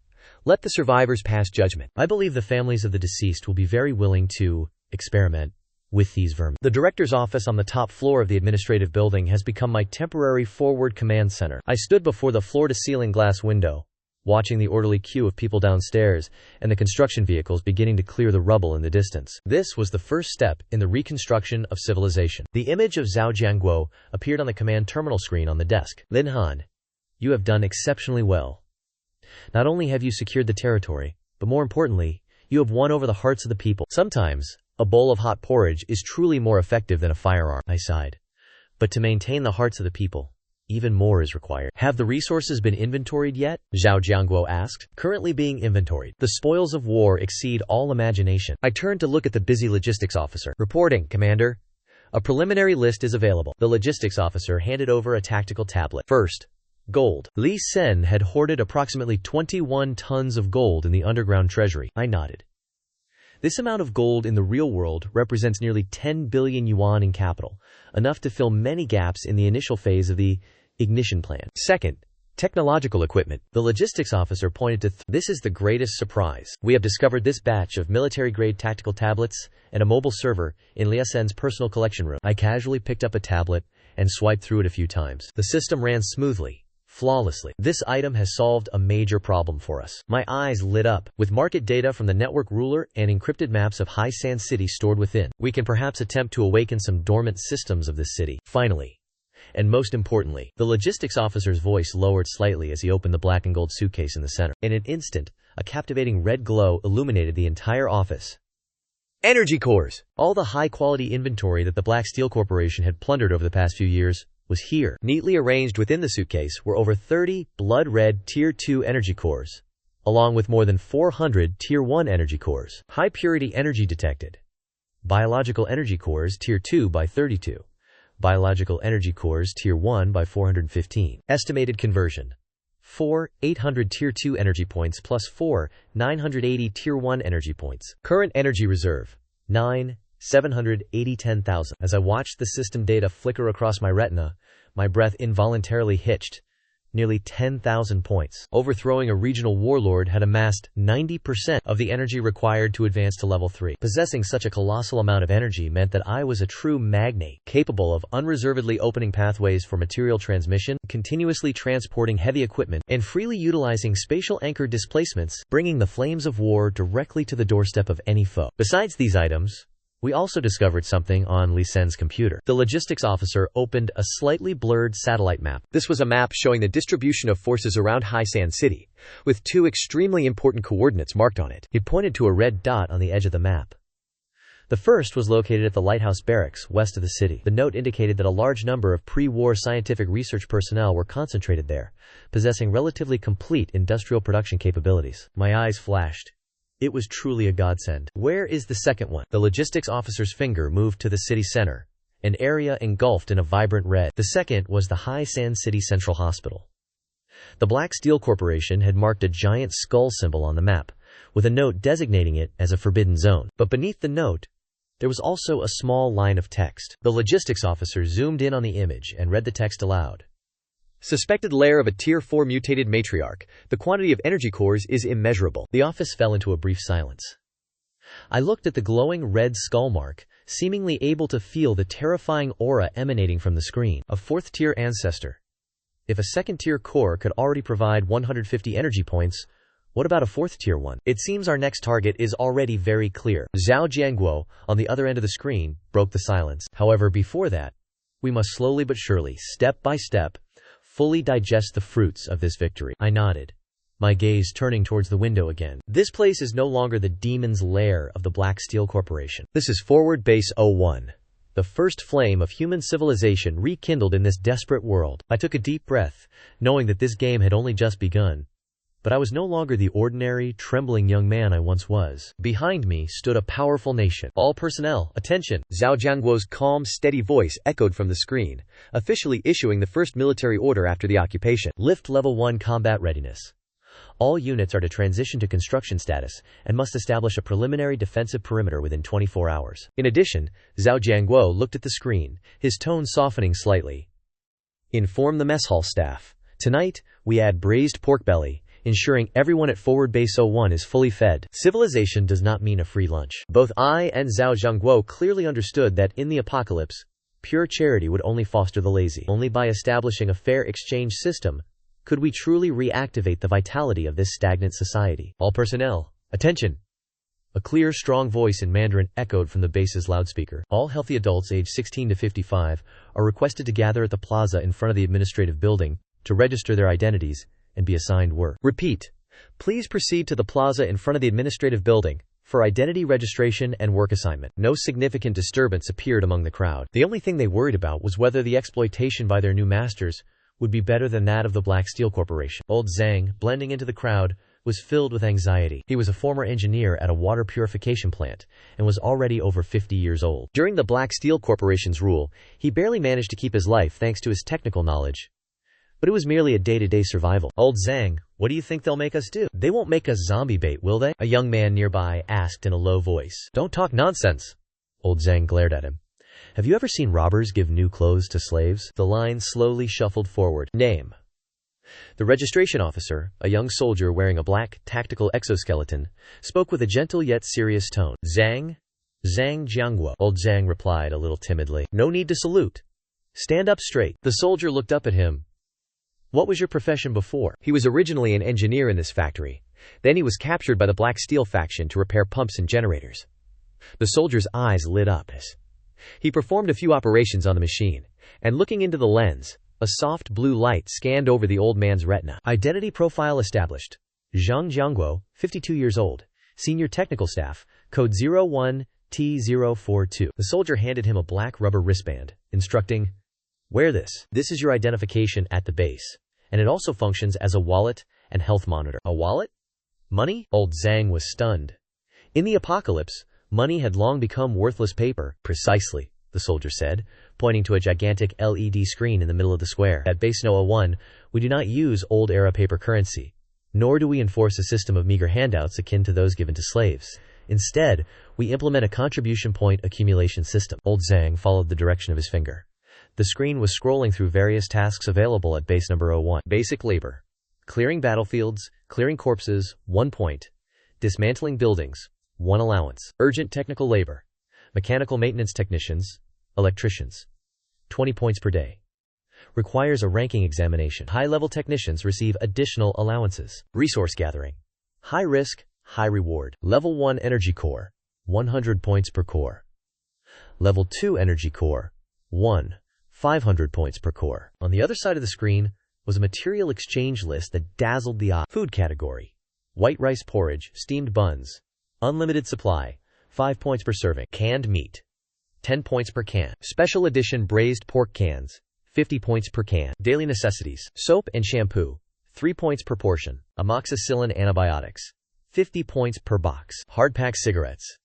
"Let the survivors pass judgment. I believe the families of the deceased will be very willing to experiment with these vermin." The director's office on the top floor of the administrative building has become my temporary forward command center. I stood before the floor-to-ceiling glass window, watching the orderly queue of people downstairs and the construction vehicles beginning to clear the rubble in the distance. This was the first step in the reconstruction of civilization. The image of Zhao Jianguo appeared on the command terminal screen on the desk. "Lin Han, you have done exceptionally well. Not only have you secured the territory, but more importantly, you have won over the hearts of the people. Sometimes, a bowl of hot porridge is truly more effective than a firearm." I sighed. "But to maintain the hearts of the people, even more is required." "Have the resources been inventoried yet?" Zhao Jianguo asked. "Currently being inventoried. The spoils of war exceed all imagination." I turned to look at the busy logistics officer. "Reporting, Commander. A preliminary list is available." The logistics officer handed over a tactical tablet. "First, gold." Lee Sen had hoarded approximately 21 tons of gold in the underground treasury. I nodded. This amount of gold in the real world represents nearly 10 billion yuan in capital, enough to fill many gaps in the initial phase of the ignition plan. Second, Technological equipment. The logistics officer pointed to this is the greatest surprise. We have discovered this batch of military-grade tactical tablets and a mobile server in Liasen's personal collection room. I casually picked up a tablet and swiped through it a few times. The system ran smoothly, flawlessly. This item has solved a major problem for us. My eyes lit up. With market data from the network ruler and encrypted maps of High Sand City stored within, we can perhaps attempt to awaken some dormant systems of this city. Finally, and most importantly, the logistics officer's voice lowered slightly as he opened the black and gold suitcase in the center. In an instant, a captivating red glow illuminated the entire office. Energy cores! All the high-quality inventory that the Black Steel Corporation had plundered over the past few years was here. Neatly arranged within the suitcase were over 30 blood-red Tier 2 energy cores, along with more than 400 Tier 1 energy cores. High-purity energy detected. Biological energy cores Tier 2 by 32. Biological energy cores Tier 1 by 415. Estimated conversion: 4, 800 Tier 2 energy points plus 4, 980 Tier 1 energy points. Current energy reserve: 9, 780 10,000. As I watched the system data flicker across my retina, my breath involuntarily hitched. Nearly 10,000 points. Overthrowing a regional warlord had amassed 90% of the energy required to advance to level 3. Possessing such a colossal amount of energy meant that I was a true magnate, capable of unreservedly opening pathways for material transmission, continuously transporting heavy equipment, and freely utilizing spatial anchor displacements, bringing the flames of war directly to the doorstep of any foe. Besides these items, we also discovered something on Li Sen's computer. The logistics officer opened a slightly blurred satellite map. This was a map showing the distribution of forces around High Sand City, with 2 extremely important coordinates marked on it. It pointed to a red dot on the edge of the map. The first was located at the Lighthouse Barracks, west of the city. The note indicated that a large number of pre-war scientific research personnel were concentrated there, possessing relatively complete industrial production capabilities. My eyes flashed. It was truly a godsend. Where is the second one? The logistics officer's finger moved to the city center, an area engulfed in a vibrant red. The second was the High Sand City Central Hospital. The Black Steel Corporation had marked a giant skull symbol on the map, with a note designating it as a forbidden zone. But beneath the note, there was also a small line of text. The logistics officer zoomed in on the image and read the text aloud. Suspected lair of a Tier 4 mutated matriarch. The quantity of energy cores is immeasurable. The office fell into a brief silence. I looked at the glowing red skull mark, seemingly able to feel the terrifying aura emanating from the screen. A 4th-tier ancestor. If a 2nd-tier core could already provide 150 energy points, what about a 4th-tier one? It seems our next target is already very clear. Zhao Jianguo, on the other end of the screen, broke the silence. However, before that, we must slowly but surely, step by step, fully digest the fruits of this victory. I nodded, my gaze turning towards the window again. This place is no longer the demon's lair of the Black Steel Corporation. This is Forward Base 01, the first flame of human civilization rekindled in this desperate world. I took a deep breath, knowing that this game had only just begun. But I was no longer the ordinary, trembling young man I once was. Behind me stood a powerful nation. All personnel, attention! Zhao Jianguo's calm, steady voice echoed from the screen, officially issuing the first military order after the occupation. Lift Level 1 combat readiness. All units are to transition to construction status and must establish a preliminary defensive perimeter within 24 hours. In addition, Zhao Jianguo looked at the screen, his tone softening slightly. Inform the mess hall staff. Tonight, we add braised pork belly, ensuring everyone at Forward Base 01 is fully fed. Civilization does not mean a free lunch. Both I and Zhao Jianguo clearly understood that in the apocalypse, pure charity would only foster the lazy. Only by establishing a fair exchange system could we truly reactivate the vitality of this stagnant society. All personnel, attention! A clear, strong voice in Mandarin echoed from the base's loudspeaker. All healthy adults aged 16 to 55 are requested to gather at the plaza in front of the administrative building to register their identities and be assigned work. Repeat. Please proceed to the plaza in front of the administrative building for identity registration and work assignment. No significant disturbance appeared among the crowd. The only thing they worried about was whether the exploitation by their new masters would be better than that of the Black Steel Corporation. Old Zhang, blending into the crowd, was filled with anxiety. He was a former engineer at a water purification plant and was already over 50 years old. During the Black Steel Corporation's rule, he barely managed to keep his life thanks to his technical knowledge. But it was merely a day-to-day survival. Old Zhang, what do you think they'll make us do? They won't make us zombie bait, will they? A young man nearby asked in a low voice. Don't talk nonsense. Old Zhang glared at him. Have you ever seen robbers give new clothes to slaves? The line slowly shuffled forward. Name. The registration officer, a young soldier wearing a black, tactical exoskeleton, spoke with a gentle yet serious tone. Zhang? Zhang Jiangguo. Old Zhang replied a little timidly. No need to salute. Stand up straight. The soldier looked up at him. What was your profession before? He was originally an engineer in this factory. Then he was captured by the Black Steel faction to repair pumps and generators. The soldier's eyes lit up as he performed a few operations on the machine, and looking into the lens, a soft blue light scanned over the old man's retina. Identity profile established. Zhang Jiangguo, 52 years old, senior technical staff, code 01T042. The soldier handed him a black rubber wristband, instructing, wear this. This is your identification at the base, and it also functions as a wallet and health monitor. A wallet? Money? Old Zhang was stunned. In the apocalypse, money had long become worthless paper. Precisely, the soldier said, pointing to a gigantic LED screen in the middle of the square. At Base Noah 1, we do not use old-era paper currency, nor do we enforce a system of meager handouts akin to those given to slaves. Instead, we implement a contribution point accumulation system. Old Zhang followed the direction of his finger. The screen was scrolling through various tasks available at Base Number 01. Basic labor. Clearing battlefields, clearing corpses, 1 point. Dismantling buildings, 1 allowance. Urgent technical labor. Mechanical maintenance technicians, electricians, 20 points per day. Requires a ranking examination. High-level technicians receive additional allowances. Resource gathering. High risk, high reward. Level 1 Energy Core, 100 points per core. Level 2 Energy Core, 500 points per core. On the other side of the screen was a material exchange list that dazzled the eye. Food category. White rice porridge, steamed buns. Unlimited supply, 5 points per serving. Canned meat, 10 points per can. Special edition braised pork cans, 50 points per can. Daily necessities. Soap and shampoo, 3 points per portion. Amoxicillin antibiotics, 50 points per box. Hardpack cigarettes,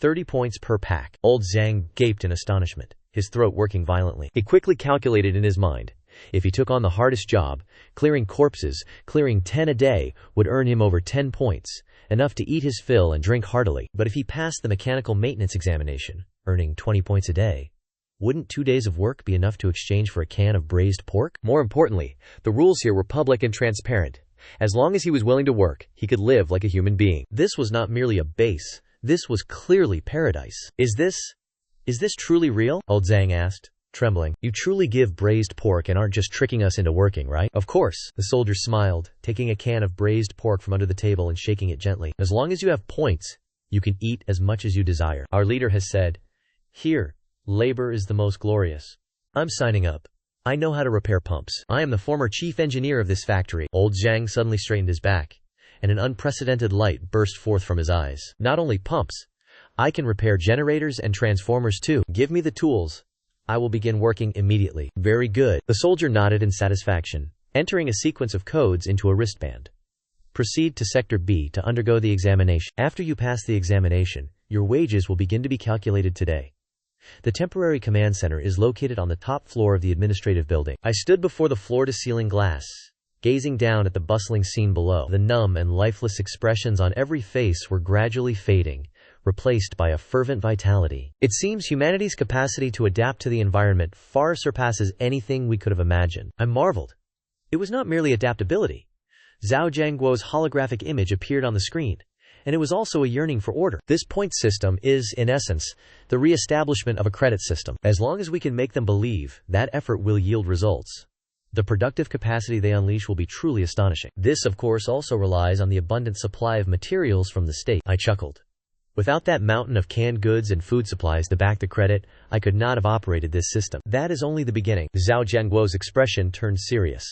30 points per pack. Old Zhang gaped in astonishment, his throat working violently. He quickly calculated in his mind. If he took on the hardest job, clearing corpses, clearing 10 a day would earn him over 10 points, enough to eat his fill and drink heartily. But if he passed the mechanical maintenance examination, earning 20 points a day, wouldn't 2 days of work be enough to exchange for a can of braised pork? More importantly, the rules here were public and transparent. As long as he was willing to work, he could live like a human being. This was not merely a base. This was clearly paradise. Is this truly real? Old Zhang asked, trembling. You truly give braised pork and aren't just tricking us into working, right? Of course, the soldier smiled, taking a can of braised pork from under the table and shaking it gently. As long as you have points, you can eat as much as you desire. Our leader has said, here, labor is the most glorious. I'm signing up. I know how to repair pumps. I am the former chief engineer of this factory. Old Zhang suddenly straightened his back, and an unprecedented light burst forth from his eyes. Not only pumps, I can repair generators and transformers too. Give me the tools. I will begin working immediately. Very good. The soldier nodded in satisfaction, entering a sequence of codes into a wristband. Proceed to Sector B to undergo the examination. After you pass the examination, your wages will begin to be calculated today. The temporary command center is located on the top floor of the administrative building. I stood before the floor-to-ceiling glass, gazing down at the bustling scene below. The numb and lifeless expressions on every face were gradually fading, replaced by a fervent vitality. It seems humanity's capacity to adapt to the environment far surpasses anything we could have imagined. I marveled. It was not merely adaptability. Zhao Jiangguo's holographic image appeared on the screen, and it was also a yearning for order. This point system is, in essence, the re-establishment of a credit system. As long as we can make them believe, that effort will yield results. The productive capacity they unleash will be truly astonishing. This, of course, also relies on the abundant supply of materials from the state. I chuckled. Without that mountain of canned goods and food supplies to back the credit, I could not have operated this system. That is only the beginning. Zhao Jiangguo's expression turned serious.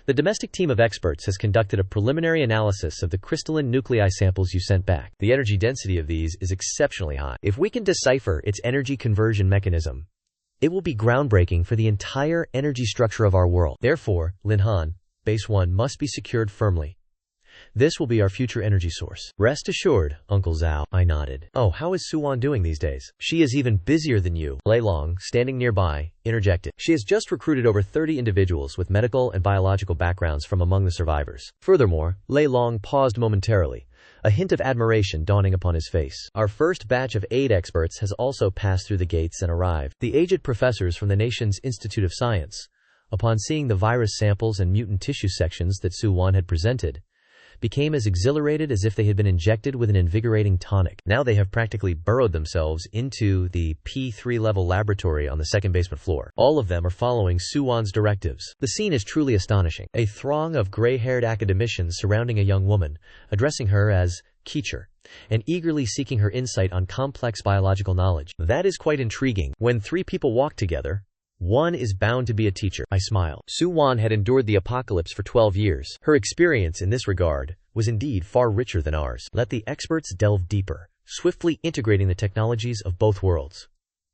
The domestic team of experts has conducted a preliminary analysis of the crystalline nuclei samples you sent back. The energy density of these is exceptionally high. If we can decipher its energy conversion mechanism, it will be groundbreaking for the entire energy structure of our world. Therefore, Lin Han, Base 1 must be secured firmly. This will be our future energy source. Rest assured, Uncle Zhao. I nodded. Oh, how is Suwan doing these days? She is even busier than you. Lei Long, standing nearby, interjected. She has just recruited over 30 individuals with medical and biological backgrounds from among the survivors. Furthermore, Lei Long paused momentarily, a hint of admiration dawning upon his face. Our first batch of aid experts has also passed through the gates and arrived. The aged professors from the nation's Institute of Science, upon seeing the virus samples and mutant tissue sections that Su-wan had presented, became as exhilarated as if they had been injected with an invigorating tonic. Now they have practically burrowed themselves into the P3 level laboratory on the second basement floor. All of them are following Su-wan's directives. The scene is truly astonishing. A throng of gray-haired academicians surrounding a young woman, addressing her as teacher, and eagerly seeking her insight on complex biological knowledge. That is quite intriguing. When three people walk together, one is bound to be a teacher. I smile. Su-wan had endured the apocalypse for 12 years. Her experience in this regard was indeed far richer than ours. Let the experts delve deeper, swiftly integrating the technologies of both worlds.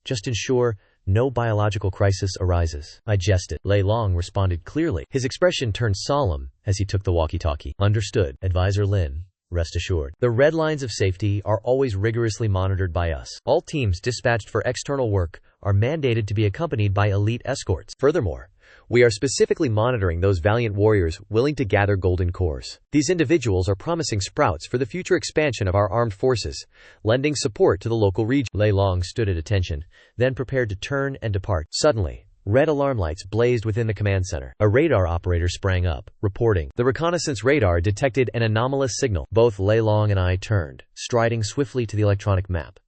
Just ensure no biological crisis arises. I jested. Lei Long responded clearly. His expression turned solemn as he took the walkie-talkie. Understood, Advisor Lin. Rest assured. The red lines of safety are always rigorously monitored by us. All teams dispatched for external work are mandated to be accompanied by elite escorts. Furthermore, we are specifically monitoring those valiant warriors willing to gather golden cores. These individuals are promising sprouts for the future expansion of our armed forces, lending support to the local region. Lei Long stood at attention, then prepared to turn and depart. Suddenly, red alarm lights blazed within the command center. A radar operator sprang up, reporting. The reconnaissance radar detected an anomalous signal. Both Lei Long and I turned, striding swiftly to the electronic map.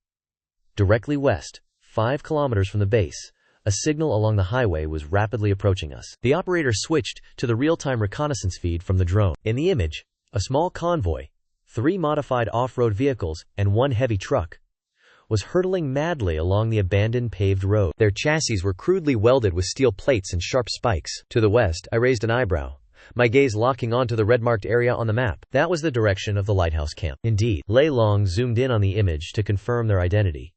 Directly west, 5 kilometers from the base, a signal along the highway was rapidly approaching us. The operator switched to the real-time reconnaissance feed from the drone. In the image, a small convoy, 3 modified off-road vehicles, and 1 heavy truck, was hurtling madly along the abandoned paved road. Their chassis were crudely welded with steel plates and sharp spikes. To the west, I raised an eyebrow, my gaze locking onto the red-marked area on the map. That was the direction of the lighthouse camp. Indeed, Lei Long zoomed in on the image to confirm their identity.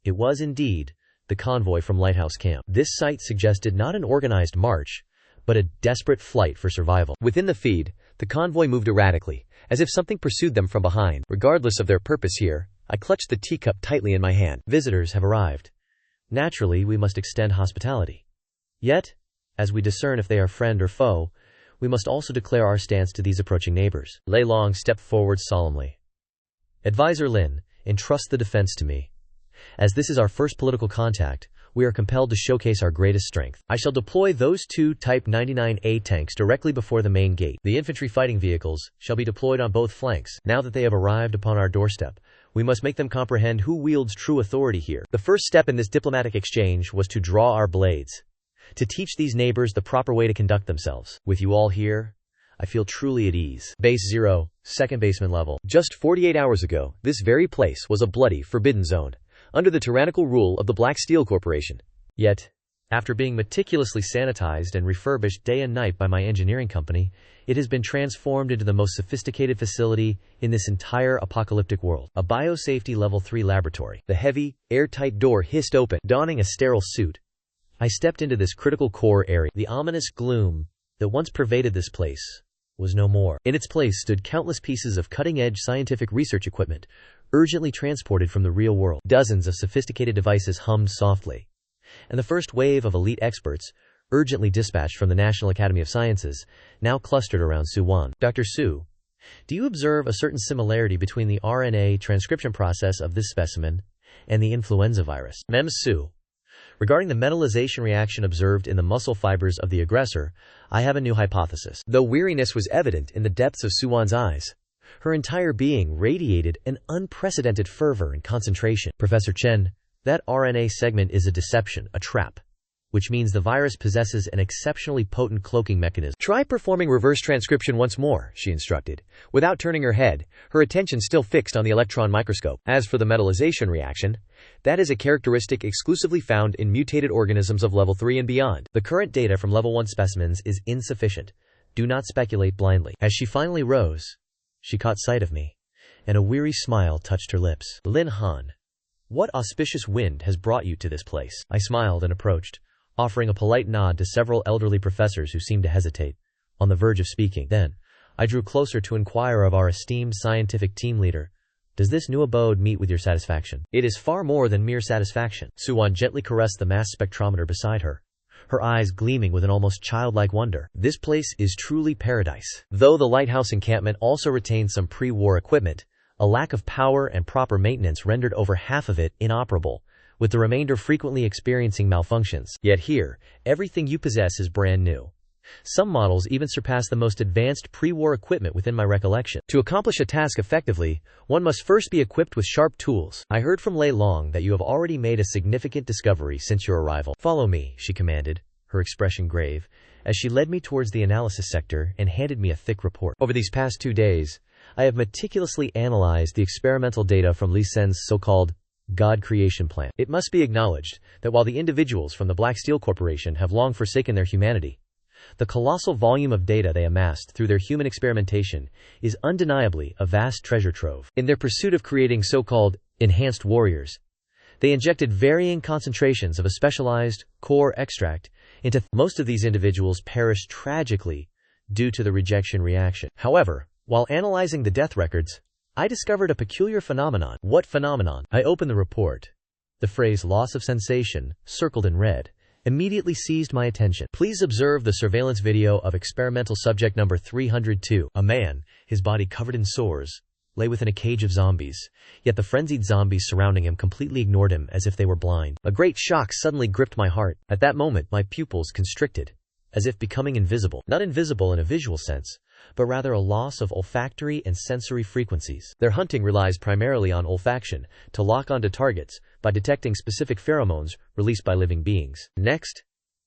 It was indeed the convoy from Lighthouse Camp. This sight suggested not an organized march, but a desperate flight for survival. Within the feed, the convoy moved erratically, as if something pursued them from behind. Regardless of their purpose here, I clutched the teacup tightly in my hand. Visitors have arrived. Naturally, we must extend hospitality. Yet, as we discern if they are friend or foe, we must also declare our stance to these approaching neighbors. Lei Long stepped forward solemnly. Advisor Lin, entrust the defense to me. As this is our first political contact, we are compelled to showcase our greatest strength. I shall deploy those 2 Type 99A tanks directly before the main gate. The infantry fighting vehicles shall be deployed on both flanks. Now that they have arrived upon our doorstep, we must make them comprehend who wields true authority here. The first step in this diplomatic exchange was to draw our blades, to teach these neighbors the proper way to conduct themselves. With you all here, I feel truly at ease. Base 0, second basement level. Just 48 hours ago, this very place was a bloody, forbidden zone, under the tyrannical rule of the Black Steel Corporation. Yet, after being meticulously sanitized and refurbished day and night by my engineering company, it has been transformed into the most sophisticated facility in this entire apocalyptic world. A biosafety level 3 laboratory. The heavy, airtight door hissed open. Donning a sterile suit, I stepped into this critical core area. The ominous gloom that once pervaded this place was no more. In its place stood countless pieces of cutting-edge scientific research equipment, urgently transported from the real world. Dozens of sophisticated devices hummed softly, and the first wave of elite experts, urgently dispatched from the National Academy of Sciences, now clustered around Su-wan. Dr. Su, do you observe a certain similarity between the RNA transcription process of this specimen and the influenza virus? Mem Su, regarding the metallization reaction observed in the muscle fibers of the aggressor, I have a new hypothesis. Though weariness was evident in the depths of Su-wan's eyes, her entire being radiated an unprecedented fervor and concentration. Professor Chen, that RNA segment is a deception, a trap, which means the virus possesses an exceptionally potent cloaking mechanism. Try performing reverse transcription once more, she instructed, without turning her head, her attention still fixed on the electron microscope. As for the metallization reaction, that is a characteristic exclusively found in mutated organisms of level 3 and beyond. The current data from level 1 specimens is insufficient. Do not speculate blindly. As she finally rose, she caught sight of me, and a weary smile touched her lips. Lin Han, what auspicious wind has brought you to this place? I smiled and approached, offering a polite nod to several elderly professors who seemed to hesitate, on the verge of speaking. Then, I drew closer to inquire of our esteemed scientific team leader, does this new abode meet with your satisfaction? It is far more than mere satisfaction. Su-wan gently caressed the mass spectrometer beside her, her eyes gleaming with an almost childlike wonder. This place is truly paradise. Though the lighthouse encampment also retained some pre-war equipment, a lack of power and proper maintenance rendered over half of it inoperable, with the remainder frequently experiencing malfunctions. Yet here, everything you possess is brand new. Some models even surpass the most advanced pre-war equipment within my recollection. To accomplish a task effectively, one must first be equipped with sharp tools. I heard from Lei Long that you have already made a significant discovery since your arrival. Follow me, she commanded, her expression grave, as she led me towards the analysis sector and handed me a thick report. Over these past 2 days, I have meticulously analyzed the experimental data from Li Sen's so-called God creation plan. It must be acknowledged that while the individuals from the Black Steel Corporation have long forsaken their humanity, the colossal volume of data they amassed through their human experimentation is undeniably a vast treasure trove. In their pursuit of creating so-called enhanced warriors, they injected varying concentrations of a specialized core extract into most of these individuals perished tragically due to the rejection reaction. However, while analyzing the death records, I discovered a peculiar phenomenon. What phenomenon? I opened the report. The phrase loss of sensation, circled in red, immediately seized my attention. Please observe the surveillance video of experimental subject number 302. A man, his body covered in sores, lay within a cage of zombies, yet the frenzied zombies surrounding him completely ignored him as if they were blind. A great shock suddenly gripped my heart. At that moment, my pupils constricted, as if becoming invisible. Not invisible in a visual sense, but rather a loss of olfactory and sensory frequencies. Their hunting relies primarily on olfaction to lock onto targets by detecting specific pheromones released by living beings. Next,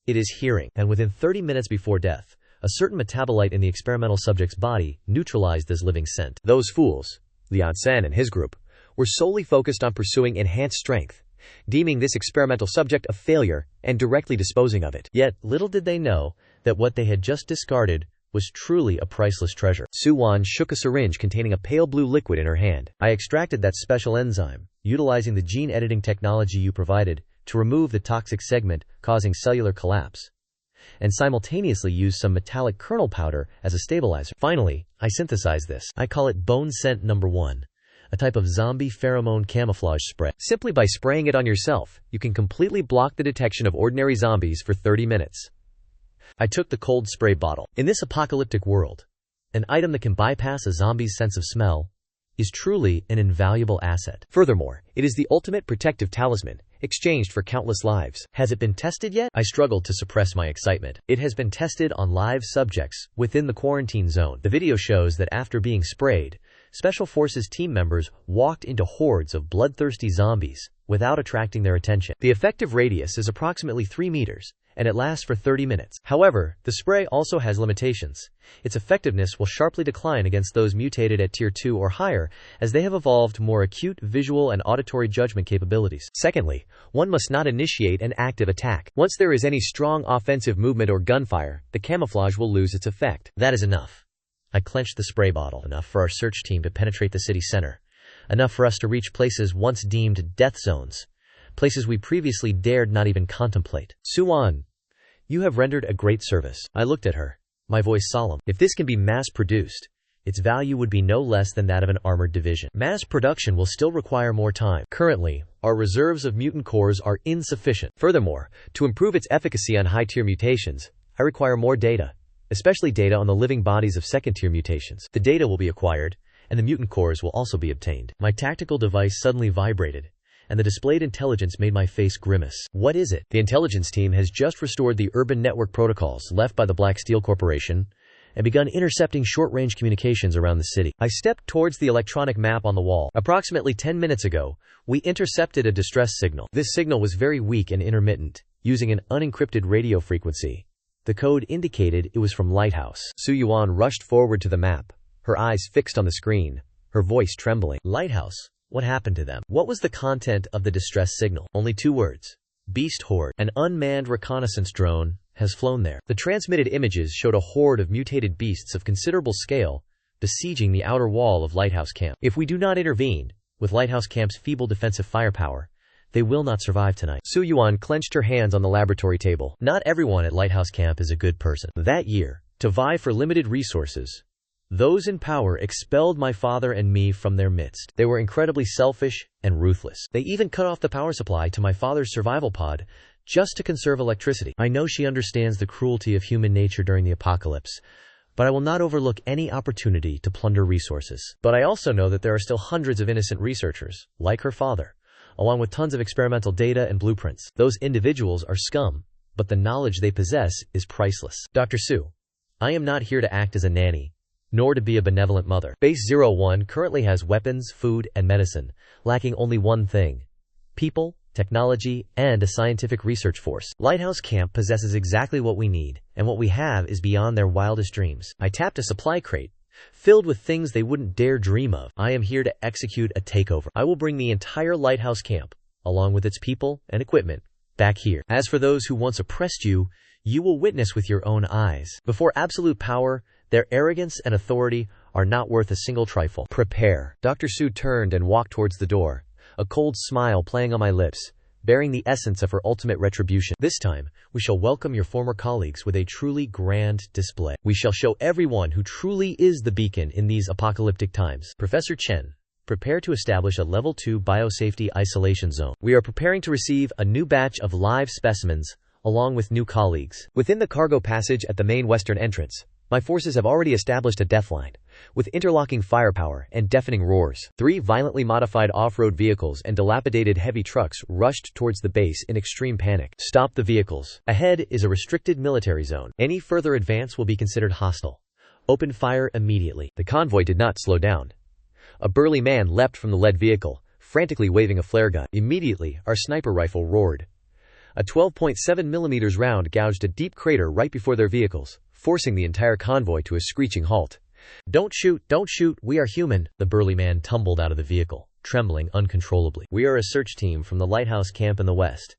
it is hearing, and within 30 minutes before death, a certain metabolite in the experimental subject's body neutralized this living scent. Those fools, Lin Han and his group, were solely focused on pursuing enhanced strength, deeming this experimental subject a failure and directly disposing of it. Yet, little did they know that what they had just discarded was truly a priceless treasure. Su-wan shook a syringe containing a pale blue liquid in her hand. I extracted that special enzyme, utilizing the gene editing technology you provided, to remove the toxic segment causing cellular collapse, and simultaneously used some metallic kernel powder as a stabilizer. Finally, I synthesized this. I call it Bone Scent Number 1, a type of zombie pheromone camouflage spray. Simply by spraying it on yourself, you can completely block the detection of ordinary zombies for 30 minutes. I took the cold spray bottle. In this apocalyptic world, an item that can bypass a zombie's sense of smell is truly an invaluable asset. Furthermore, it is the ultimate protective talisman, exchanged for countless lives. Has it been tested yet? I struggled to suppress my excitement. It has been tested on live subjects within the quarantine zone. The video shows that after being sprayed, Special Forces team members walked into hordes of bloodthirsty zombies without attracting their attention. The effective radius is approximately 3 meters, and it lasts for 30 minutes. However, the spray also has limitations. Its effectiveness will sharply decline against those mutated at Tier 2 or higher, as they have evolved more acute visual and auditory judgment capabilities. Secondly, one must not initiate an active attack. Once there is any strong offensive movement or gunfire, the camouflage will lose its effect. That is enough. I clenched the spray bottle. Enough for our search team to penetrate the city center. Enough for us to reach places once deemed death zones. Places we previously dared not even contemplate. Su-wan, you have rendered a great service. I looked at her, my voice solemn. If this can be mass-produced, its value would be no less than that of an armored division. Mass production will still require more time. Currently, our reserves of mutant cores are insufficient. Furthermore, to improve its efficacy on high-tier mutations, I require more data, especially data on the living bodies of second-tier mutations. The data will be acquired, and the mutant cores will also be obtained. My tactical device suddenly vibrated, and the displayed intelligence made my face grimace. What is it? The intelligence team has just restored the urban network protocols left by the Black Steel Corporation and begun intercepting short-range communications around the city. I stepped towards the electronic map on the wall. Approximately 10 minutes ago, we intercepted a distress signal. This signal was very weak and intermittent, using an unencrypted radio frequency. The code indicated it was from Lighthouse. Su-yuan rushed forward to the map, her eyes fixed on the screen, her voice trembling. Lighthouse? What happened to them? What was the content of the distress signal? Only 2 words. Beast horde. An unmanned reconnaissance drone has flown there. The transmitted images showed a horde of mutated beasts of considerable scale besieging the outer wall of Lighthouse Camp. If we do not intervene, with Lighthouse Camp's feeble defensive firepower, they will not survive tonight. Su-yuan clenched her hands on the laboratory table. Not everyone at Lighthouse Camp is a good person. That year, to vie for limited resources, those in power expelled my father and me from their midst. They were incredibly selfish and ruthless. They even cut off the power supply to my father's survival pod just to conserve electricity. I know she understands the cruelty of human nature during the apocalypse, but I will not overlook any opportunity to plunder resources. But I also know that there are still hundreds of innocent researchers, like her father, along with tons of experimental data and blueprints. Those individuals are scum, but the knowledge they possess is priceless. Dr. Su, I am not here to act as a nanny, nor to be a benevolent mother. Base 01 currently has weapons, food, and medicine, lacking only one thing: people, technology, and a scientific research force. Lighthouse Camp possesses exactly what we need, and what we have is beyond their wildest dreams. I tapped a supply crate, filled with things they wouldn't dare dream of. I am here to execute a takeover. I will bring the entire Lighthouse Camp, along with its people and equipment, back here. As for those who once oppressed you, you will witness with your own eyes. Before absolute power, their arrogance and authority are not worth a single trifle. Prepare. Dr. Su turned and walked towards the door, a cold smile playing on my lips, bearing the essence of her ultimate retribution. This time, we shall welcome your former colleagues with a truly grand display. We shall show everyone who truly is the beacon in these apocalyptic times. Professor Chen, prepare to establish a Level 2 biosafety isolation zone. We are preparing to receive a new batch of live specimens, along with new colleagues. Within the cargo passage at the main western entrance, my forces have already established a death line, with interlocking firepower and deafening roars. 3 violently modified off-road vehicles and dilapidated heavy trucks rushed towards the base in extreme panic. Stop the vehicles. Ahead is a restricted military zone. Any further advance will be considered hostile. Open fire immediately. The convoy did not slow down. A burly man leapt from the lead vehicle, frantically waving a flare gun. Immediately, our sniper rifle roared. A 12.7mm round gouged a deep crater right before their vehicles, forcing the entire convoy to a screeching halt. Don't shoot, we are human. The burly man tumbled out of the vehicle, trembling uncontrollably. We are a search team from the Lighthouse Camp in the west.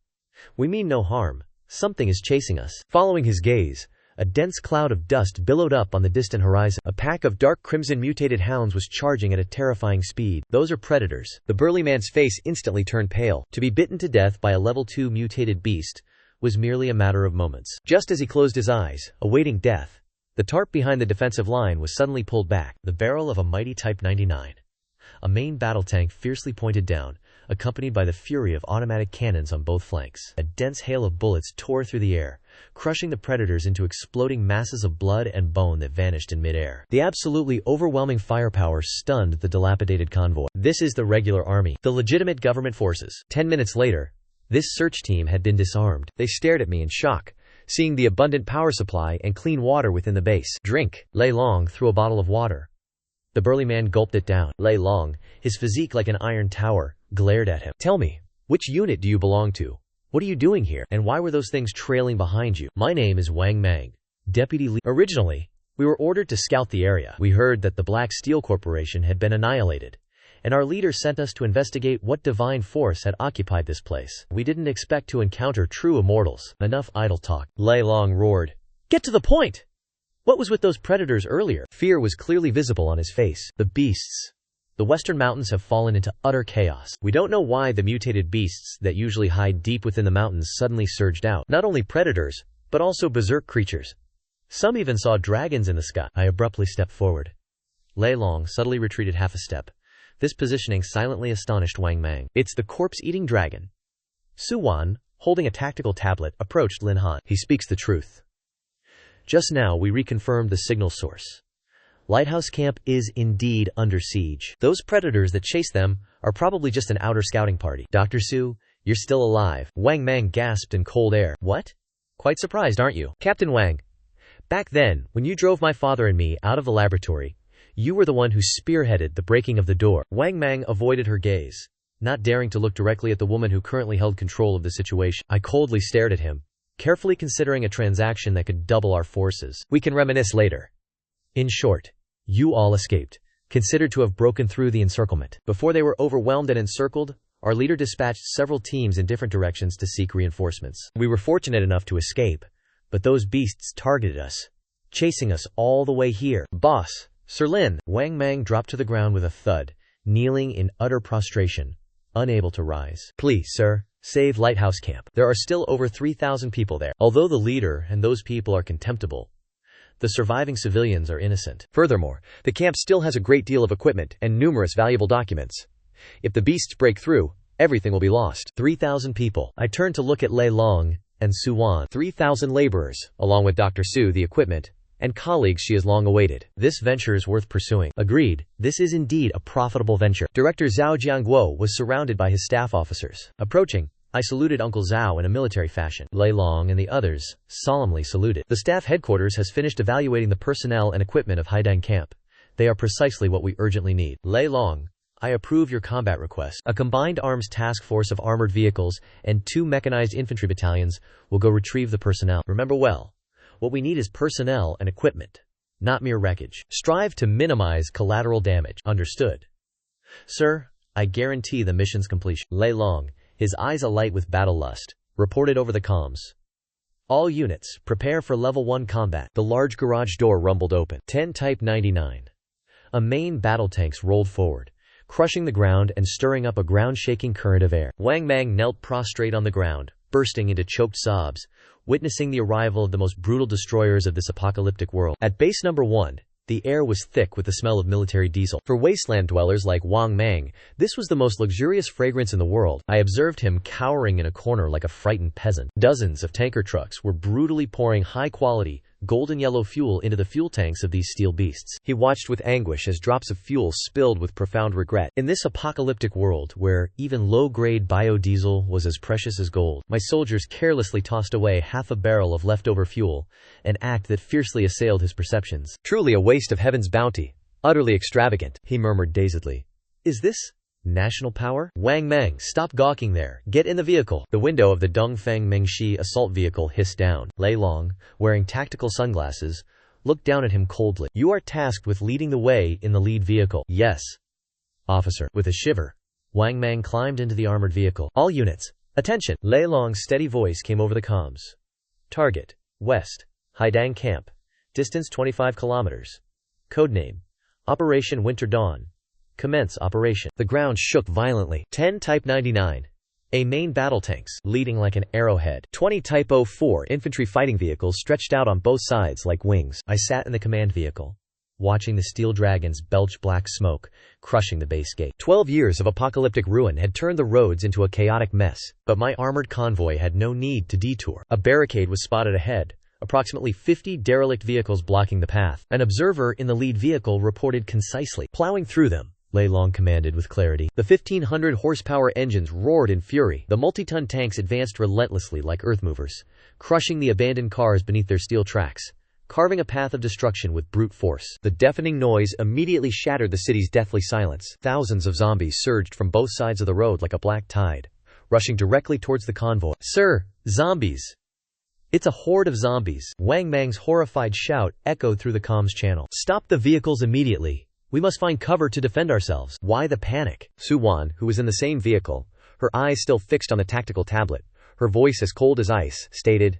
We mean no harm. Something is chasing us. Following his gaze, a dense cloud of dust billowed up on the distant horizon. A pack of dark crimson mutated hounds was charging at a terrifying speed. Those are predators. The burly man's face instantly turned pale. To be bitten to death by a level 2 mutated beast was merely a matter of moments. Just as he closed his eyes, awaiting death, the tarp behind the defensive line was suddenly pulled back. The barrel of a mighty Type 99, a main battle tank, fiercely pointed down, accompanied by the fury of automatic cannons on both flanks. A dense hail of bullets tore through the air, crushing the predators into exploding masses of blood and bone that vanished in midair. The absolutely overwhelming firepower stunned the dilapidated convoy. This is the regular army, the legitimate government forces. 10 minutes later, this search team had been disarmed. They stared at me in shock, seeing the abundant power supply and clean water within the base. Drink. Lei Long threw a bottle of water. The burly man gulped it down. Lei Long, his physique like an iron tower, glared at him. Tell me, which unit do you belong to? What are you doing here? And why were those things trailing behind you? My name is Wang Mang, Deputy Leader. Originally, we were ordered to scout the area. We heard that the Black Steel Corporation had been annihilated, and our leader sent us to investigate what divine force had occupied this place. We didn't expect to encounter true immortals. Enough idle talk. Lei Long roared. Get to the point! What was with those predators earlier? Fear was clearly visible on his face. The beasts. The western mountains have fallen into utter chaos. We don't know why the mutated beasts that usually hide deep within the mountains suddenly surged out. Not only predators, but also berserk creatures. Some even saw dragons in the sky. I abruptly stepped forward. Lei Long subtly retreated half a step. This positioning silently astonished Wang Mang. It's the corpse-eating dragon. Su Wan, holding a tactical tablet, approached Lin Han. He speaks the truth. Just now we reconfirmed the signal source. Lighthouse Camp is indeed under siege. Those predators that chase them are probably just an outer scouting party. Dr. Su, you're still alive. Wang Mang gasped in cold air. What? Quite surprised, aren't you? Captain Wang, back then, when you drove my father and me out of the laboratory, you were the one who spearheaded the breaking of the door. Wang Mang avoided her gaze, not daring to look directly at the woman who currently held control of the situation. I coldly stared at him, carefully considering a transaction that could double our forces. We can reminisce later. In short, you all escaped, considered to have broken through the encirclement. Before they were overwhelmed and encircled, our leader dispatched several teams in different directions to seek reinforcements. We were fortunate enough to escape, but those beasts targeted us, chasing us all the way here. Boss, Sir Lin. Wang Mang dropped to the ground with a thud, kneeling in utter prostration, unable to rise. Please, sir, save Lighthouse Camp. There are still over 3,000 people there. Although the leader and those people are contemptible, the surviving civilians are innocent. Furthermore, the camp still has a great deal of equipment and numerous valuable documents. If the beasts break through, everything will be lost. 3,000 people. I turned to look at Lei Long and Su Wan. 3,000 laborers, along with Dr. Su, the equipment, and colleagues she has long awaited. This venture is worth pursuing. Agreed, this is indeed a profitable venture. Director Zhao Jiangguo was surrounded by his staff officers. Approaching, I saluted Uncle Zhao in a military fashion. Lei Long and the others solemnly saluted. The staff headquarters has finished evaluating the personnel and equipment of Haidang Camp. They are precisely what we urgently need. Lei Long, I approve your combat request. A combined arms task force of armored vehicles and 2 mechanized infantry battalions will go retrieve the personnel. Remember well, what we need is personnel and equipment, not mere wreckage. Strive to minimize collateral damage. Understood. Sir, I guarantee the mission's completion. Lei Long, his eyes alight with battle lust, reported over the comms. All units, prepare for level 1 combat. The large garage door rumbled open. 10 Type 99. A main battle tanks rolled forward, crushing the ground and stirring up a ground-shaking current of air. Wang Mang knelt prostrate on the ground, bursting into choked sobs, witnessing the arrival of the most brutal destroyers of this apocalyptic world. At base number 1, the air was thick with the smell of military diesel. For wasteland dwellers like Wang Mang, this was the most luxurious fragrance in the world. I observed him cowering in a corner like a frightened peasant. Dozens of tanker trucks were brutally pouring high-quality, golden yellow fuel into the fuel tanks of these steel beasts. He watched with anguish as drops of fuel spilled with profound regret. In this apocalyptic world, where even low-grade biodiesel was as precious as gold, my soldiers carelessly tossed away half a barrel of leftover fuel, an act that fiercely assailed his perceptions. Truly a waste of heaven's bounty. Utterly extravagant, he murmured dazedly. Is this national power? Wang Mang, stop gawking there. Get in the vehicle. The window of the Dongfeng Mengshi assault vehicle hissed down. Lei Long, wearing tactical sunglasses, looked down at him coldly. You are tasked with leading the way in the lead vehicle. Yes, officer. With a shiver, Wang Mang climbed into the armored vehicle. All units, attention. Lei Long's steady voice came over the comms. Target, west, Haidang Camp. Distance 25 kilometers. Codename, Operation Winter Dawn. Commence operation. The ground shook violently. 10 Type 99. A main battle tanks, leading like an arrowhead. 20 Type 04 infantry fighting vehicles stretched out on both sides like wings. I sat in the command vehicle, watching the steel dragons belch black smoke, crushing the base gate. 12 years of apocalyptic ruin had turned the roads into a chaotic mess, but my armored convoy had no need to detour. A barricade was spotted ahead, approximately 50 derelict vehicles blocking the path. An observer in the lead vehicle reported concisely. Plowing through them, Lei Long commanded with clarity. The 1,500 horsepower engines roared in fury. The multi-ton tanks advanced relentlessly like earthmovers, crushing the abandoned cars beneath their steel tracks, carving a path of destruction with brute force. The deafening noise immediately shattered the city's deathly silence. Thousands of zombies surged from both sides of the road like a black tide, rushing directly towards the convoy. Sir, zombies! It's a horde of zombies. Wang Mang's horrified shout echoed through the comms channel. Stop the vehicles immediately. We must find cover to defend ourselves. Why the panic? Su Wan, who was in the same vehicle, her eyes still fixed on the tactical tablet, her voice as cold as ice, stated,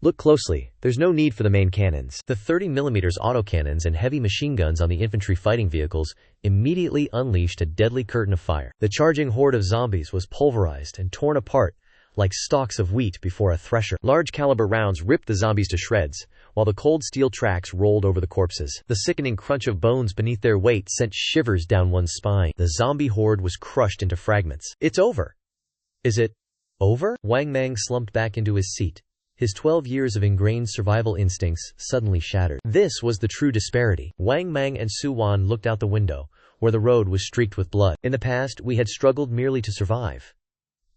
Look closely, there's no need for the main cannons. The 30mm autocannons and heavy machine guns on the infantry fighting vehicles immediately unleashed a deadly curtain of fire. The charging horde of zombies was pulverized and torn apart like stalks of wheat before a thresher. Large caliber rounds ripped the zombies to shreds, while the cold steel tracks rolled over the corpses. The sickening crunch of bones beneath their weight sent shivers down one's spine. The zombie horde was crushed into fragments. It's over. Is it over? Wang Mang slumped back into his seat, his 12 years of ingrained survival instincts suddenly shattered. This was the true disparity. Wang Mang and Su Wan looked out the window, where the road was streaked with blood. In the past, we had struggled merely to survive.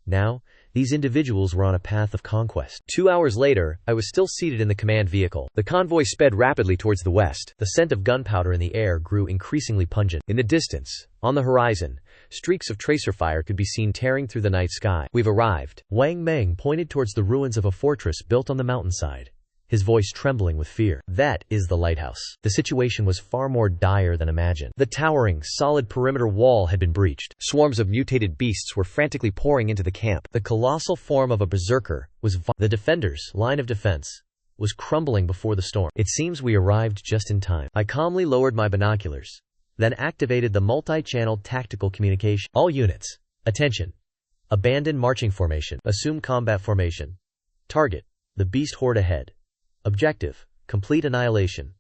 Now, these individuals were on a path of conquest. 2 hours later, I was still seated in the command vehicle. The convoy sped rapidly towards the west. The scent of gunpowder in the air grew increasingly pungent. In the distance, on the horizon, streaks of tracer fire could be seen tearing through the night sky. We've arrived. Wang Mang pointed towards the ruins of a fortress built on the mountainside, his voice trembling with fear. That is the lighthouse. The situation was far more dire than imagined. The towering, solid perimeter wall had been breached. Swarms of mutated beasts were frantically pouring into the camp. The colossal form of a berserker was the defenders' line of defense was crumbling before the storm. It seems we arrived just in time. I calmly lowered my binoculars, then activated the multi-channel tactical communication. All units, attention. Abandon marching formation. Assume combat formation. Target, the beast horde ahead. Objective, complete annihilation.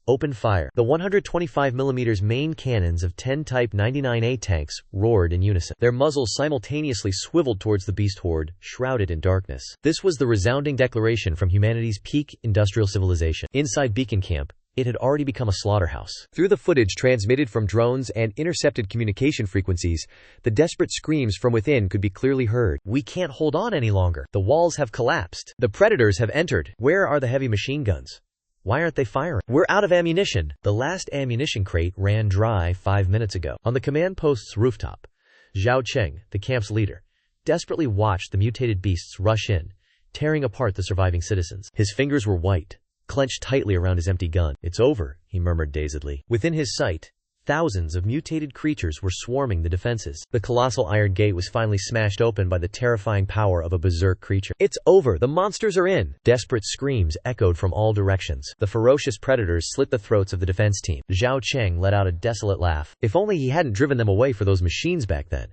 opened fire. The 125mm main cannons of 10 Type 99A tanks roared in unison. Their muzzles simultaneously swiveled towards the beast horde, shrouded in darkness. This was the resounding declaration from humanity's peak industrial civilization. Inside Beacon Camp, it had already become a slaughterhouse. Through the footage transmitted from drones and intercepted communication frequencies, the desperate screams from within could be clearly heard. "We can't hold on any longer. The walls have collapsed. The predators have entered. Where are the heavy machine guns? Why aren't they firing? We're out of ammunition." The last ammunition crate ran dry 5 minutes ago. On the command post's rooftop, Zhao Cheng, the camp's leader, desperately watched the mutated beasts rush in, tearing apart the surviving citizens. His fingers were white, clenched tightly around his empty gun. "It's over," he murmured dazedly. Within his sight, thousands of mutated creatures were swarming the defenses. The colossal iron gate was finally smashed open by the terrifying power of a berserk creature. "It's over! The monsters are in!" Desperate screams echoed from all directions. The ferocious predators slit the throats of the defense team. Zhao Cheng let out a desolate laugh. If only he hadn't driven them away for those machines back then.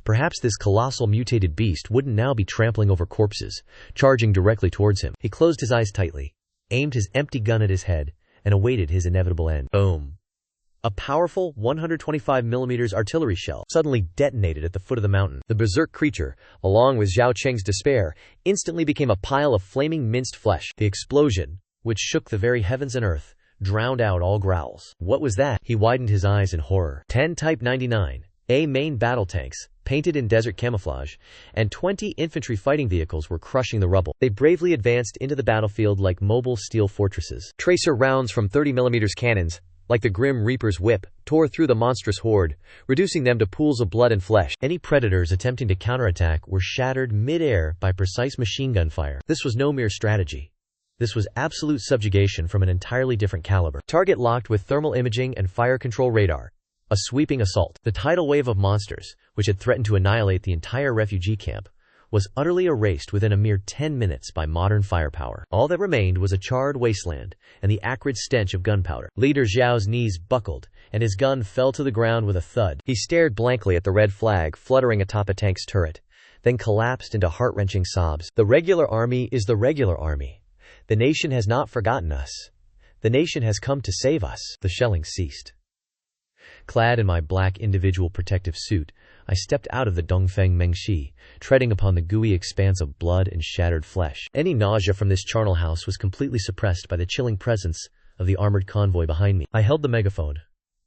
Perhaps this colossal mutated beast wouldn't now be trampling over corpses, charging directly towards him. He closed his eyes tightly, aimed his empty gun at his head, and awaited his inevitable end. Boom. A powerful 125mm artillery shell suddenly detonated at the foot of the mountain. The berserk creature, along with Zhao Cheng's despair, instantly became a pile of flaming minced flesh. The explosion, which shook the very heavens and earth, drowned out all growls. What was that? He widened his eyes in horror. 10 Type 99A main battle tanks, painted in desert camouflage, and 20 infantry fighting vehicles were crushing the rubble. They bravely advanced into the battlefield like mobile steel fortresses. Tracer rounds from 30mm cannons, like the Grim Reaper's whip, tore through the monstrous horde, reducing them to pools of blood and flesh. Any predators attempting to counterattack were shattered mid-air by precise machine gun fire. This was no mere strategy. This was absolute subjugation from an entirely different caliber. Target locked with thermal imaging and fire control radar. A sweeping assault. The tidal wave of monsters, which had threatened to annihilate the entire refugee camp, was utterly erased within a mere 10 minutes by modern firepower. All that remained was a charred wasteland and the acrid stench of gunpowder. Leader Zhao's knees buckled, and his gun fell to the ground with a thud. He stared blankly at the red flag fluttering atop a tank's turret, then collapsed into heart-wrenching sobs. "The regular army is the regular army. The nation has not forgotten us. The nation has come to save us." The shelling ceased. Clad in my black individual protective suit, I stepped out of the Dongfeng Mengshi, treading upon the gooey expanse of blood and shattered flesh. Any nausea from this charnel house was completely suppressed by the chilling presence of the armored convoy behind me. I held the megaphone,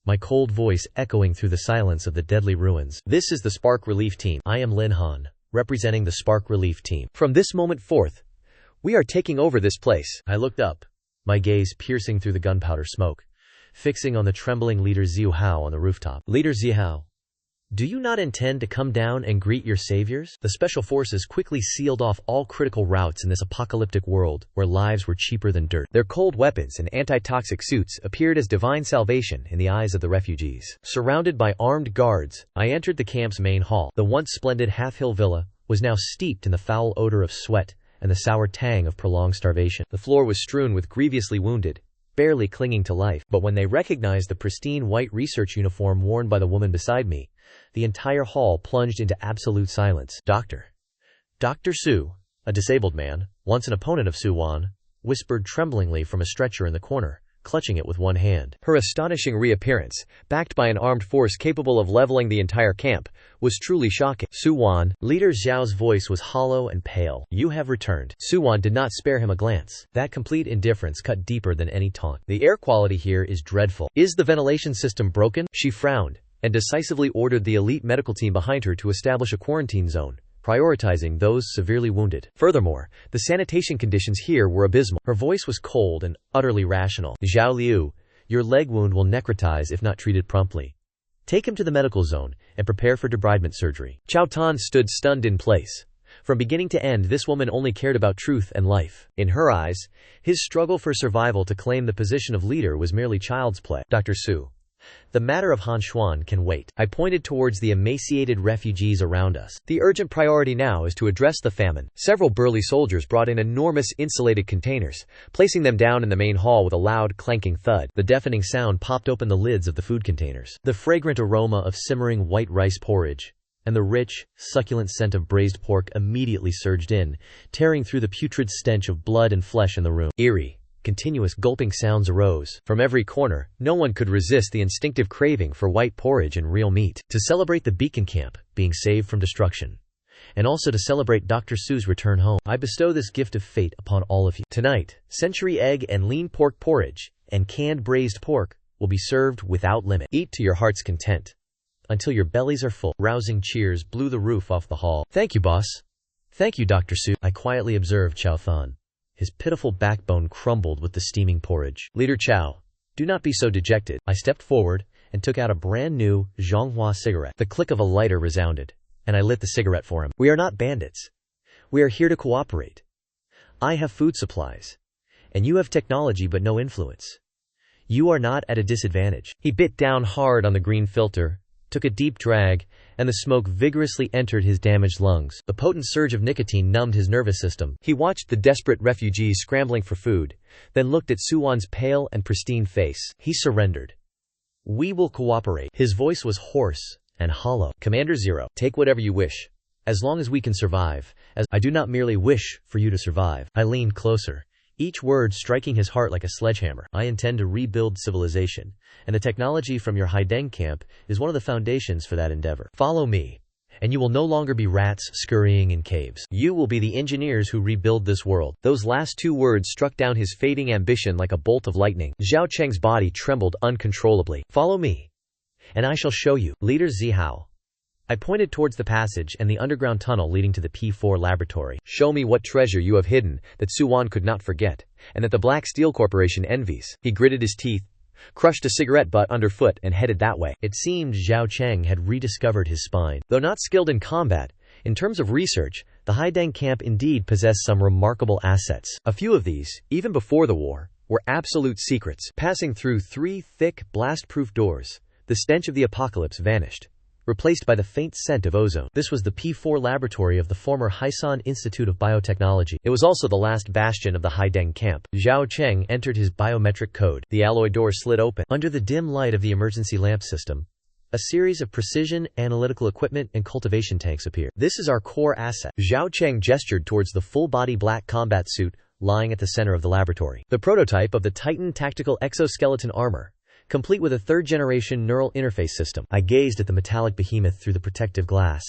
my cold voice echoing through the silence of the deadly ruins. "This is the Spark Relief Team. I am Lin Han, representing the Spark Relief Team. From this moment forth, we are taking over this place." I looked up, my gaze piercing through the gunpowder smoke, fixing on the trembling Leader Zhu Hao on the rooftop. "Leader Zhu Hao, do you not intend to come down and greet your saviors?" The special forces quickly sealed off all critical routes in this apocalyptic world where lives were cheaper than dirt. Their cold weapons and anti-toxic suits appeared as divine salvation in the eyes of the refugees. Surrounded by armed guards, I entered the camp's main hall. The once splendid half-hill villa was now steeped in the foul odor of sweat and the sour tang of prolonged starvation. The floor was strewn with grievously wounded, barely clinging to life. But when they recognized the pristine white research uniform worn by the woman beside me, the entire hall plunged into absolute silence. Dr. Su, a disabled man, once an opponent of Su Wan, whispered tremblingly from a stretcher in the corner, clutching it with one hand. Her astonishing reappearance, backed by an armed force capable of leveling the entire camp, was truly shocking. "Su Wan," Leader Zhao's voice was hollow and pale. "You have returned." Su Wan did not spare him a glance. That complete indifference cut deeper than any taunt. "The air quality here is dreadful. Is the ventilation system broken?" She frowned, and decisively ordered the elite medical team behind her to establish a quarantine zone, prioritizing those severely wounded. Furthermore, the sanitation conditions here were abysmal. Her voice was cold and utterly rational. "Zhao Liu, your leg wound will necrotize if not treated promptly. Take him to the medical zone and prepare for debridement surgery." Chao Tan stood stunned in place. From beginning to end, this woman only cared about truth and life. In her eyes, his struggle for survival to claim the position of leader was merely child's play. "Dr. Su, the matter of Han Xuan can wait." I pointed towards the emaciated refugees around us. "The urgent priority now is to address the famine." Several burly soldiers brought in enormous insulated containers, placing them down in the main hall with a loud clanking thud. The deafening sound popped open the lids of the food containers. The fragrant aroma of simmering white rice porridge and the rich, succulent scent of braised pork immediately surged in, tearing through the putrid stench of blood and flesh in the room. Eerie, continuous gulping sounds arose. From every corner, no one could resist the instinctive craving for white porridge and real meat. To celebrate the beacon camp being saved from destruction, and also to celebrate Dr. Su's return home, I bestow this gift of fate upon all of you. Tonight, century egg and lean pork porridge and canned braised pork will be served without limit. Eat to your heart's content, until your bellies are full. Rousing cheers blew the roof off the hall. Thank you, boss. Thank you, Dr. Su, I quietly observed Chow Than. His pitiful backbone crumbled with the steaming porridge. Leader Chow, do not be so dejected. I stepped forward and took out a brand new Zhonghua cigarette. The click of a lighter resounded, and I lit the cigarette for him. We are not bandits. We are here to cooperate. I have food supplies, and you have technology but no influence. You are not at a disadvantage. He bit down hard on the green filter, took a deep drag, and the smoke vigorously entered his damaged lungs. The potent surge of nicotine numbed his nervous system. He watched the desperate refugees scrambling for food, then looked at Suwon's pale and pristine face. He surrendered. We will cooperate. His voice was hoarse and hollow. Commander Zero, take whatever you wish, as long as we can survive, as I do not merely wish for you to survive. I leaned closer, each word striking his heart like a sledgehammer. I intend to rebuild civilization, and the technology from your Haideng camp is one of the foundations for that endeavor. Follow me, and you will no longer be rats scurrying in caves. You will be the engineers who rebuild this world. Those last two words struck down his fading ambition like a bolt of lightning. Zhao Cheng's body trembled uncontrollably. Follow me, and I shall show you. Leader Zihao. I pointed towards the passage and the underground tunnel leading to the P4 laboratory. Show me what treasure you have hidden that Suwon could not forget, and that the Black Steel Corporation envies. He gritted his teeth, crushed a cigarette butt underfoot, and headed that way. It seemed Zhao Cheng had rediscovered his spine. Though not skilled in combat, in terms of research, the Haideng camp indeed possessed some remarkable assets. A few of these, even before the war, were absolute secrets. Passing through 3 thick, blast-proof doors, the stench of the apocalypse vanished, replaced by the faint scent of ozone. This was the P4 laboratory of the former Haisan Institute of Biotechnology. It was also the last bastion of the Haideng camp. Zhao Cheng entered his biometric code. The alloy door slid open. Under the dim light of the emergency lamp system, a series of precision analytical equipment and cultivation tanks appeared. This is our core asset. Zhao Cheng gestured towards the full-body black combat suit lying at the center of the laboratory. The prototype of the Titan tactical exoskeleton armor, complete with a third-generation neural interface system. I gazed at the metallic behemoth through the protective glass.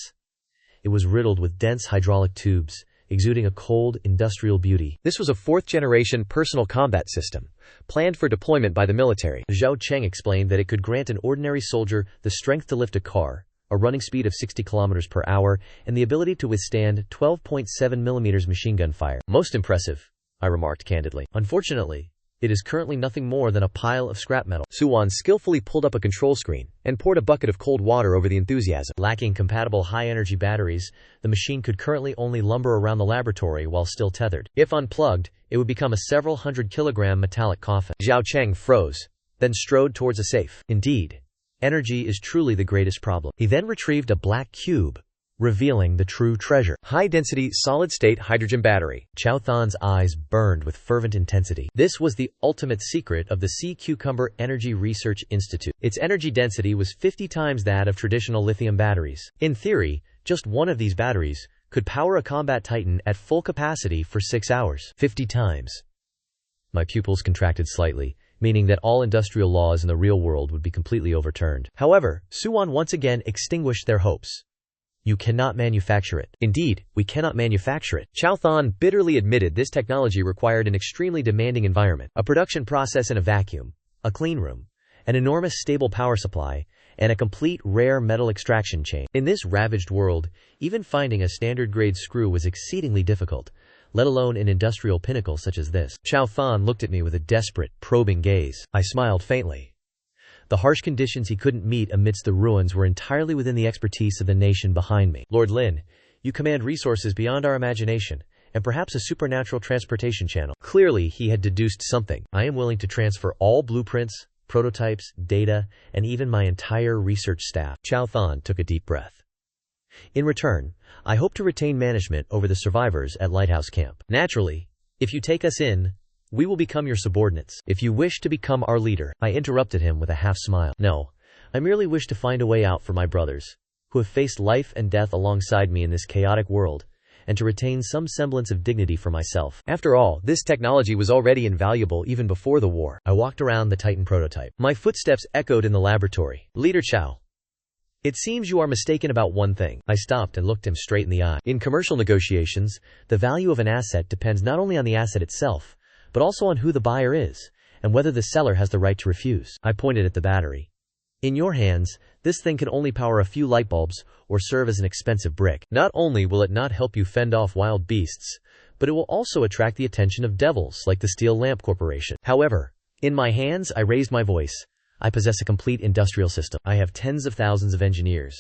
It was riddled with dense hydraulic tubes, exuding a cold, industrial beauty. This was a 4th-generation personal combat system, planned for deployment by the military. Zhao Cheng explained that it could grant an ordinary soldier the strength to lift a car, a running speed of 60 km per hour, and the ability to withstand 12.7 mm machine gun fire. Most impressive, I remarked candidly. Unfortunately, it is currently nothing more than a pile of scrap metal. Suwon skillfully pulled up a control screen and poured a bucket of cold water over the enthusiasm. Lacking compatible high-energy batteries, the machine could currently only lumber around the laboratory while still tethered. If unplugged, it would become a several 100-kilogram metallic coffin. Zhao Cheng froze, then strode towards a safe. Indeed, energy is truly the greatest problem. He then retrieved a black cube, revealing the true treasure. High-density, solid-state hydrogen battery. Chow Than's eyes burned with fervent intensity. This was the ultimate secret of the Sea Cucumber Energy Research Institute. Its energy density was 50 times that of traditional lithium batteries. In theory, just one of these batteries could power a combat titan at full capacity for 6 hours. 50 times. My pupils contracted slightly, meaning that all industrial laws in the real world would be completely overturned. However, Suwon once again extinguished their hopes. You cannot manufacture it. Indeed, we cannot manufacture it. Chow Than bitterly admitted this technology required an extremely demanding environment, a production process in a vacuum, a clean room, an enormous stable power supply, and a complete rare metal extraction chain. In this ravaged world, even finding a standard-grade screw was exceedingly difficult, let alone an industrial pinnacle such as this. Chow Than looked at me with a desperate, probing gaze. I smiled faintly. The harsh conditions he couldn't meet amidst the ruins were entirely within the expertise of the nation behind me. Lord Lin, you command resources beyond our imagination, and perhaps a supernatural transportation channel. Clearly, he had deduced something. I am willing to transfer all blueprints, prototypes, data, and even my entire research staff. Chow Than took a deep breath. In return, I hope to retain management over the survivors at Lighthouse Camp. Naturally, if you take us in, we will become your subordinates. If you wish to become our leader, I interrupted him with a half-smile. No, I merely wish to find a way out for my brothers, who have faced life and death alongside me in this chaotic world, and to retain some semblance of dignity for myself. After all, this technology was already invaluable even before the war. I walked around the Titan prototype. My footsteps echoed in the laboratory. Leader Chow. It seems you are mistaken about one thing. I stopped and looked him straight in the eye. In commercial negotiations, the value of an asset depends not only on the asset itself, but also on who the buyer is, and whether the seller has the right to refuse. I pointed at the battery. In your hands, this thing can only power a few light bulbs or serve as an expensive brick. Not only will it not help you fend off wild beasts, but it will also attract the attention of devils like the Steel Lamp Corporation. However, in my hands, I raised my voice. I possess a complete industrial system. I have tens of thousands of engineers.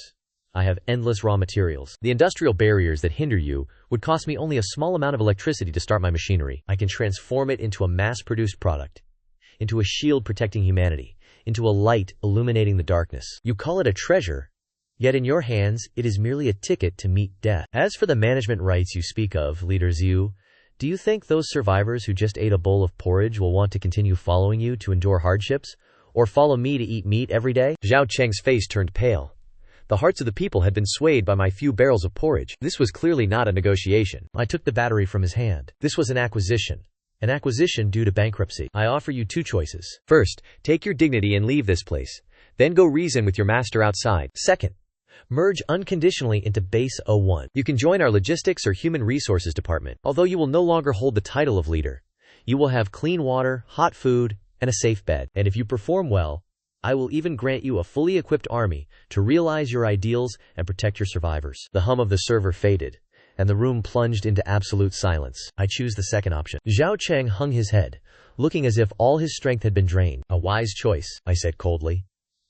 I have endless raw materials. The industrial barriers that hinder you would cost me only a small amount of electricity to start my machinery. I can transform it into a mass-produced product, into a shield protecting humanity, into a light illuminating the darkness. You call it a treasure, yet in your hands it is merely a ticket to meet death. As for the management rights you speak of, Leader Zhu, do you think those survivors who just ate a bowl of porridge will want to continue following you to endure hardships? Or follow me to eat meat every day? Zhao Cheng's face turned pale. The hearts of the people had been swayed by my few barrels of porridge. This was clearly not a negotiation. I took the battery from his hand. This was an acquisition. An acquisition due to bankruptcy. I offer you two choices. First, take your dignity and leave this place. Then go reason with your master outside. Second, merge unconditionally into Base 01. You can join our logistics or human resources department. Although you will no longer hold the title of leader, you will have clean water, hot food, and a safe bed. And if you perform well, I will even grant you a fully equipped army to realize your ideals and protect your survivors. The hum of the server faded, and the room plunged into absolute silence. I choose the second option. Zhao Cheng hung his head, looking as if all his strength had been drained. A wise choice, I said coldly.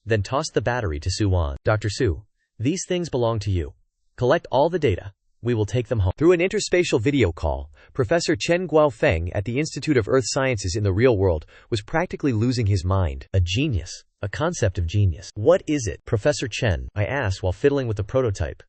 Then tossed the battery to Su Wan. Dr. Su, these things belong to you. Collect all the data. We will take them home. Through an interspatial video call, Professor Chen Guaofeng at the Institute of Earth Sciences in the real world was practically losing his mind. A genius. A concept of genius. What is it, Professor Chen? I asked while fiddling with the prototype.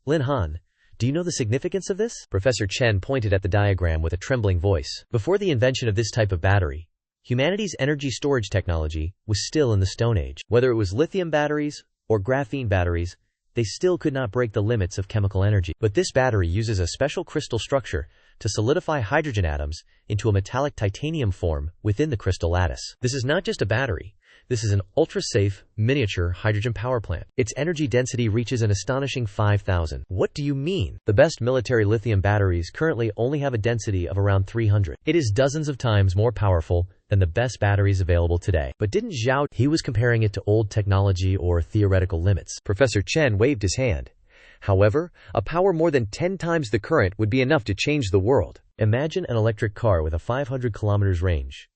Lin Han, do you know the significance of this? Professor Chen pointed at the diagram with a trembling voice. Before the invention of this type of battery, humanity's energy storage technology was still in the Stone Age. Whether it was lithium batteries or graphene batteries, they still could not break the limits of chemical energy. But this battery uses a special crystal structure to solidify hydrogen atoms into a metallic titanium form within the crystal lattice. This is not just a battery. This is an ultra-safe, miniature hydrogen power plant. Its energy density reaches an astonishing 5,000. What do you mean? The best military lithium batteries currently only have a density of around 300. It is dozens of times more powerful than the best batteries available today. But didn't Zhao... He was comparing it to old technology or theoretical limits. Professor Chen waved his hand. However, a power more than 10 times the current would be enough to change the world. Imagine an electric car with a 500 kilometers range.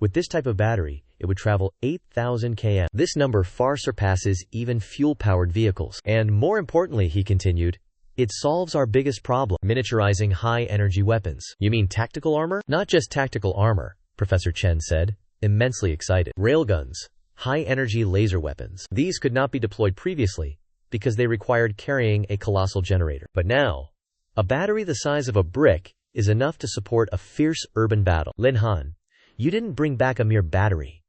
With this type of battery, it would travel 8,000 km. This number far surpasses even fuel-powered vehicles. And more importantly, he continued, it solves our biggest problem, miniaturizing high-energy weapons. You mean tactical armor? Not just tactical armor, Professor Chen said, immensely excited. Railguns, high-energy laser weapons. These could not be deployed previously because they required carrying a colossal generator. But now, a battery the size of a brick is enough to support a fierce urban battle. Lin Han, you didn't bring back a mere battery.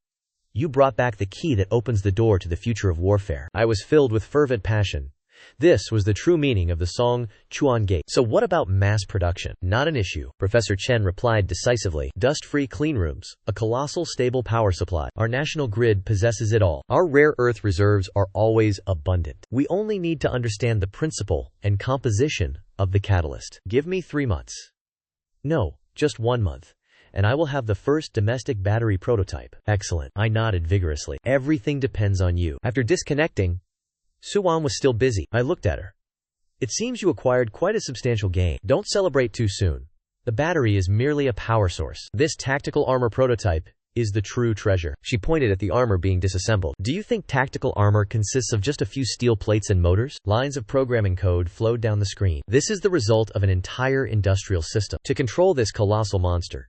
You brought back the key that opens the door to the future of warfare. I was filled with fervent passion. This was the true meaning of the song, Chuan Gate. So what about mass production? Not an issue, Professor Chen replied decisively. Dust-free cleanrooms, a colossal stable power supply. Our national grid possesses it all. Our rare earth reserves are always abundant. We only need to understand the principle and composition of the catalyst. Give me 3 months. No, just 1 month. And I will have the first domestic battery prototype. Excellent. I nodded vigorously. Everything depends on you. After disconnecting, Su Wan was still busy. I looked at her. It seems you acquired quite a substantial gain. Don't celebrate too soon. The battery is merely a power source. This tactical armor prototype is the true treasure. She pointed at the armor being disassembled. Do you think tactical armor consists of just a few steel plates and motors? Lines of programming code flowed down the screen. This is the result of an entire industrial system. To control this colossal monster,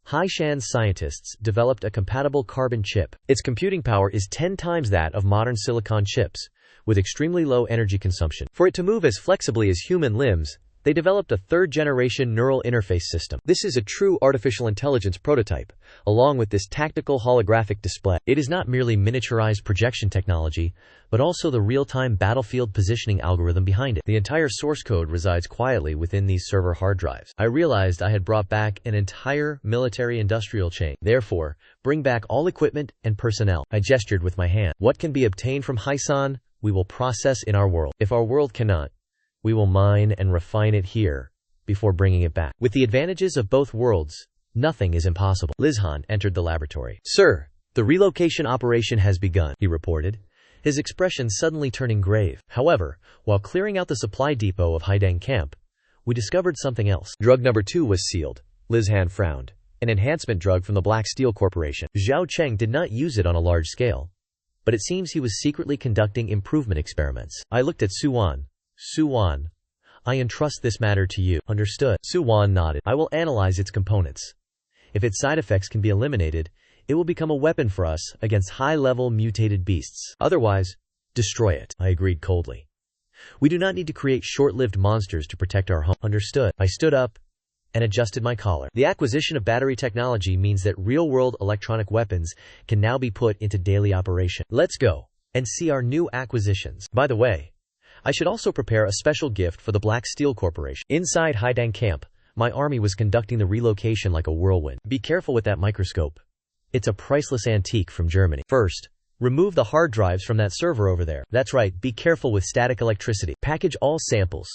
Haishan's scientists developed a compatible carbon chip. Its computing power is 10 times that of modern silicon chips, with extremely low energy consumption. For it to move as flexibly as human limbs, They developed a third-generation neural interface system. This is a true artificial intelligence prototype, along with this tactical holographic display. It is not merely miniaturized projection technology, but also the real-time battlefield positioning algorithm behind it. The entire source code resides quietly within these server hard drives. I realized I had brought back an entire military-industrial chain. Therefore, bring back all equipment and personnel. I gestured with my hand. What can be obtained from Hysan, we will process in our world. If our world cannot, we will mine and refine it here before bringing it back. With the advantages of both worlds, nothing is impossible. Lin Han entered the laboratory. Sir, the relocation operation has begun, he reported, his expression suddenly turning grave. However, while clearing out the supply depot of Haidang Camp, we discovered something else. Drug number 2 was sealed. Lin Han frowned. An enhancement drug from the Black Steel Corporation. Zhao Cheng did not use it on a large scale, but it seems he was secretly conducting improvement experiments. I looked at Suwan. Suwan, I entrust this matter to you. Understood. Suwan nodded. I will analyze its components. If its side effects can be eliminated, it will become a weapon for us against high-level mutated beasts. Otherwise, destroy it. I agreed coldly. We do not need to create short-lived monsters to protect our home. Understood. I stood up and adjusted my collar. The acquisition of battery technology means that real-world electronic weapons can now be put into daily operation. Let's go and see our new acquisitions. By the way, I should also prepare a special gift for the Black Steel Corporation. Inside Haidang Camp, my army was conducting the relocation like a whirlwind. Be careful with that microscope. It's a priceless antique from Germany. First, remove the hard drives from that server over there. That's right, be careful with static electricity. Package all samples.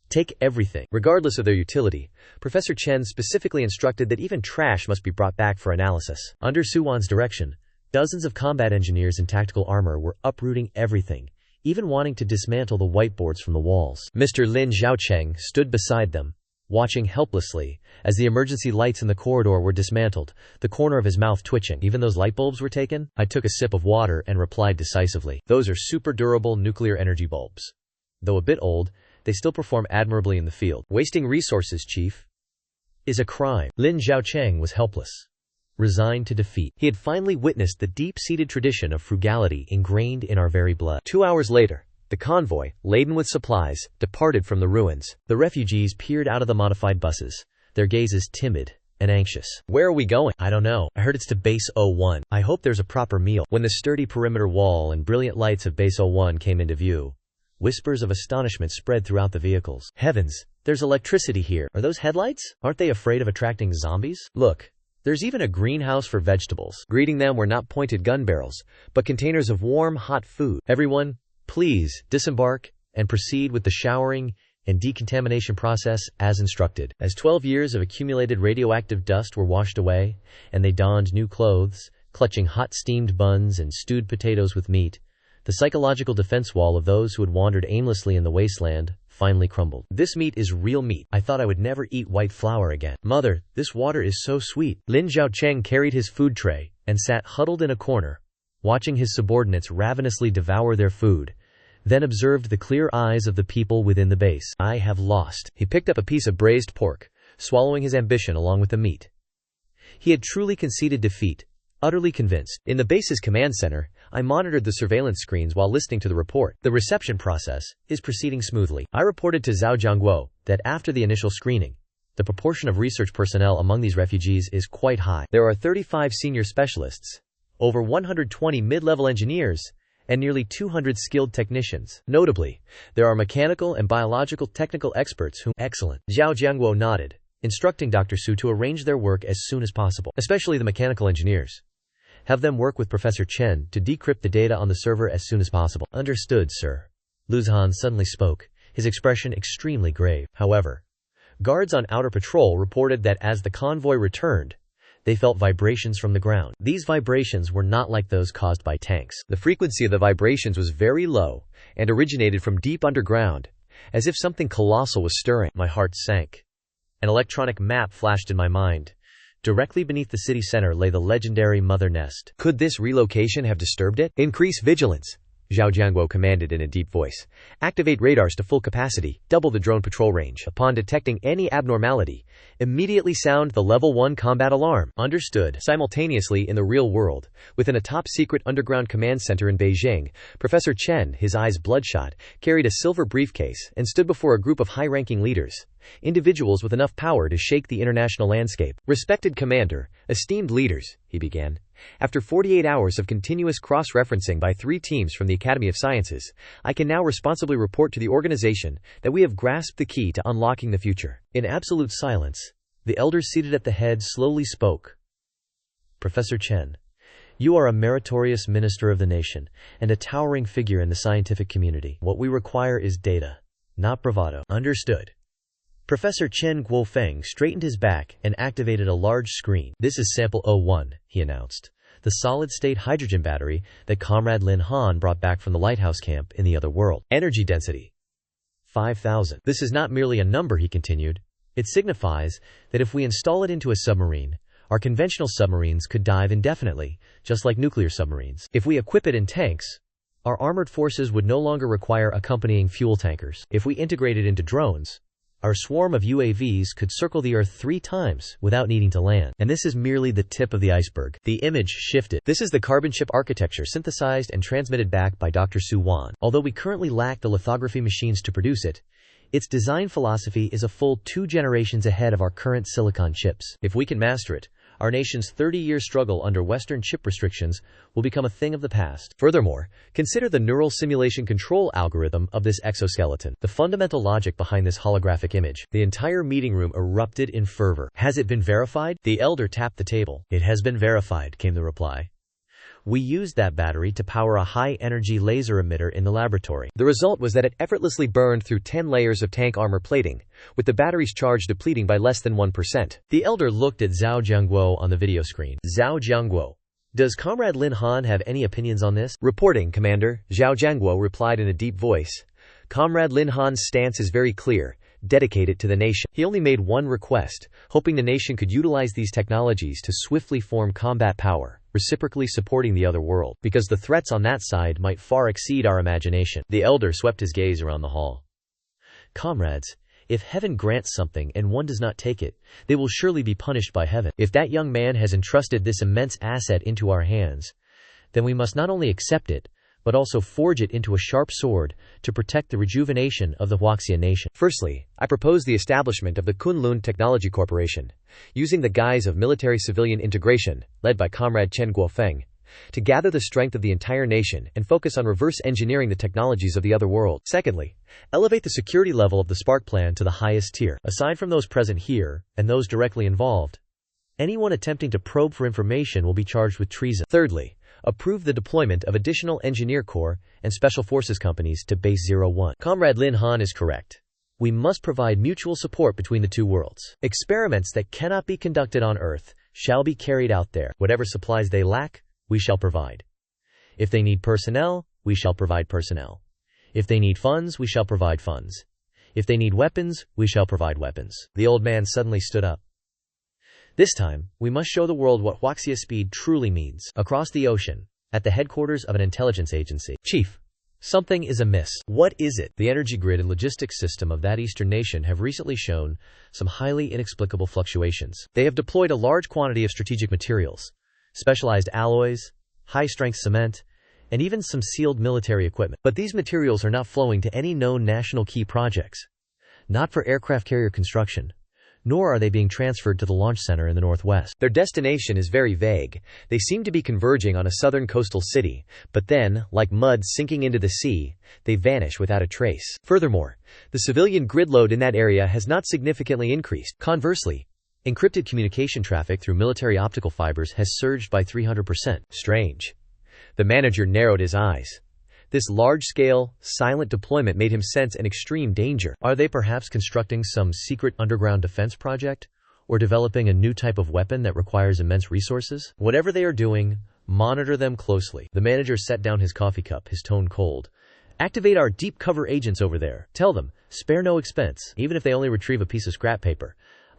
Take everything. Regardless of their utility, Professor Chen specifically instructed that even trash must be brought back for analysis. Under Suwan's direction, dozens of combat engineers in tactical armor were uprooting everything, even wanting to dismantle the whiteboards from the walls. Mr. Lin Zhaocheng stood beside them, watching helplessly as the emergency lights in the corridor were dismantled, the corner of his mouth twitching. Even those light bulbs were taken? I took a sip of water and replied decisively. Those are super durable nuclear energy bulbs. Though a bit old, they still perform admirably in the field. Wasting resources, Chief, is a crime. Lin Zhaocheng was helpless, resigned to defeat. He had finally witnessed the deep-seated tradition of frugality ingrained in our very blood. 2 hours later, the convoy, laden with supplies, departed from the ruins. The refugees peered out of the modified buses, their gazes timid and anxious. Where are we going? I don't know. I heard it's to Base 01. I hope there's a proper meal. When the sturdy perimeter wall and brilliant lights of Base 01 came into view, whispers of astonishment spread throughout the vehicles. Heavens, there's electricity here. Are those headlights? Aren't they afraid of attracting zombies? Look. There's even a greenhouse for vegetables. Greeting them were not pointed gun barrels, but containers of warm, hot food. Everyone, please, disembark and proceed with the showering and decontamination process as instructed. As 12 years of accumulated radioactive dust were washed away, and they donned new clothes, clutching hot steamed buns and stewed potatoes with meat, the psychological defense wall of those who had wandered aimlessly in the wasteland finally crumbled. This meat is real meat. I thought I would never eat white flour again. Mother, this water is so sweet. Lin Zhaocheng carried his food tray and sat huddled in a corner, watching his subordinates ravenously devour their food, then observed the clear eyes of the people within the base. I have lost. He picked up a piece of braised pork, swallowing his ambition along with the meat. He had truly conceded defeat, utterly convinced. In the base's command center, I monitored the surveillance screens while listening to the report. The reception process is proceeding smoothly. I reported to Zhao Jiangguo that after the initial screening, the proportion of research personnel among these refugees is quite high. There are 35 senior specialists, over 120 mid-level engineers, and nearly 200 skilled technicians. Notably, there are mechanical and biological technical experts who— Excellent. Zhao Jiangguo nodded, instructing Dr. Su to arrange their work as soon as possible, especially the mechanical engineers. Have them work with Professor Chen to decrypt the data on the server as soon as possible. Understood, sir. Lin Han suddenly spoke, his expression extremely grave. However, guards on outer patrol reported that as the convoy returned, they felt vibrations from the ground. These vibrations were not like those caused by tanks. The frequency of the vibrations was very low and originated from deep underground, as if something colossal was stirring. My heart sank. An electronic map flashed in my mind. Directly beneath the city center lay the legendary Mother Nest. Could this relocation have disturbed it? Increase vigilance, Zhao Jiangguo commanded in a deep voice. Activate radars to full capacity, double the drone patrol range. Upon detecting any abnormality, immediately sound the level 1 combat alarm. Understood. Simultaneously in the real world, within a top-secret underground command center in Beijing, Professor Chen, his eyes bloodshot, carried a silver briefcase and stood before a group of high-ranking leaders. individuals with enough power to shake the international landscape. "Respected Commander, esteemed leaders," he began. "After 48 hours of continuous cross-referencing by 3 teams from the Academy of Sciences, I can now responsibly report to the organization that we have grasped the key to unlocking the future." In absolute silence, the elders seated at the head slowly spoke. "Professor Chen, you are a meritorious minister of the nation and a towering figure in the scientific community. What we require is data, not bravado." "Understood." Professor Chen Guofeng straightened his back and activated a large screen. "This is Sample 01, he announced. "The solid-state hydrogen battery that Comrade Lin Han brought back from the lighthouse camp in the other world. Energy density 5,000. This is not merely a number," he continued. "It signifies that if we install it into a submarine, our conventional submarines could dive indefinitely, just like nuclear submarines. If we equip it in tanks, our armored forces would no longer require accompanying fuel tankers. If we integrate it into drones, our swarm of UAVs could circle the Earth 3 times without needing to land. And this is merely the tip of the iceberg." The image shifted. "This is the carbon chip architecture synthesized and transmitted back by Dr. Su Wan. Although we currently lack the lithography machines to produce it, its design philosophy is a full 2 generations ahead of our current silicon chips. If we can master it, our nation's 30-year struggle under Western chip restrictions will become a thing of the past. Furthermore, consider the neural simulation control algorithm of this exoskeleton. The fundamental logic behind this holographic image." The entire meeting room erupted in fervor. "Has it been verified?" The elder tapped the table. "It has been verified," came the reply. "We used that battery to power a high-energy laser emitter in the laboratory. The result was that it effortlessly burned through 10 layers of tank armor plating, with the battery's charge depleting by less than 1%. The elder looked at Zhao Jiangguo on the video screen. "Zhao Jiangguo, does Comrade Lin Han have any opinions on this?" "Reporting, Commander," Zhao Jiangguo replied in a deep voice. "Comrade Lin Han's stance is very clear. Dedicate it to the nation." He only made one request, hoping the nation could utilize these technologies to swiftly form combat power, reciprocally supporting the other world, because the threats on that side might far exceed our imagination. The elder swept his gaze around the hall. "Comrades, if heaven grants something and one does not take it, they will surely be punished by heaven. If that young man has entrusted this immense asset into our hands, then we must not only accept it, but also forge it into a sharp sword to protect the rejuvenation of the Huaxia nation. Firstly, I propose the establishment of the Kunlun Technology Corporation, using the guise of military-civilian integration, led by Comrade Chen Guofeng, to gather the strength of the entire nation and focus on reverse engineering the technologies of the other world. Secondly, elevate the security level of the Spark Plan to the highest tier. Aside from those present here, and those directly involved, anyone attempting to probe for information will be charged with treason. Thirdly, approve the deployment of additional engineer corps and special forces companies to Base 01. Comrade Lin Han is correct. We must provide mutual support between the 2 worlds. Experiments that cannot be conducted on Earth shall be carried out there. Whatever supplies they lack, we shall provide. If they need personnel, we shall provide personnel. If they need funds, we shall provide funds. If they need weapons, we shall provide weapons." The old man suddenly stood up. "This time, we must show the world what Huaxia speed truly means." Across the ocean, at the headquarters of an intelligence agency. "Chief, something is amiss." "What is it?" "The energy grid and logistics system of that eastern nation have recently shown some highly inexplicable fluctuations. They have deployed a large quantity of strategic materials, specialized alloys, high-strength cement, and even some sealed military equipment. But these materials are not flowing to any known national key projects. Not for aircraft carrier construction, nor are they being transferred to the launch center in the northwest. Their destination is very vague. They seem to be converging on a southern coastal city, but then, like mud sinking into the sea, they vanish without a trace. Furthermore, the civilian grid load in that area has not significantly increased. Conversely, encrypted communication traffic through military optical fibers has surged by 300%. Strange. The manager narrowed his eyes. This large-scale, silent deployment made him sense an extreme danger. Are they perhaps constructing some secret underground defense project? Or developing a new type of weapon that requires immense resources? Whatever they are doing, monitor them closely. The manager set down his coffee cup, his tone cold. Activate our deep cover agents over there. Tell them, spare no expense, even if they only retrieve a piece of scrap paper.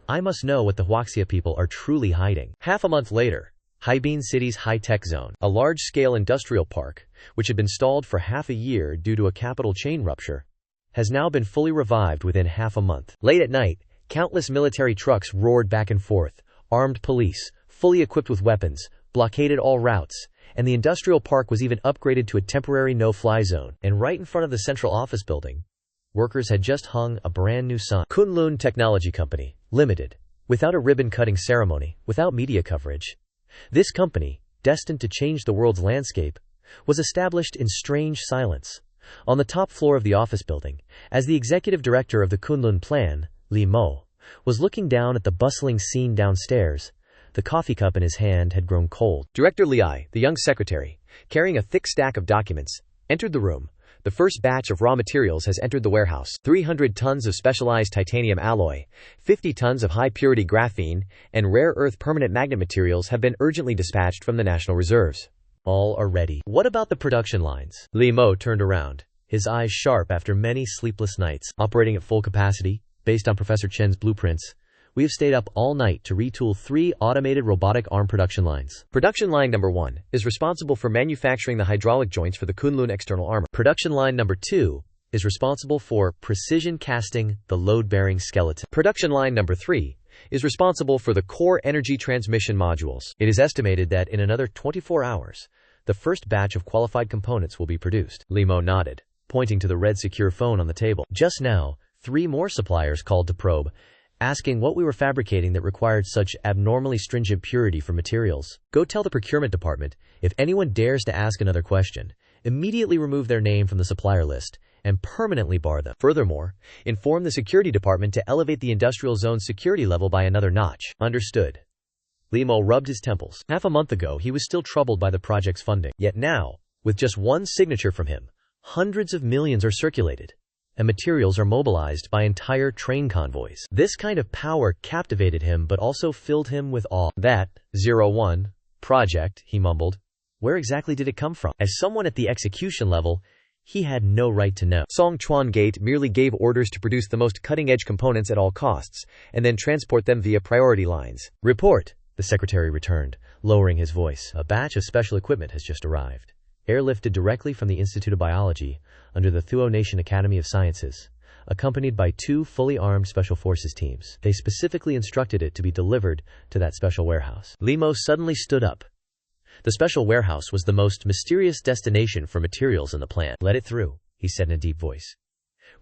I must know what the Huaxia people are truly hiding. Half a month later, Haibin City's high-tech zone, a large-scale industrial park, which had been stalled for half a year due to a capital chain rupture, has now been fully revived within half a month. Late at night, countless military trucks roared back and forth, armed police, fully equipped with weapons, blockaded all routes, and the industrial park was even upgraded to a temporary no-fly zone. And right in front of the central office building, Workers had just hung a brand new sign. Kunlun Technology Company, Limited. Without a ribbon-cutting ceremony, without media coverage. This company, destined to change the world's landscape, was established in strange silence. On the top floor of the office building, as the executive director of the Kunlun Plan, Li Mo, was looking down at the bustling scene downstairs, the coffee cup in his hand had grown cold. Director Li, the young secretary, carrying a thick stack of documents, entered the room. The first batch of raw materials has entered the warehouse. 300 tons of specialized titanium alloy, 50 tons of high-purity graphene, and rare earth permanent magnet materials have been urgently dispatched from the national reserves. All are ready. What about the production lines? Li Mo turned around, his eyes sharp after many sleepless nights. Operating at full capacity, based on Professor Chen's blueprints, we have stayed up all night to retool 3 automated robotic arm production lines. Production line number 1 is responsible for manufacturing the hydraulic joints for the Kunlun external armor. Production line number 2 is responsible for precision casting the load-bearing skeleton. Production line number 3 is responsible for the core energy transmission modules. It is estimated that in another 24 hours, the first batch of qualified components will be produced. Li Mo nodded, pointing to the red secure phone on the table. Just now, 3 more suppliers called to probe, asking what we were fabricating that required such abnormally stringent purity for materials. Go tell the procurement department, if anyone dares to ask another question, immediately remove their name from the supplier list and permanently bar them. Furthermore, inform the security department to elevate the industrial zone's security level by another notch. Understood. Li Mo rubbed his temples. Half a month ago, he was still troubled by the project's funding. Yet now, with just one signature from him, hundreds of millions are circulated, and materials are mobilized by entire train convoys. This kind of power captivated him but also filled him with awe. That 01 project, he mumbled. Where exactly did it come from? As someone at the execution level, he had no right to know. Songchuan Gate merely gave orders to produce the most cutting-edge components at all costs, and then transport them via priority lines. Report, the secretary returned, lowering his voice. A batch of special equipment has just arrived. Airlifted directly from the Institute of Biology under the Thuo Nation Academy of Sciences, accompanied by 2 fully armed Special Forces teams. They specifically instructed it to be delivered to that special warehouse. Li Mo suddenly stood up. The special warehouse was the most mysterious destination for materials in the plant. Let it through, he said in a deep voice.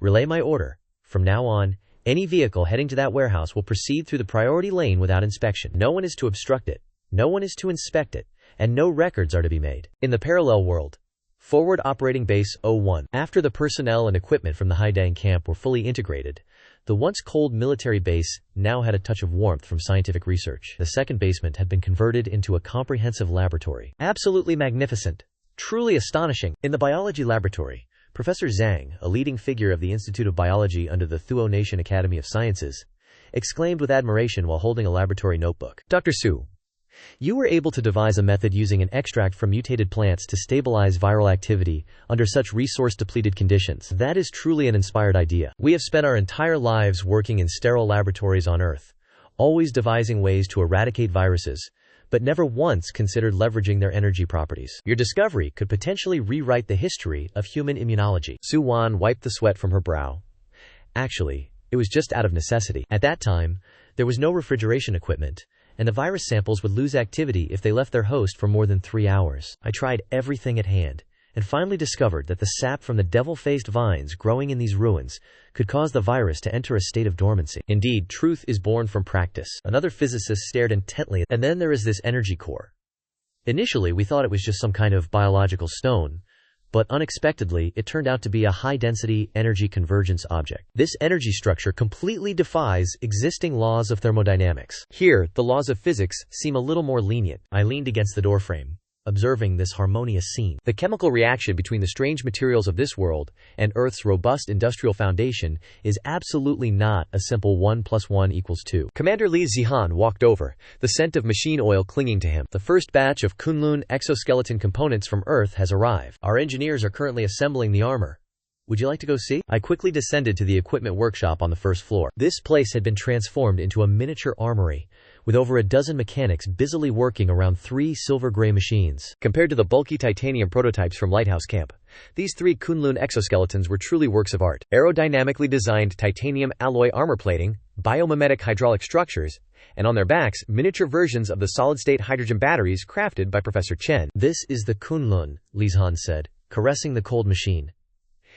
Relay my order. From now on, any vehicle heading to that warehouse will proceed through the priority lane without inspection. No one is to obstruct it. No one is to inspect it. And no records are to be made. In the parallel world, Forward Operating Base 01. After the personnel and equipment from the Haidang camp were fully integrated, the once cold military base now had a touch of warmth from scientific research. The second basement had been converted into a comprehensive laboratory. Absolutely magnificent. Truly astonishing. In the biology laboratory, Professor Zhang, a leading figure of the Institute of Biology under the Thuo Nation Academy of Sciences, exclaimed with admiration while holding a laboratory notebook. Dr. Su, you were able to devise a method using an extract from mutated plants to stabilize viral activity under such resource-depleted conditions. That is truly an inspired idea. We have spent our entire lives working in sterile laboratories on Earth, always devising ways to eradicate viruses, but never once considered leveraging their energy properties. Your discovery could potentially rewrite the history of human immunology. Su Wan wiped the sweat from her brow. Actually, it was just out of necessity. At that time, there was no refrigeration equipment, and the virus samples would lose activity if they left their host for more than 3 hours. I tried everything at hand, and finally discovered that the sap from the devil-faced vines growing in these ruins could cause the virus to enter a state of dormancy. Indeed, truth is born from practice. Another physicist stared intently, and then there is this energy core. Initially, we thought it was just some kind of biological stone, but unexpectedly, it turned out to be a high-density energy convergence object. This energy structure completely defies existing laws of thermodynamics. Here, the laws of physics seem a little more lenient. I leaned against the doorframe, observing this harmonious scene. The chemical reaction between the strange materials of this world and Earth's robust industrial foundation is absolutely not a simple 1 + 1 = 2. Commander Li Zihan walked over, the scent of machine oil clinging to him. The first batch of Kunlun exoskeleton components from Earth has arrived. Our engineers are currently assembling the armor. Would you like to go see? I quickly descended to the equipment workshop on the first floor. This place had been transformed into a miniature armory, with over a dozen mechanics busily working around 3 silver-gray machines. Compared to the bulky titanium prototypes from Lighthouse Camp, these 3 Kunlun exoskeletons were truly works of art. Aerodynamically designed titanium alloy armor plating, biomimetic hydraulic structures, and on their backs, miniature versions of the solid-state hydrogen batteries crafted by Professor Chen. This is the Kunlun, Li Han said, caressing the cold machine.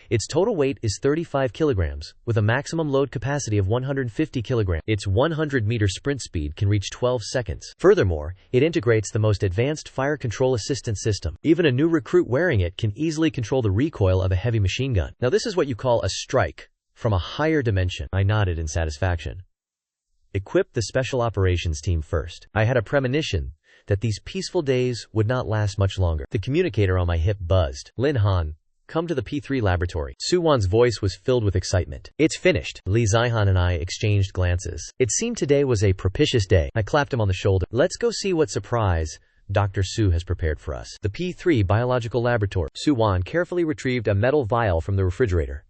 Its total weight is 35 kilograms, with a maximum load capacity of 150 kilograms. Its 100-meter sprint speed can reach 12 seconds. Furthermore, it integrates the most advanced fire control assistance system. Even a new recruit wearing it can easily control the recoil of a heavy machine gun. Now this is what you call a strike from a higher dimension. I nodded in satisfaction. Equip the special operations team first. I had a premonition that these peaceful days would not last much longer. The communicator on my hip buzzed. Lin Han, come to the P3 laboratory. Suwon's voice was filled with excitement. It's finished. Li Zihan and I exchanged glances. It seemed today was a propitious day. I clapped him on the shoulder. Let's go see what surprise Dr. Su has prepared for us. The P3 biological laboratory. Suwon carefully retrieved a metal vial from the refrigerator.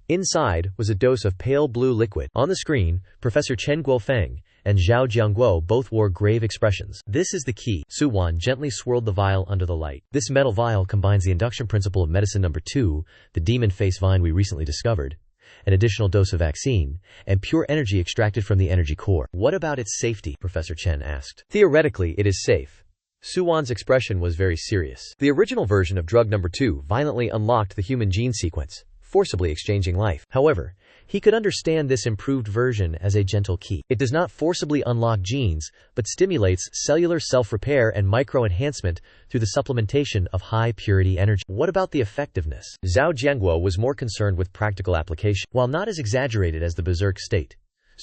Inside was a dose of pale blue liquid. On the screen, Professor Chen Guofeng and Zhao Jiangguo both wore grave expressions. This is the key. Suwon gently swirled the vial under the light. This metal vial combines the induction principle of medicine number 2, the demon face vine we recently discovered, an additional dose of vaccine, and pure energy extracted from the energy core. What about its safety? Professor Chen asked. Theoretically, it is safe. Suwon's expression was very serious. The original version of drug number 2 violently unlocked the human gene sequence, forcibly exchanging life. However, he could understand this improved version as a gentle key. It does not forcibly unlock genes, but stimulates cellular self-repair and micro-enhancement through the supplementation of high-purity energy. What about the effectiveness? Zhao Jiangguo was more concerned with practical application. While not as exaggerated as the berserk state,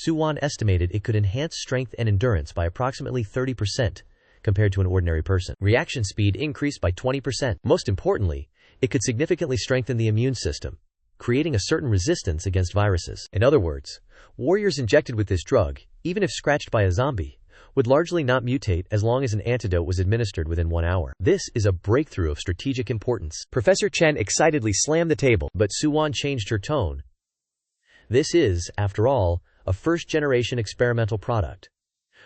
Suwon estimated it could enhance strength and endurance by approximately 30% compared to an ordinary person. Reaction speed increased by 20%. Most importantly, it could significantly strengthen the immune system, creating a certain resistance against viruses. In other words, warriors injected with this drug, even if scratched by a zombie, would largely not mutate as long as an antidote was administered within 1 hour. This is a breakthrough of strategic importance. Professor Chen excitedly slammed the table, but Suwon changed her tone. This is, after all, a first-generation experimental product.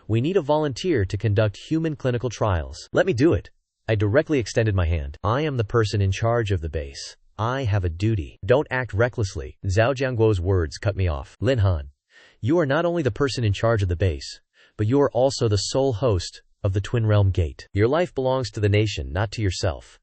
We need a volunteer to conduct human clinical trials. Let me do it. I directly extended my hand. I am the person in charge of the base. I have a duty. Don't act recklessly. Zhao Jiangguo's words cut me off. Lin Han, you are not only the person in charge of the base, but you are also the sole host of the Twin Realm Gate. Your life belongs to the nation, not to yourself.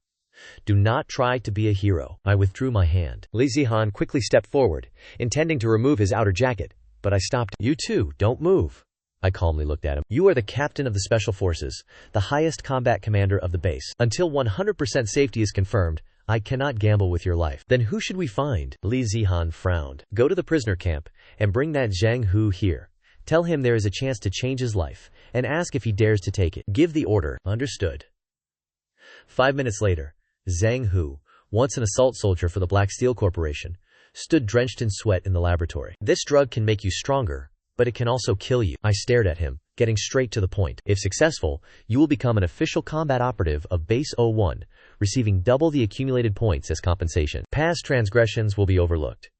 Do not try to be a hero. I withdrew my hand. Li Zihan quickly stepped forward, intending to remove his outer jacket, but I stopped. You too, don't move. I calmly looked at him. You are the captain of the Special Forces, the highest combat commander of the base. Until 100% safety is confirmed, I cannot gamble with your life. Then who should we find? Li Zihan frowned. Go to the prisoner camp and bring that Zhang Hu here. Tell him there is a chance to change his life, and ask if he dares to take it. Give the order. Understood. 5 minutes later, Zhang Hu, once an assault soldier for the Black Steel Corporation, stood drenched in sweat in the laboratory. This drug can make you stronger, but it can also kill you. I stared at him, getting straight to the point. If successful, you will become an official combat operative of Base 01, receiving double the accumulated points as compensation. Past transgressions will be overlooked.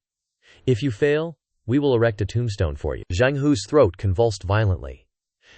If you fail, we will erect a tombstone for you. Zhang Hu's throat convulsed violently.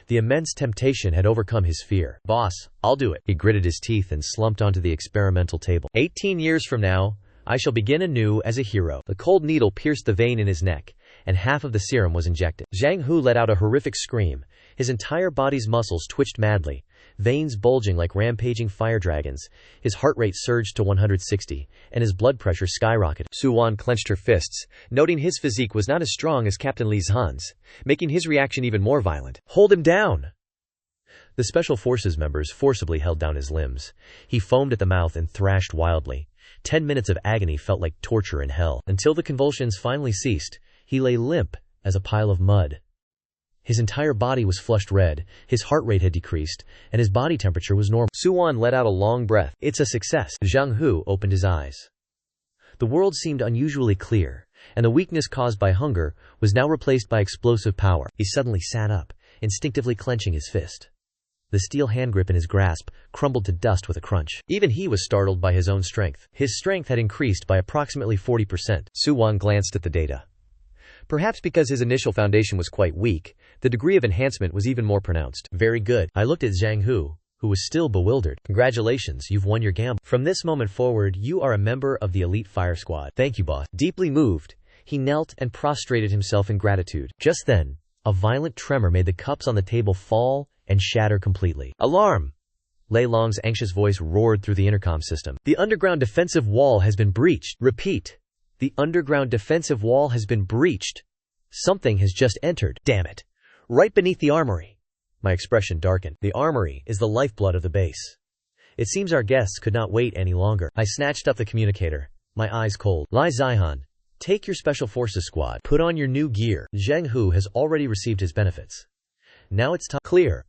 The immense temptation had overcome his fear. Boss, I'll do it. He gritted his teeth and slumped onto the experimental table. 18 years from now, I shall begin anew as a hero. The cold needle pierced the vein in his neck, and half of the serum was injected. Zhang Hu let out a horrific scream. His entire body's muscles twitched madly, veins bulging like rampaging fire dragons. His heart rate surged to 160, and his blood pressure skyrocketed. Suwon clenched her fists, noting his physique was not as strong as Captain Li Han's, making his reaction even more violent. Hold him down! The Special Forces members forcibly held down his limbs. He foamed at the mouth and thrashed wildly. 10 minutes of agony felt like torture in hell. Until the convulsions finally ceased, he lay limp as a pile of mud. His entire body was flushed red, his heart rate had decreased, and his body temperature was normal. Suwon let out a long breath. It's a success. Zhang Hu opened his eyes. The world seemed unusually clear, and the weakness caused by hunger was now replaced by explosive power. He suddenly sat up, instinctively clenching his fist. The steel handgrip in his grasp crumbled to dust with a crunch. Even he was startled by his own strength. His strength had increased by approximately 40%. Suwon glanced at the data. Perhaps because his initial foundation was quite weak, the degree of enhancement was even more pronounced. Very good. I looked at Zhang Hu, who was still bewildered. Congratulations, you've won your gamble. From this moment forward, you are a member of the elite fire squad. Thank you, boss. Deeply moved, he knelt and prostrated himself in gratitude. Just then, a violent tremor made the cups on the table fall and shatter completely. Alarm! Lei Long's anxious voice roared through the intercom system. The underground defensive wall has been breached. Repeat. The underground defensive wall has been breached. Something has just entered. Damn it. Right beneath the armory. My expression darkened. The armory is the lifeblood of the base. It seems our guests could not wait any longer. I snatched up the communicator, my eyes cold. Li Zihan, take your special forces squad. Put on your new gear. Zheng Hu has already received his benefits. Now it's time. Clear.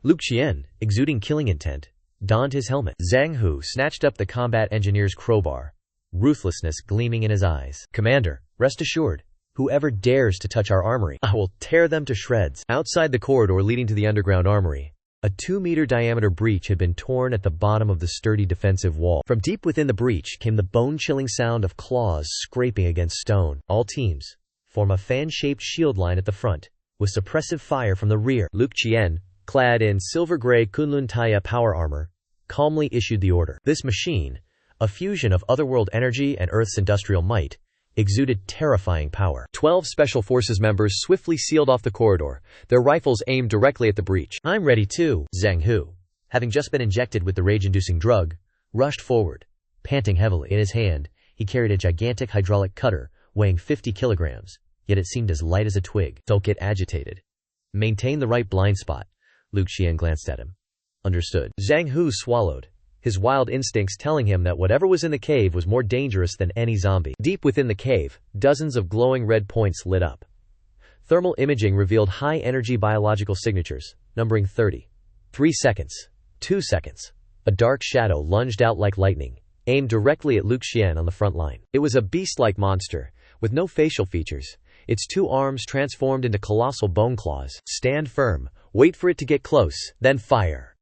Luke Qian, exuding killing intent, donned his helmet. Zhang Hu snatched up the combat engineer's crowbar, ruthlessness gleaming in his eyes. Commander, rest assured, whoever dares to touch our armory, I will tear them to shreds. Outside the corridor leading to the underground armory, a 2-meter diameter breach had been torn at the bottom of the sturdy defensive wall. From deep within the breach came the bone-chilling sound of claws scraping against stone. All teams form a fan-shaped shield line at the front, with suppressive fire from the rear. Luke Qian, clad in silver-gray Kunlun Taya power armor, calmly issued the order. This machine, a fusion of otherworld energy and Earth's industrial might, exuded terrifying power. 12 Special Forces members swiftly sealed off the corridor, their rifles aimed directly at the breach. I'm ready too. Zheng Hu, having just been injected with the rage-inducing drug, rushed forward, panting heavily. In his hand, he carried a gigantic hydraulic cutter, weighing 50 kilograms, yet it seemed as light as a twig. Don't get agitated. Maintain the right blind spot. Luke Qian glanced at him. Understood. Zhang Hu swallowed, his wild instincts telling him that whatever was in the cave was more dangerous than any zombie. Deep within the cave, dozens of glowing red points lit up. Thermal imaging revealed high-energy biological signatures, numbering 30. 3 seconds. 2 seconds. A dark shadow lunged out like lightning, aimed directly at Luke Qian on the front line. It was a beast-like monster, with no facial features, its 2 arms transformed into colossal bone claws. Stand firm, wait for it to get close, then fire.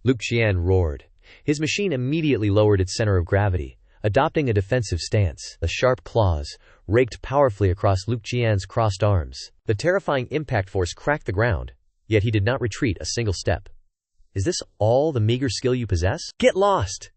Luke Qian roared. His machine immediately lowered its center of gravity, adopting a defensive stance. The sharp claws raked powerfully across Luke Qian's crossed arms. The terrifying impact force cracked the ground, yet he did not retreat a single step. Is this all the meager skill you possess? Get lost!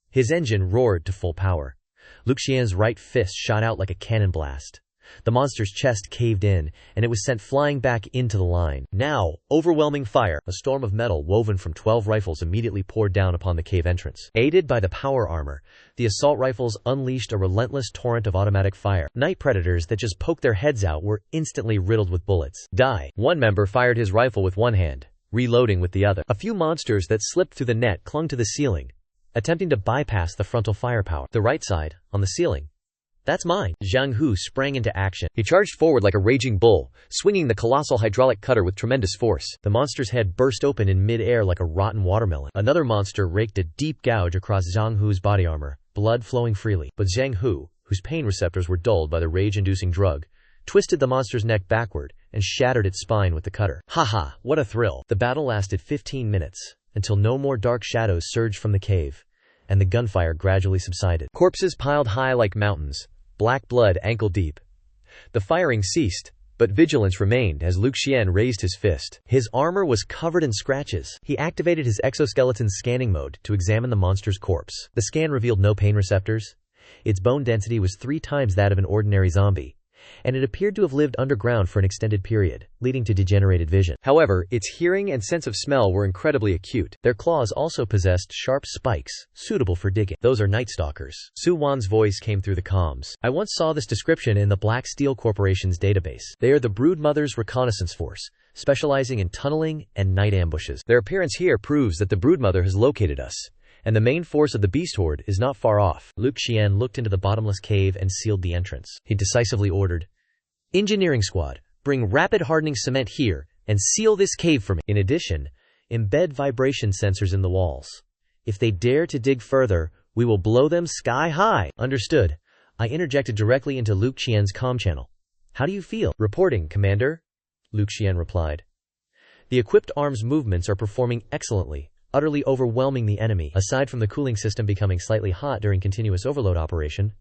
His engine roared to full power. Luke Qian's right fist shot out like a cannon blast. The monster's chest caved in, and it was sent flying back into the line. Now, overwhelming fire, a storm of metal woven from 12 rifles immediately poured down upon the cave entrance. Aided by the power armor, the assault rifles unleashed a relentless torrent of automatic fire. Night predators that just poked their heads out were instantly riddled with bullets. Die. One member fired his rifle with one hand, reloading with the other. A few monsters that slipped through the net clung to the ceiling, attempting to bypass the frontal firepower. The right side, on the ceiling. That's mine. Zhang Hu sprang into action. He charged forward like a raging bull, swinging the colossal hydraulic cutter with tremendous force. The monster's head burst open in mid-air like a rotten watermelon. Another monster raked a deep gouge across Zhang Hu's body armor, blood flowing freely. But Zhang Hu, whose pain receptors were dulled by the rage-inducing drug, twisted the monster's neck backward and shattered its spine with the cutter. Haha, what a thrill. The battle lasted 15 minutes, until no more dark shadows surged from the cave, and the gunfire gradually subsided. Corpses piled high like mountains, black blood ankle-deep. The firing ceased, but vigilance remained as Luke Qian raised his fist. His armor was covered in scratches. He activated his exoskeleton's scanning mode to examine the monster's corpse. The scan revealed no pain receptors. Its bone density was 3 times that of an ordinary zombie, and it appeared to have lived underground for an extended period, leading to degenerated vision. However, its hearing and sense of smell were incredibly acute. Their claws also possessed sharp spikes, suitable for digging. Those are night stalkers. Su Wan's voice came through the comms. I once saw this description in the Black Steel Corporation's database. They are the Broodmother's reconnaissance force, specializing in tunneling and night ambushes. Their appearance here proves that the Broodmother has located us, and the main force of the beast horde is not far off. Luke Qian looked into the bottomless cave and sealed the entrance. He decisively ordered, Engineering squad, bring rapid hardening cement here and seal this cave for me. In addition, embed vibration sensors in the walls. If they dare to dig further, we will blow them sky high. Understood. I interjected directly into Luke Qian's comm channel. How do you feel? Reporting, Commander. Luke Qian replied. The equipped arms movements are performing excellently, utterly overwhelming the enemy. Aside from the cooling system becoming slightly hot during continuous overload operation,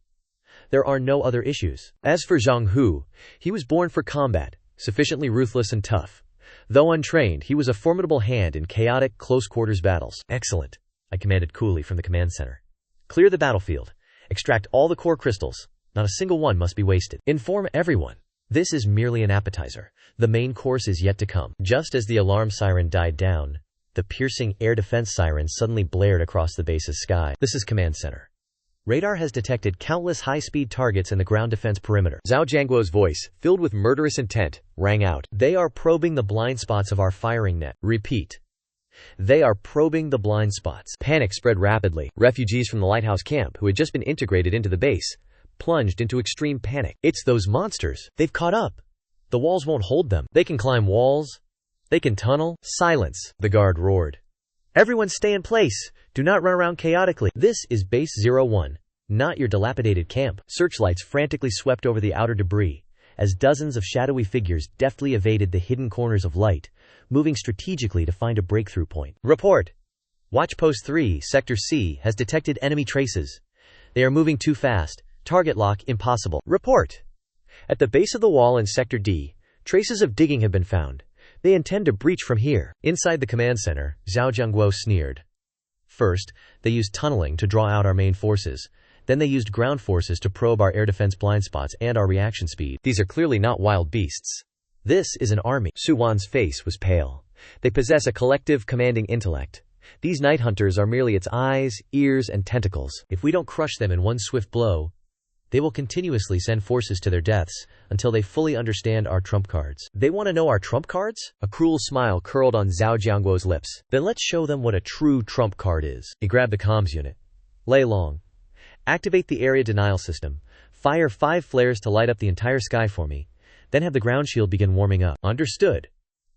there are no other issues. As for Zhang Hu, he was born for combat, sufficiently ruthless and tough. Though untrained, he was a formidable hand in chaotic, close-quarters battles. Excellent, I commanded coolly from the command center. Clear the battlefield. Extract all the core crystals. Not a single one must be wasted. Inform everyone. This is merely an appetizer. The main course is yet to come. Just as the alarm siren died down, the piercing air defense siren suddenly blared across the base's sky. This is command center. Radar has detected countless high-speed targets in the ground defense perimeter. Zhao Jianguo's voice, filled with murderous intent, rang out. They are probing the blind spots of our firing net. Repeat. They are probing the blind spots. Panic spread rapidly. Refugees from the lighthouse camp, who had just been integrated into the base, plunged into extreme panic. It's those monsters. They've caught up. The walls won't hold them. They can climb walls. They can tunnel. Silence, the guard roared. Everyone stay in place. Do not run around chaotically. This is Base 01, not your dilapidated camp. Searchlights frantically swept over the outer debris, as dozens of shadowy figures deftly evaded the hidden corners of light, moving strategically to find a breakthrough point. Report. Watch Post 3, Sector C, has detected enemy traces. They are moving too fast. Target lock impossible. Report. At the base of the wall in Sector D, traces of digging have been found. They intend to breach from here. Inside the command center, Zhao Jianguo sneered. First, they used tunneling to draw out our main forces. Then they used ground forces to probe our air defense blind spots and our reaction speed. These are clearly not wild beasts. This is an army. Su Wan's face was pale. They possess a collective commanding intellect. These night hunters are merely its eyes, ears, and tentacles. If we don't crush them in one swift blow, they will continuously send forces to their deaths until they fully understand our trump cards. They want to know our trump cards? A cruel smile curled on Zhao Jianguo's lips. Then let's show them what a true trump card is. He grabbed the comms unit. Lei Long. Activate the area denial system. Fire 5 flares to light up the entire sky for me. Then have the ground shield begin warming up. Understood.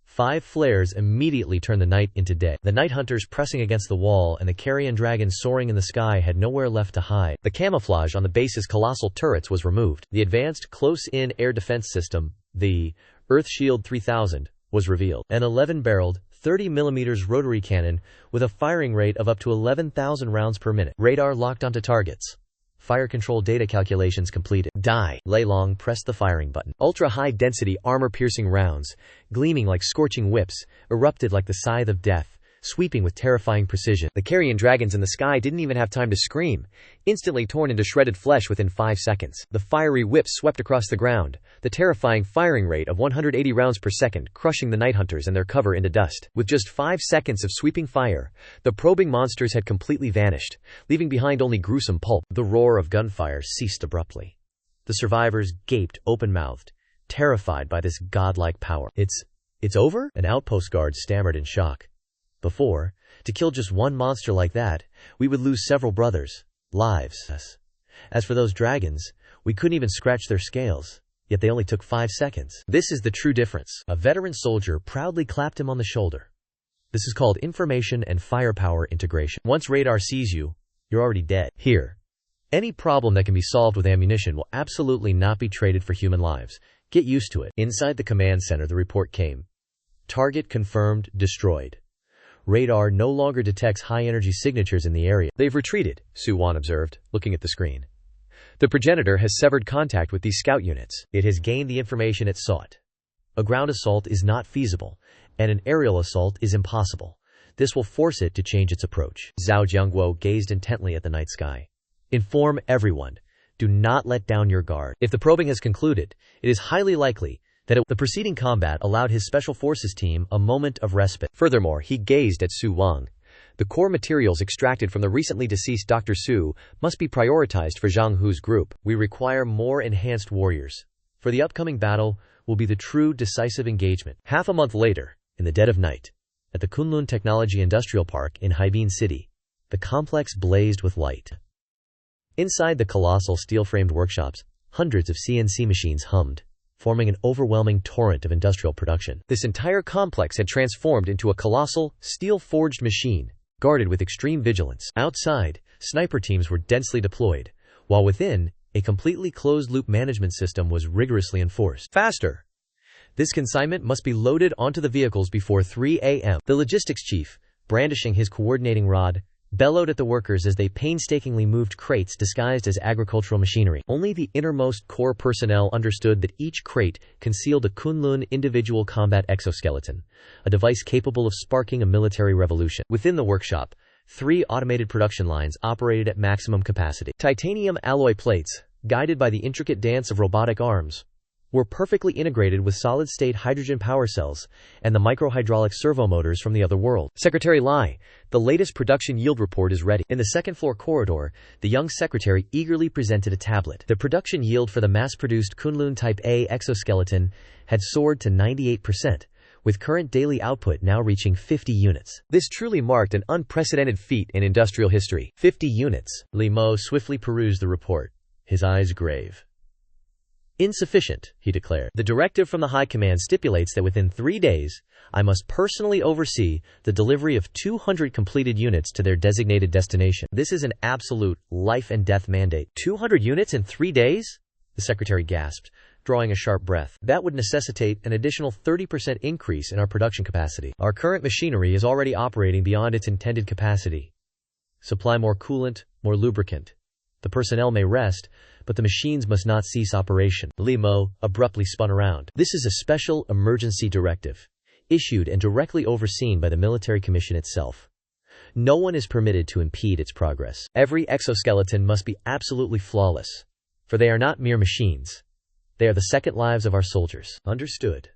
5 flares immediately turned the night into day. The night hunters pressing against the wall and the carrion dragon soaring in the sky had nowhere left to hide. The camouflage on the base's colossal turrets was removed. The advanced close-in air defense system, the Earth Shield 3000, was revealed. An 11-barreled, 30mm rotary cannon with a firing rate of up to 11,000 rounds per minute. Radar locked onto targets. Fire control data calculations completed. Die. Lei Long pressed the firing button. Ultra-high-density armor-piercing rounds, gleaming like scorching whips, erupted like the scythe of death, sweeping with terrifying precision. The carrion dragons in the sky didn't even have time to scream, instantly torn into shredded flesh within 5 seconds. The fiery whips swept across the ground, the terrifying firing rate of 180 rounds per second crushing the night hunters and their cover into dust. With just 5 seconds of sweeping fire, the probing monsters had completely vanished, leaving behind only gruesome pulp. The roar of gunfire ceased abruptly. The survivors gaped open-mouthed, terrified by this godlike power. It's over? An outpost guard stammered in shock. Before, to kill just one monster like that, we would lose several brothers' lives. As for those dragons, we couldn't even scratch their scales, yet they only took 5 seconds. This is the true difference. A veteran soldier proudly clapped him on the shoulder. This is called information and firepower integration. Once radar sees you, you're already dead. Here, any problem that can be solved with ammunition will absolutely not be traded for human lives. Get used to it. Inside the command center, the report came. Target confirmed, destroyed. Radar no longer detects high-energy signatures in the area. They've retreated, Su Wan observed, looking at the screen. The progenitor has severed contact with these scout units. It has gained the information it sought. A ground assault is not feasible, and an aerial assault is impossible. This will force it to change its approach. Zhao Jianguo gazed intently at the night sky. Inform everyone. Do not let down your guard. If the probing has concluded, it is highly likely that the preceding combat allowed his special forces team a moment of respite. Furthermore, he gazed at Su Wang. The core materials extracted from the recently deceased Dr. Su must be prioritized for Zhang Hu's group. We require more enhanced warriors. For the upcoming battle will be the true decisive engagement. Half a month later, in the dead of night, at the Kunlun Technology Industrial Park in Haibin City, the complex blazed with light. Inside the colossal steel-framed workshops, hundreds of CNC machines hummed, forming an overwhelming torrent of industrial production. This entire complex had transformed into a colossal, steel-forged machine, guarded with extreme vigilance. Outside, sniper teams were densely deployed, while within, a completely closed-loop management system was rigorously enforced. Faster! This consignment must be loaded onto the vehicles before 3 a.m. The logistics chief, brandishing his coordinating rod, bellowed at the workers as they painstakingly moved crates disguised as agricultural machinery. Only the innermost core personnel understood that each crate concealed a Kunlun individual combat exoskeleton, a device capable of sparking a military revolution. Within the workshop, 3 automated production lines operated at maximum capacity. Titanium alloy plates, guided by the intricate dance of robotic arms, were perfectly integrated with solid-state hydrogen power cells and the microhydraulic servomotors from the other world. Secretary Lai, the latest production yield report is ready. In the second-floor corridor, the young secretary eagerly presented a tablet. The production yield for the mass-produced Kunlun Type A exoskeleton had soared to 98%, with current daily output now reaching 50 units. This truly marked an unprecedented feat in industrial history. 50 units. Li Mo swiftly perused the report, his eyes grave. Insufficient, he declared. The directive from the High Command stipulates that within 3 days, I must personally oversee the delivery of 200 completed units to their designated destination. This is an absolute life and death mandate. 200 units in 3 days? The secretary gasped, drawing a sharp breath. That would necessitate an additional 30% increase in our production capacity. Our current machinery is already operating beyond its intended capacity. Supply more coolant, more lubricant. The personnel may rest, but the machines must not cease operation. Li Mo abruptly spun around. This is a special emergency directive, issued and directly overseen by the military commission itself. No one is permitted to impede its progress. Every exoskeleton must be absolutely flawless, for they are not mere machines. They are the second lives of our soldiers. Understood.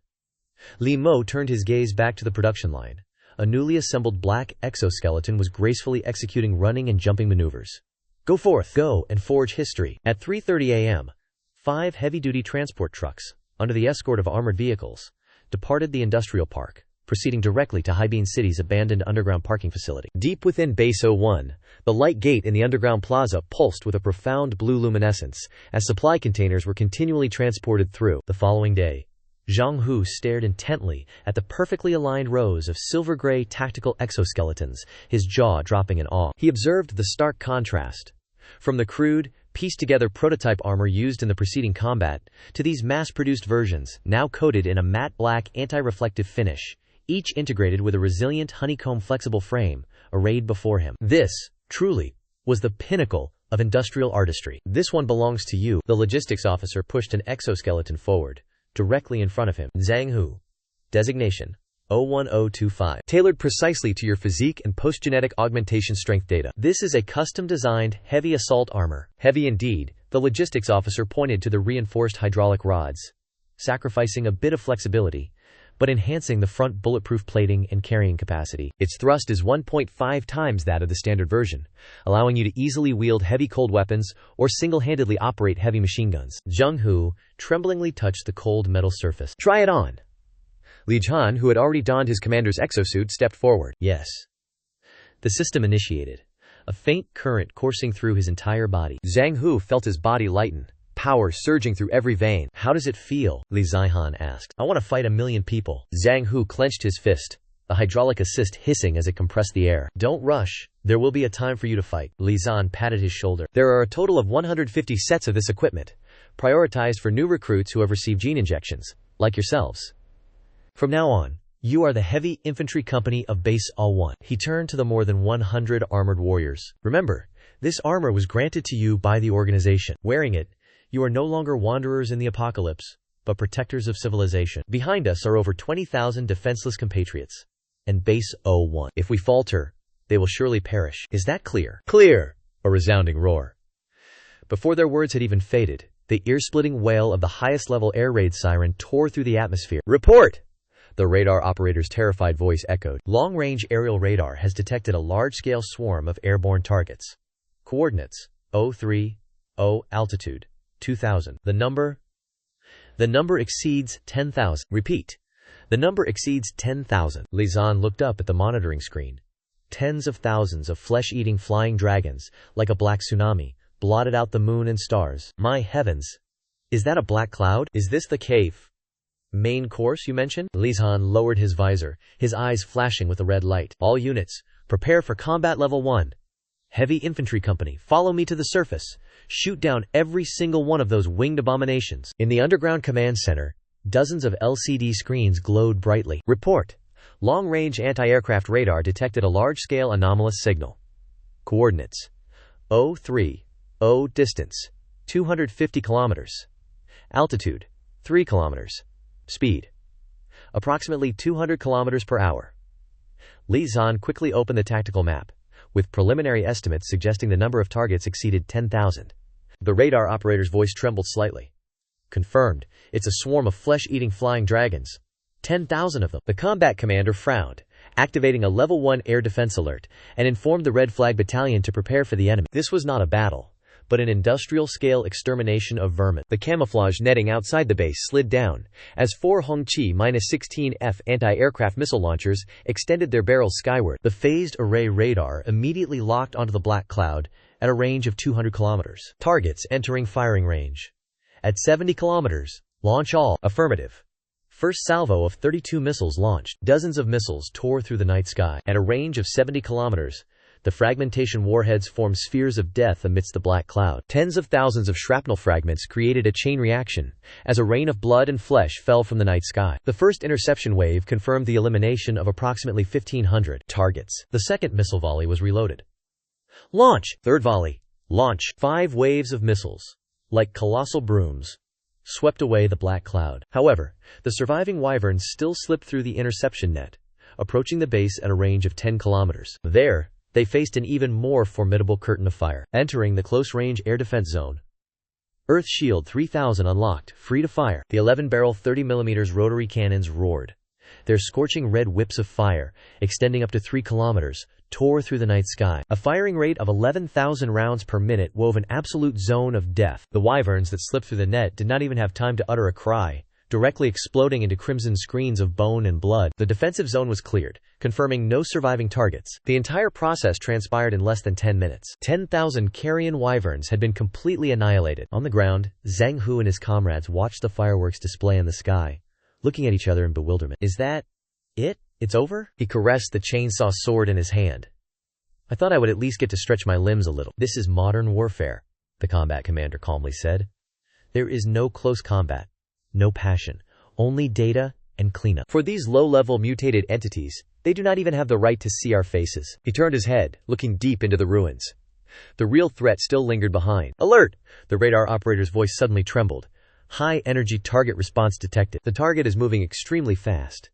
Li Mo turned his gaze back to the production line. A newly assembled black exoskeleton was gracefully executing running and jumping maneuvers. Go forth, go, and forge history. At 3:30 a.m., 5 heavy-duty transport trucks, under the escort of armored vehicles, departed the industrial park, proceeding directly to Haibin City's abandoned underground parking facility. Deep within Base 01, the light gate in the underground plaza pulsed with a profound blue luminescence, as supply containers were continually transported through. The following day, Zhang Hu stared intently at the perfectly aligned rows of silver-gray tactical exoskeletons, his jaw dropping in awe. He observed the stark contrast. From the crude, pieced-together prototype armor used in the preceding combat, to these mass-produced versions, now coated in a matte black anti-reflective finish, each integrated with a resilient honeycomb flexible frame, arrayed before him. This, truly, was the pinnacle of industrial artistry. This one belongs to you. The logistics officer pushed an exoskeleton forward, directly in front of him. Zhang Hu. Designation 01025. Tailored precisely to your physique and post-genetic augmentation strength data. This is a custom-designed, heavy assault armor. Heavy indeed, the logistics officer pointed to the reinforced hydraulic rods, sacrificing a bit of flexibility, but enhancing the front bulletproof plating and carrying capacity. Its thrust is 1.5 times that of the standard version, allowing you to easily wield heavy cold weapons or single-handedly operate heavy machine guns. Zhang Hu tremblingly touched the cold metal surface. Try it on. Li Han, who had already donned his commander's exosuit, stepped forward. Yes. The system initiated, a faint current coursing through his entire body. Zhang Hu felt his body lighten, power surging through every vein. How does it feel? Li Han asked. I want to fight 1,000,000 people. Zhang Hu clenched his fist, the hydraulic assist hissing as it compressed the air. Don't rush. There will be a time for you to fight. Li Han patted his shoulder. There are a total of 150 sets of this equipment, prioritized for new recruits who have received gene injections, like yourselves. From now on, you are the heavy infantry company of Base 01. He turned to the more than 100 armored warriors. Remember, this armor was granted to you by the organization. Wearing it, you are no longer wanderers in the apocalypse, but protectors of civilization. Behind us are over 20,000 defenseless compatriots. And Base 01. If we falter, they will surely perish. Is that clear? Clear! A resounding roar. Before their words had even faded, the ear-splitting wail of the highest-level air raid siren tore through the atmosphere. Report! The radar operator's terrified voice echoed. Long-range aerial radar has detected a large-scale swarm of airborne targets. Coordinates 030, altitude 2,000. The number exceeds 10,000. Repeat. The number exceeds 10,000. Li Han looked up at the monitoring screen. Tens of thousands of flesh-eating flying dragons, like a black tsunami, blotted out the moon and stars. My heavens! Is that a black cloud? Is this the cave main course you mentioned? Li Han lowered his visor, his eyes flashing with a red light. All units, prepare for combat level 1. Heavy infantry company, follow me to the surface. Shoot down every single one of those winged abominations. In the underground command center, dozens of LCD screens glowed brightly. Report. Long-range anti-aircraft radar detected a large-scale anomalous signal. Coordinates 030, distance 250 kilometers. Altitude 3 kilometers. Speed approximately 200 kilometers per hour. Li Han quickly opened the tactical map, with preliminary estimates suggesting the number of targets exceeded 10,000. The radar operator's voice trembled slightly. Confirmed. It's a swarm of flesh-eating flying dragons. 10,000 of them. The combat commander frowned, activating a level 1 air defense alert, and informed the Red Flag Battalion to prepare for the enemy. This was not a battle, but an industrial-scale extermination of vermin. The camouflage netting outside the base slid down, as 4 Hongqi-16F anti-aircraft missile launchers extended their barrels skyward. The phased array radar immediately locked onto the black cloud at a range of 200 kilometers. Targets entering firing range. At 70 kilometers, launch all. Affirmative. First salvo of 32 missiles launched. Dozens of missiles tore through the night sky. At a range of 70 kilometers, the fragmentation warheads formed spheres of death amidst the black cloud. Tens of thousands of shrapnel fragments created a chain reaction, as a rain of blood and flesh fell from the night sky. The first interception wave confirmed the elimination of approximately 1,500 targets. The second missile volley was reloaded. Launch! Third volley. Launch! 5 waves of missiles, like colossal brooms, swept away the black cloud. However, the surviving wyverns still slipped through the interception net, approaching the base at a range of 10 kilometers. There, they faced an even more formidable curtain of fire. Entering the close-range air defense zone. Earth Shield 3000 unlocked, free to fire. The 11-barrel 30mm rotary cannons roared. Their scorching red whips of fire, extending up to 3 kilometers, tore through the night sky. A firing rate of 11,000 rounds per minute wove an absolute zone of death. The wyverns that slipped through the net did not even have time to utter a cry, directly exploding into crimson screens of bone and blood. The defensive zone was cleared, confirming no surviving targets. The entire process transpired in less than 10 minutes. 10,000 carrion wyverns had been completely annihilated. On the ground, Zhang Hu and his comrades watched the fireworks display in the sky, looking at each other in bewilderment. Is that it? It's over? He caressed the chainsaw sword in his hand. I thought I would at least get to stretch my limbs a little. This is modern warfare, the combat commander calmly said. There is no close combat, no passion, only data and cleanup. For these low-level mutated entities, they do not even have the right to see our faces. He turned his head, looking deep into the ruins. The real threat still lingered behind. Alert! The radar operator's voice suddenly trembled. High-energy target response detected. The target is moving extremely fast.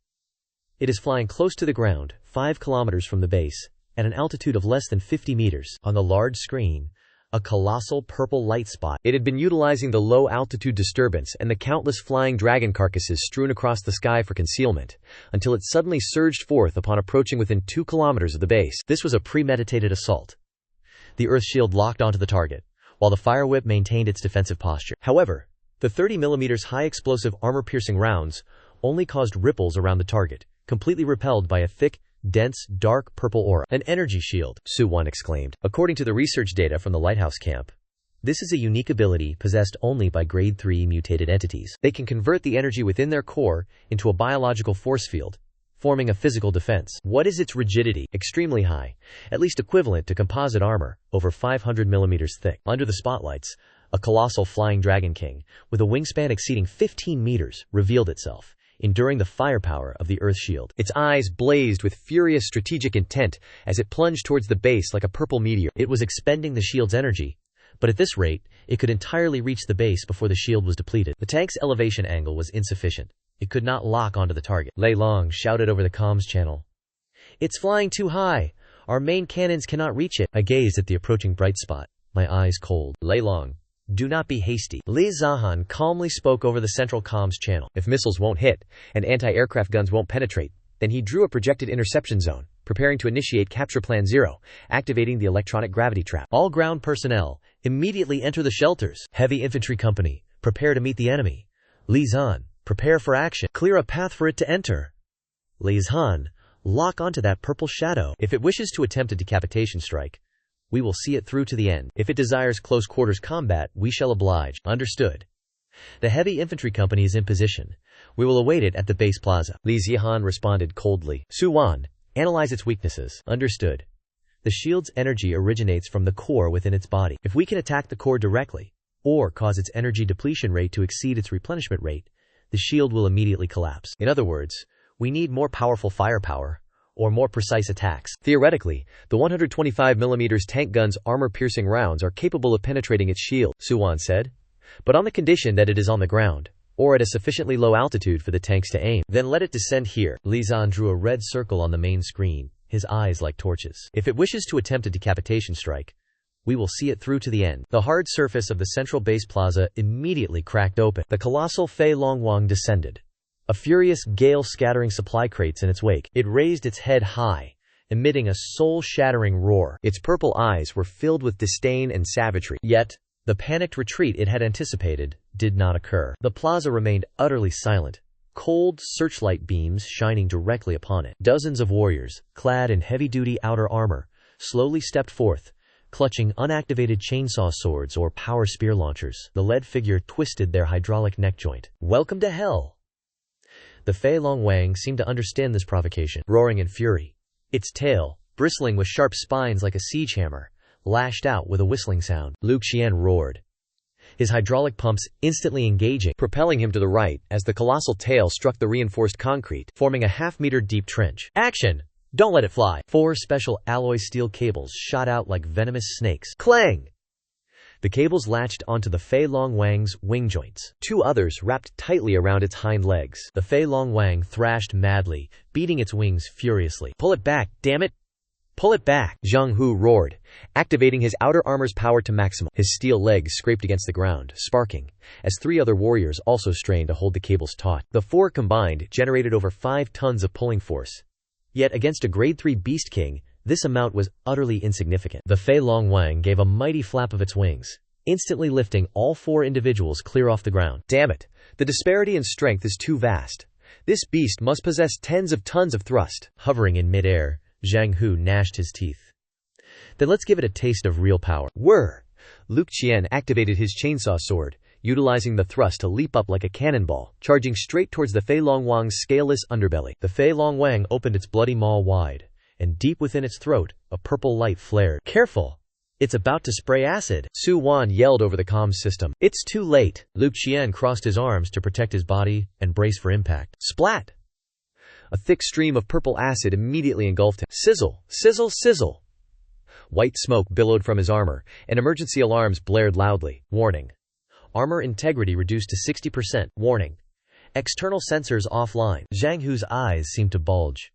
It is flying close to the ground, 5 kilometers from the base, at an altitude of less than 50 meters. On the large screen, a colossal purple light spot. It had been utilizing the low-altitude disturbance and the countless flying dragon carcasses strewn across the sky for concealment, until it suddenly surged forth upon approaching within 2 kilometers of the base. This was a premeditated assault. The Earth Shield locked onto the target, while the Fire Whip maintained its defensive posture. However, the 30mm high-explosive armor-piercing rounds only caused ripples around the target, completely repelled by a thick, dense, dark purple aura. An energy shield, Su-Wan exclaimed. According to the research data from the Lighthouse Camp, this is a unique ability possessed only by Grade 3 mutated entities. They can convert the energy within their core into a biological force field, forming a physical defense. What is its rigidity? Extremely high, at least equivalent to composite armor, over 500 millimeters thick. Under the spotlights, a colossal flying dragon king, with a wingspan exceeding 15 meters, revealed itself, enduring the firepower of the Earth Shield. Its eyes blazed with furious strategic intent as it plunged towards the base like a purple meteor. It was expending the shield's energy, but at this rate, it could entirely reach the base before the shield was depleted. The tank's elevation angle was insufficient. It could not lock onto the target. Lei Long shouted over the comms channel. It's flying too high. Our main cannons cannot reach it. I gazed at the approaching bright spot, my eyes cold. Lei Long, do not be hasty. Li Zahan calmly spoke over the central comms channel. If missiles won't hit, and anti-aircraft guns won't penetrate, then he drew a projected interception zone, preparing to initiate Capture Plan 0, activating the electronic gravity trap. All ground personnel, immediately enter the shelters. Heavy Infantry Company, prepare to meet the enemy. Li Zhan, prepare for action. Clear a path for it to enter. Li Zhan, lock onto that purple shadow. If it wishes to attempt a decapitation strike, we will see it through to the end. If it desires close quarters combat, we shall oblige. Understood. The Heavy Infantry Company is in position. We will await it at the base plaza. Li Zihan responded coldly. Su-Wan, analyze its weaknesses. Understood. The shield's energy originates from the core within its body. If we can attack the core directly, or cause its energy depletion rate to exceed its replenishment rate, the shield will immediately collapse. In other words, we need more powerful firepower, or more precise attacks. Theoretically, the 125mm tank gun's armor-piercing rounds are capable of penetrating its shield, Su-Wan said, but on the condition that it is on the ground, or at a sufficiently low altitude for the tanks to aim. Then let it descend here. Li Zhan drew a red circle on the main screen, his eyes like torches. If it wishes to attempt a decapitation strike, We will see it through to the end. The hard surface of the central base plaza immediately cracked open. The colossal Fei Longwang descended, a furious gale scattering supply crates in its wake. It raised its head high, emitting a soul-shattering roar. Its purple eyes were filled with disdain and savagery. Yet, the panicked retreat it had anticipated did not occur. The plaza remained utterly silent, cold searchlight beams shining directly upon it. Dozens of warriors, clad in heavy-duty outer armor, slowly stepped forth, clutching unactivated chainsaw swords or power spear launchers. The lead figure twisted their hydraulic neck joint. "Welcome to hell!" The Fei Longwang seemed to understand this provocation, roaring in fury. Its tail, bristling with sharp spines like a siege hammer, lashed out with a whistling sound. Lu Qian roared, his hydraulic pumps instantly engaging, propelling him to the right as the colossal tail struck the reinforced concrete, forming a half-meter deep trench. "Action! Don't let it fly!" 4 special alloy steel cables shot out like venomous snakes. Clang! The cables latched onto the Fei Longwang's wing joints. 2 others wrapped tightly around its hind legs. The Fei Longwang thrashed madly, beating its wings furiously. "Pull it back, damn it! Pull it back!" Zhang Hu roared, activating his outer armor's power to maximum. His steel legs scraped against the ground, sparking, as 3 other warriors also strained to hold the cables taut. The 4 combined generated over 5 tons of pulling force. Yet against a Grade 3 Beast King, this amount was utterly insignificant. The Fei Longwang gave a mighty flap of its wings, instantly lifting all 4 individuals clear off the ground. Damn it! The disparity in strength is too vast. This beast must possess tens of tons of thrust. Hovering in midair, Zhang Hu gnashed his teeth. Then let's give it a taste of real power. Whir! Lu Qian activated his chainsaw sword, utilizing the thrust to leap up like a cannonball, charging straight towards the Fei Longwang's scaleless underbelly. The Fei Longwang opened its bloody maw wide, and deep within its throat, a purple light flared. "Careful! It's about to spray acid!" Su Wan yelled over the comms system. "It's too late!" Lu Qian crossed his arms to protect his body and brace for impact. Splat! A thick stream of purple acid immediately engulfed him. Sizzle! Sizzle! Sizzle! White smoke billowed from his armor, and emergency alarms blared loudly. Warning. Armor integrity reduced to 60%. Warning. External sensors offline. Zhang Hu's eyes seemed to bulge.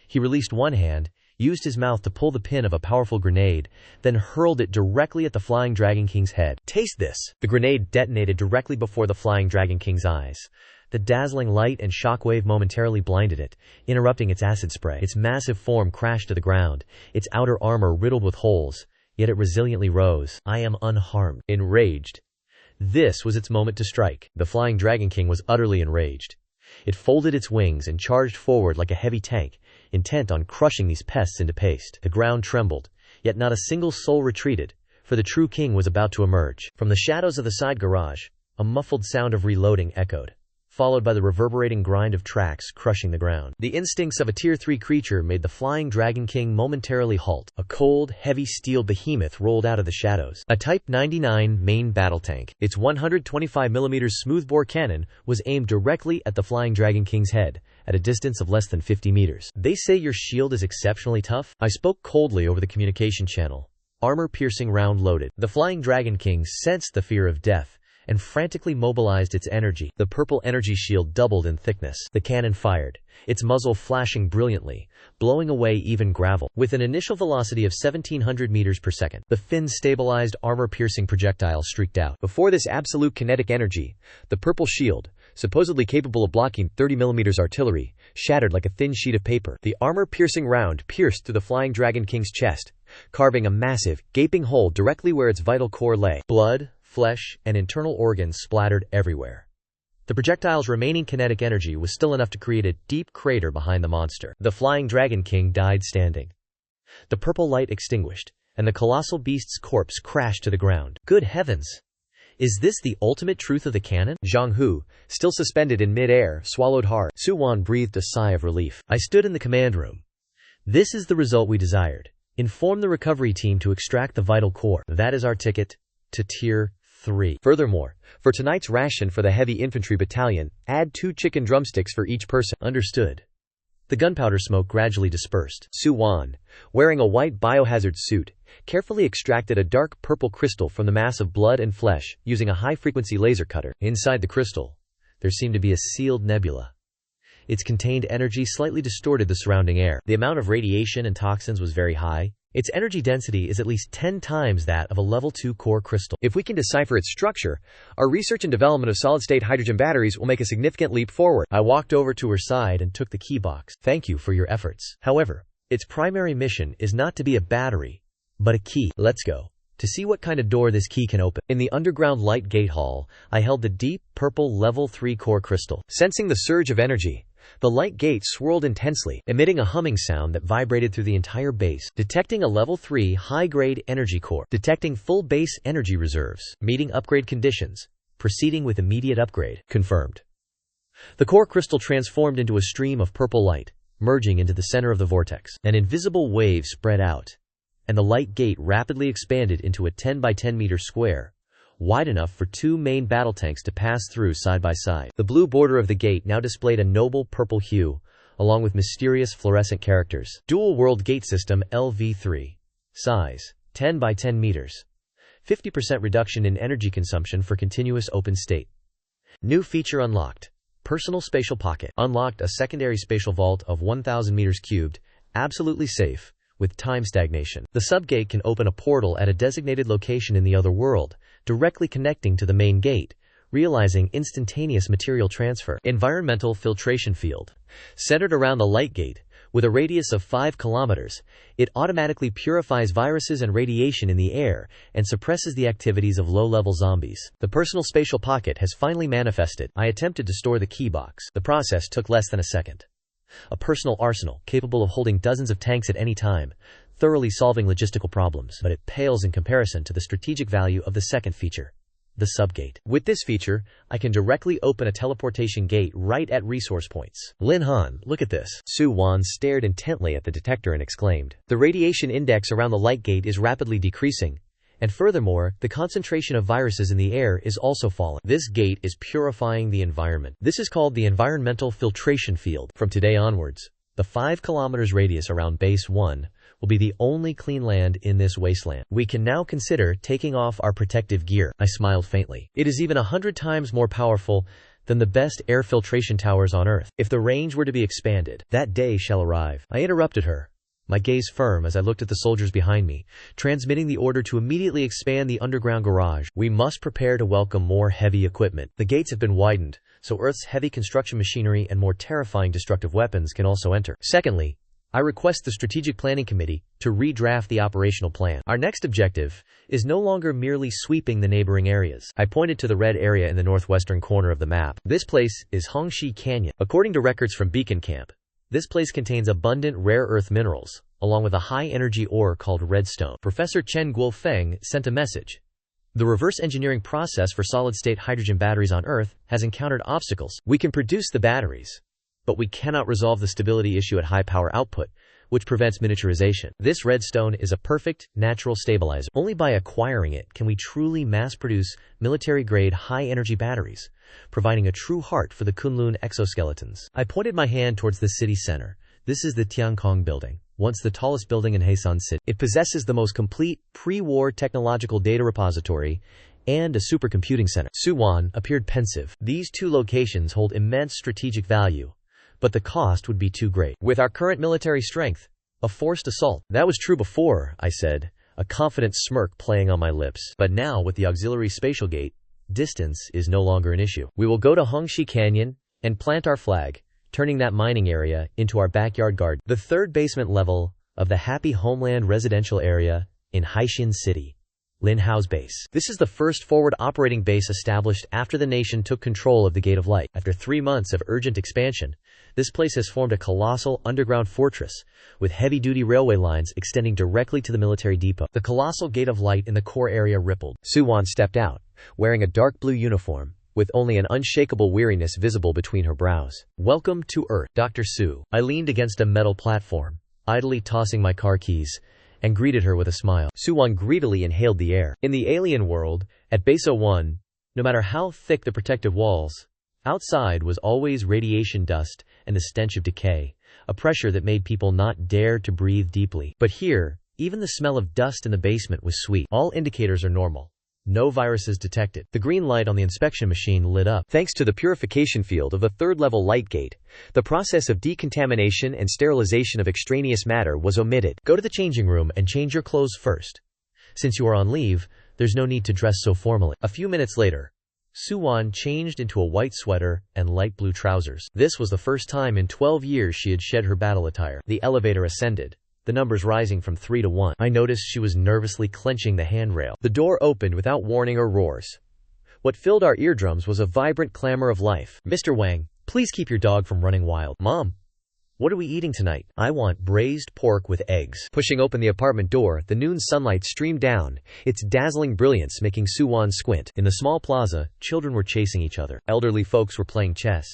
He released one hand, used his mouth to pull the pin of a powerful grenade, then hurled it directly at the Flying Dragon King's head. Taste this! The grenade detonated directly before the Flying Dragon King's eyes. The dazzling light and shockwave momentarily blinded it, interrupting its acid spray. Its massive form crashed to the ground, its outer armor riddled with holes, yet it resiliently rose. "I am unharmed." Enraged. This was its moment to strike. The Flying Dragon King was utterly enraged. It folded its wings and charged forward like a heavy tank, intent on crushing these pests into paste. The ground trembled, yet not a single soul retreated, for the true king was about to emerge. From the shadows of the side garage, a muffled sound of reloading echoed, followed by the reverberating grind of tracks crushing the ground. The instincts of a Tier 3 creature made the Flying Dragon King momentarily halt. A cold, heavy steel behemoth rolled out of the shadows. A Type 99 main battle tank. Its 125mm smoothbore cannon was aimed directly at the Flying Dragon King's head, at a distance of less than 50 meters. "They say your shield is exceptionally tough?" I spoke coldly over the communication channel. Armor-piercing round loaded. The Flying Dragon King sensed the fear of death, and frantically mobilized its energy. The purple energy shield doubled in thickness. The cannon fired, its muzzle flashing brilliantly, blowing away even gravel. With an initial velocity of 1700 meters per second, the fin-stabilized armor-piercing projectile streaked out. Before this absolute kinetic energy, the purple shield, supposedly capable of blocking 30mm artillery, shattered like a thin sheet of paper. The armor-piercing round pierced through the Flying Dragon King's chest, carving a massive, gaping hole directly where its vital core lay. Blood, flesh, and internal organs splattered everywhere. The projectile's remaining kinetic energy was still enough to create a deep crater behind the monster. The Flying Dragon King died standing. The purple light extinguished, and the colossal beast's corpse crashed to the ground. Good heavens! Is this the ultimate truth of the canon? Zhang Hu, still suspended in mid-air, swallowed hard. Su Wan breathed a sigh of relief. I stood in the command room. This is the result we desired. Inform the recovery team to extract the vital core. That is our ticket to Tier 3. Furthermore, for tonight's ration for the heavy infantry battalion, add 2 chicken drumsticks for each person. Understood. The gunpowder smoke gradually dispersed. Su Wan, wearing a white biohazard suit, carefully extracted a dark purple crystal from the mass of blood and flesh using a high-frequency laser cutter. Inside the crystal, there seemed to be a sealed nebula. Its contained energy slightly distorted the surrounding air. The amount of radiation and toxins was very high, Its energy density is at least 10 times that of a level 2 core crystal. If we can decipher its structure, our research and development of solid-state hydrogen batteries will make a significant leap forward. I walked over to her side and took the key box. Thank you for your efforts. However, its primary mission is not to be a battery, but a key. Let's go to see what kind of door this key can open. In the underground light gate hall, I held the deep, purple level 3 core crystal. Sensing the surge of energy, the light gate swirled intensely, emitting a humming sound that vibrated through the entire base. Detecting a level 3 high-grade energy core. Detecting full base energy reserves. Meeting upgrade conditions. Proceeding with immediate upgrade. Confirmed. The core crystal transformed into a stream of purple light, merging into the center of the vortex. An invisible wave spread out, and the light gate rapidly expanded into a 10 by 10 meter square, wide enough for 2 main battle tanks to pass through side by side. The blue border of the gate now displayed a noble purple hue, along with mysterious fluorescent characters. Dual World Gate System LV3. Size, 10 by 10 meters. 50% reduction in energy consumption for continuous open state. New feature unlocked. Personal spatial pocket. Unlocked a secondary spatial vault of 1,000 meters cubed, absolutely safe, with time stagnation. The subgate can open a portal at a designated location in the other world, directly connecting to the main gate, realizing instantaneous material transfer. Environmental filtration field. Centered around the light gate, with a radius of 5 kilometers, it automatically purifies viruses and radiation in the air and suppresses the activities of low-level zombies. The personal spatial pocket has finally manifested. I attempted to store the key box. The process took less than a second. A personal arsenal, capable of holding dozens of tanks at any time, thoroughly solving logistical problems, but it pales in comparison to the strategic value of the second feature, the subgate. With this feature, I can directly open a teleportation gate right at resource points. Lin Han, look at this. Su Wan stared intently at the detector and exclaimed. The radiation index around the light gate is rapidly decreasing, and furthermore, the concentration of viruses in the air is also falling. This gate is purifying the environment. This is called the environmental filtration field. From today onwards, the 5 kilometers radius around Base 1 will be the only clean land in this wasteland. We can now consider taking off our protective gear. I smiled faintly. It is even 100 times more powerful than the best air filtration towers on Earth. If the range were to be expanded, that day shall arrive. I interrupted her, my gaze firm as I looked at the soldiers behind me, transmitting the order to immediately expand the underground garage. We must prepare to welcome more heavy equipment. The gates have been widened, so Earth's heavy construction machinery and more terrifying destructive weapons can also enter. Secondly, I request the Strategic Planning Committee to redraft the operational plan. Our next objective is no longer merely sweeping the neighboring areas. I pointed to the red area in the northwestern corner of the map. This place is Hongxi Canyon. According to records from Beacon Camp, this place contains abundant rare earth minerals, along with a high-energy ore called redstone. Professor Chen Guofeng sent a message. The reverse engineering process for solid-state hydrogen batteries on Earth has encountered obstacles. We can produce the batteries, but we cannot resolve the stability issue at high power output, which prevents miniaturization. This redstone is a perfect, natural stabilizer. Only by acquiring it can we truly mass-produce military-grade high-energy batteries, providing a true heart for the Kunlun exoskeletons. I pointed my hand towards the city center. This is the Tiankong building, once the tallest building in Heisan City. It possesses the most complete, pre-war technological data repository and a supercomputing center. Suwon appeared pensive. These two locations hold immense strategic value, but the cost would be too great. With our current military strength, a forced assault. That was true before, I said, a confident smirk playing on my lips. But now, with the auxiliary spatial gate, distance is no longer an issue. We will go to Hongxi Canyon and plant our flag, turning that mining area into our backyard garden. The third basement level of the Happy Homeland residential area in Haishin City, Lin Hao's base. This is the first forward operating base established after the nation took control of the Gate of Light. After 3 months of urgent expansion, this place has formed a colossal underground fortress with heavy-duty railway lines extending directly to the military depot. The colossal Gate of Light in the core area rippled. Suwon stepped out, wearing a dark blue uniform, with only an unshakable weariness visible between her brows. Welcome to Earth, Dr. Su. I leaned against a metal platform, idly tossing my car keys, and greeted her with a smile. Suwon greedily inhaled the air. In the alien world, at Base 01, no matter how thick the protective walls, outside was always radiation dust and the stench of decay, a pressure that made people not dare to breathe deeply. But here, even the smell of dust in the basement was sweet. All indicators are normal. No viruses detected. The green light on the inspection machine lit up. Thanks to the purification field of a third-level light gate, the process of decontamination and sterilization of extraneous matter was omitted. Go to the changing room and change your clothes first. Since you are on leave, there's no need to dress so formally. A few minutes later, Soo-won changed into a white sweater and light blue trousers. This was the first time in 12 years she had shed her battle attire. The elevator ascended, the numbers rising from 3 to 1. I noticed she was nervously clenching the handrail. The door opened without warning or roars. What filled our eardrums was a vibrant clamor of life. "Mr. Wang, please keep your dog from running wild." "Mom, what are we eating tonight?" "I want braised pork with eggs." Pushing open the apartment door, the noon sunlight streamed down, its dazzling brilliance making Soo-won squint. In the small plaza, children were chasing each other. Elderly folks were playing chess,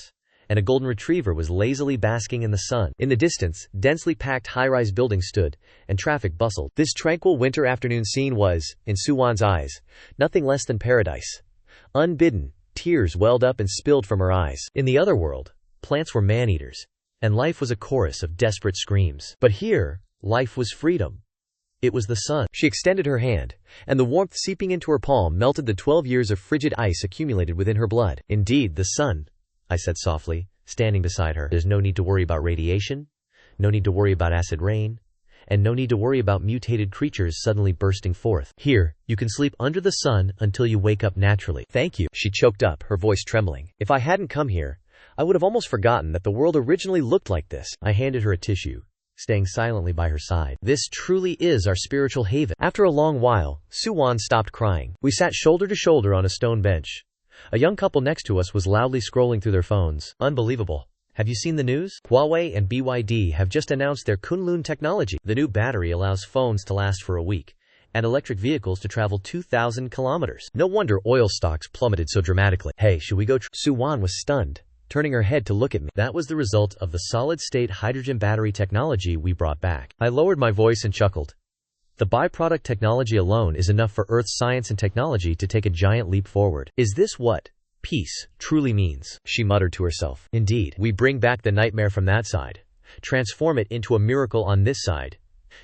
and a golden retriever was lazily basking in the sun. In the distance, densely packed high-rise buildings stood, and traffic bustled. This tranquil winter afternoon scene was, in Soo-won's eyes, nothing less than paradise. Unbidden, tears welled up and spilled from her eyes. In the other world, plants were man-eaters, and life was a chorus of desperate screams. But here, life was freedom. It was the sun. She extended her hand, and the warmth seeping into her palm melted the 12 years of frigid ice accumulated within her blood. "Indeed, the sun," I said softly, standing beside her. "There's no need to worry about radiation, no need to worry about acid rain, and no need to worry about mutated creatures suddenly bursting forth. Here, you can sleep under the sun until you wake up naturally." "Thank you," she choked up, her voice trembling. "If I hadn't come here, I would have almost forgotten that the world originally looked like this." I handed her a tissue, staying silently by her side. "This truly is our spiritual haven." After a long while, Soo-won stopped crying. We sat shoulder to shoulder on a stone bench. A young couple next to us was loudly scrolling through their phones. "Unbelievable. Have you seen the news? Huawei and BYD have just announced their Kunlun technology. The new battery allows phones to last for a week, and electric vehicles to travel 2,000 kilometers. No wonder oil stocks plummeted so dramatically." "Hey, should we go?" Soo-won was stunned, turning her head to look at me. "That was the result of the solid-state hydrogen battery technology we brought back." I lowered my voice and chuckled. "The byproduct technology alone is enough for Earth's science and technology to take a giant leap forward." "Is this what peace truly means?" she muttered to herself. "Indeed, we bring back the nightmare from that side, transform it into a miracle on this side,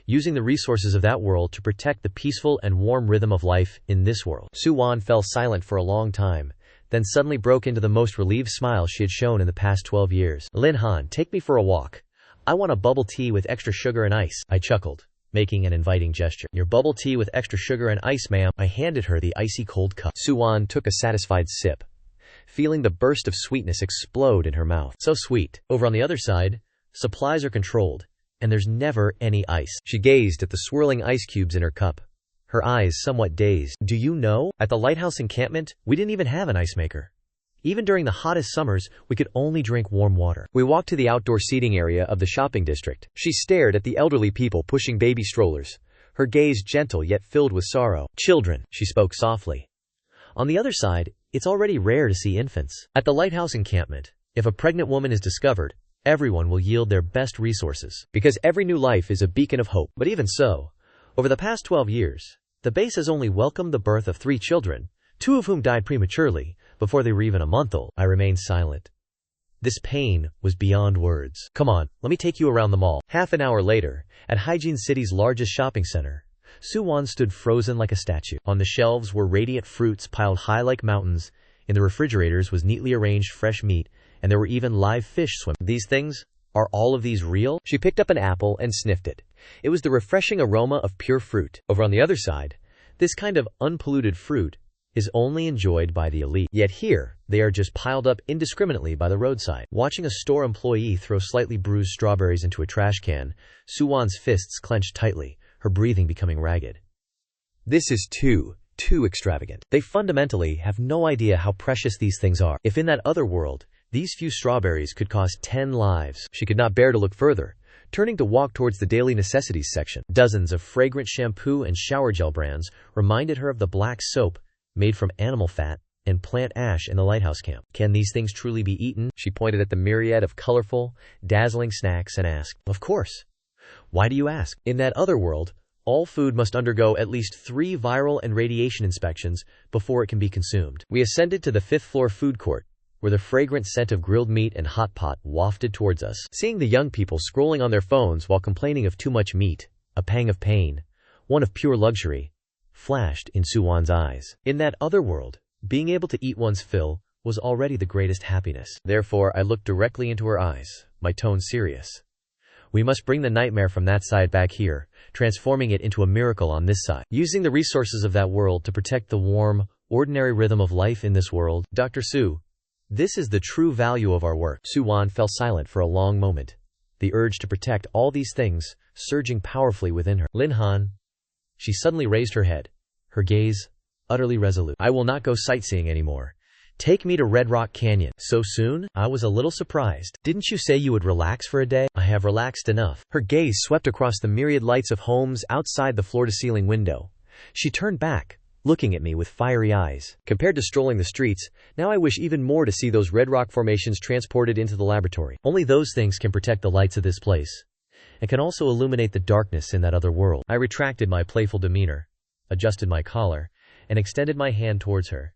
using the resources of that world to protect the peaceful and warm rhythm of life in this world." Soo-won fell silent for a long time, then suddenly broke into the most relieved smile she had shown in the past 12 years. "Lin Han, take me for a walk. I want a bubble tea with extra sugar and ice." I chuckled, making an inviting gesture. "Your bubble tea with extra sugar and ice, ma'am." I handed her the icy cold cup. Soo-won took a satisfied sip, feeling the burst of sweetness explode in her mouth. "So sweet. Over on the other side, supplies are controlled, and there's never any ice." She gazed at the swirling ice cubes in her cup, her eyes somewhat dazed. "Do you know, at the lighthouse encampment, we didn't even have an ice maker. Even during the hottest summers, we could only drink warm water." We walked to the outdoor seating area of the shopping district. She stared at the elderly people pushing baby strollers, her gaze gentle yet filled with sorrow. "Children," she spoke softly. "On the other side, it's already rare to see infants. At the lighthouse encampment, if a pregnant woman is discovered, everyone will yield their best resources, because every new life is a beacon of hope. But even so, over the past 12 years, the base has only welcomed the birth of 3 children, 2 of whom died prematurely, before they were even a month old." I remained silent. This pain was beyond words. "Come on, let me take you around the mall." Half an hour later, at Hygiene City's largest shopping center, Soo-won stood frozen like a statue. On the shelves were radiant fruits piled high like mountains, in the refrigerators was neatly arranged fresh meat, and there were even live fish swimming. "These things? Are all of these real?" She picked up an apple and sniffed it. It was the refreshing aroma of pure fruit. "Over on the other side, this kind of unpolluted fruit is only enjoyed by the elite. Yet here, they are just piled up indiscriminately by the roadside." Watching a store employee throw slightly bruised strawberries into a trash can, Soo-won's fists clenched tightly, her breathing becoming ragged. "This is too extravagant. They fundamentally have no idea how precious these things are. If in that other world, these few strawberries could cost 10 lives." She could not bear to look further, turning to walk towards the daily necessities section. Dozens of fragrant shampoo and shower gel brands reminded her of the black soap made from animal fat and plant ash in the lighthouse camp. "Can these things truly be eaten?" She pointed at the myriad of colorful, dazzling snacks and asked, "Of course. Why do you ask? In that other world, all food must undergo at least 3 viral and radiation inspections before it can be consumed." We ascended to the 5th-floor food court, where the fragrant scent of grilled meat and hot pot wafted towards us. Seeing the young people scrolling on their phones while complaining of too much meat, a pang of pain, one of pure luxury, flashed in Suwon's eyes. In that other world, being able to eat one's fill was already the greatest happiness. Therefore, I looked directly into her eyes, my tone serious. We must bring the nightmare from that side back here, transforming it into a miracle on this side. Using the resources of that world to protect the warm, ordinary rhythm of life in this world. Dr. Su, this is the true value of our work. Suwon fell silent for a long moment, the urge to protect all these things surging powerfully within her. Lin Han. She suddenly raised her head, her gaze utterly resolute. I will not go sightseeing anymore. Take me to Red Rock Canyon. So soon? I was a little surprised. Didn't you say you would relax for a day? I have relaxed enough. Her gaze swept across the myriad lights of homes outside the floor-to-ceiling window. She turned back, looking at me with fiery eyes. Compared to strolling the streets, now I wish even more to see those red rock formations transported into the laboratory. Only those things can protect the lights of this place, and can also illuminate the darkness in that other world. I retracted my playful demeanor, adjusted my collar, and extended my hand towards her.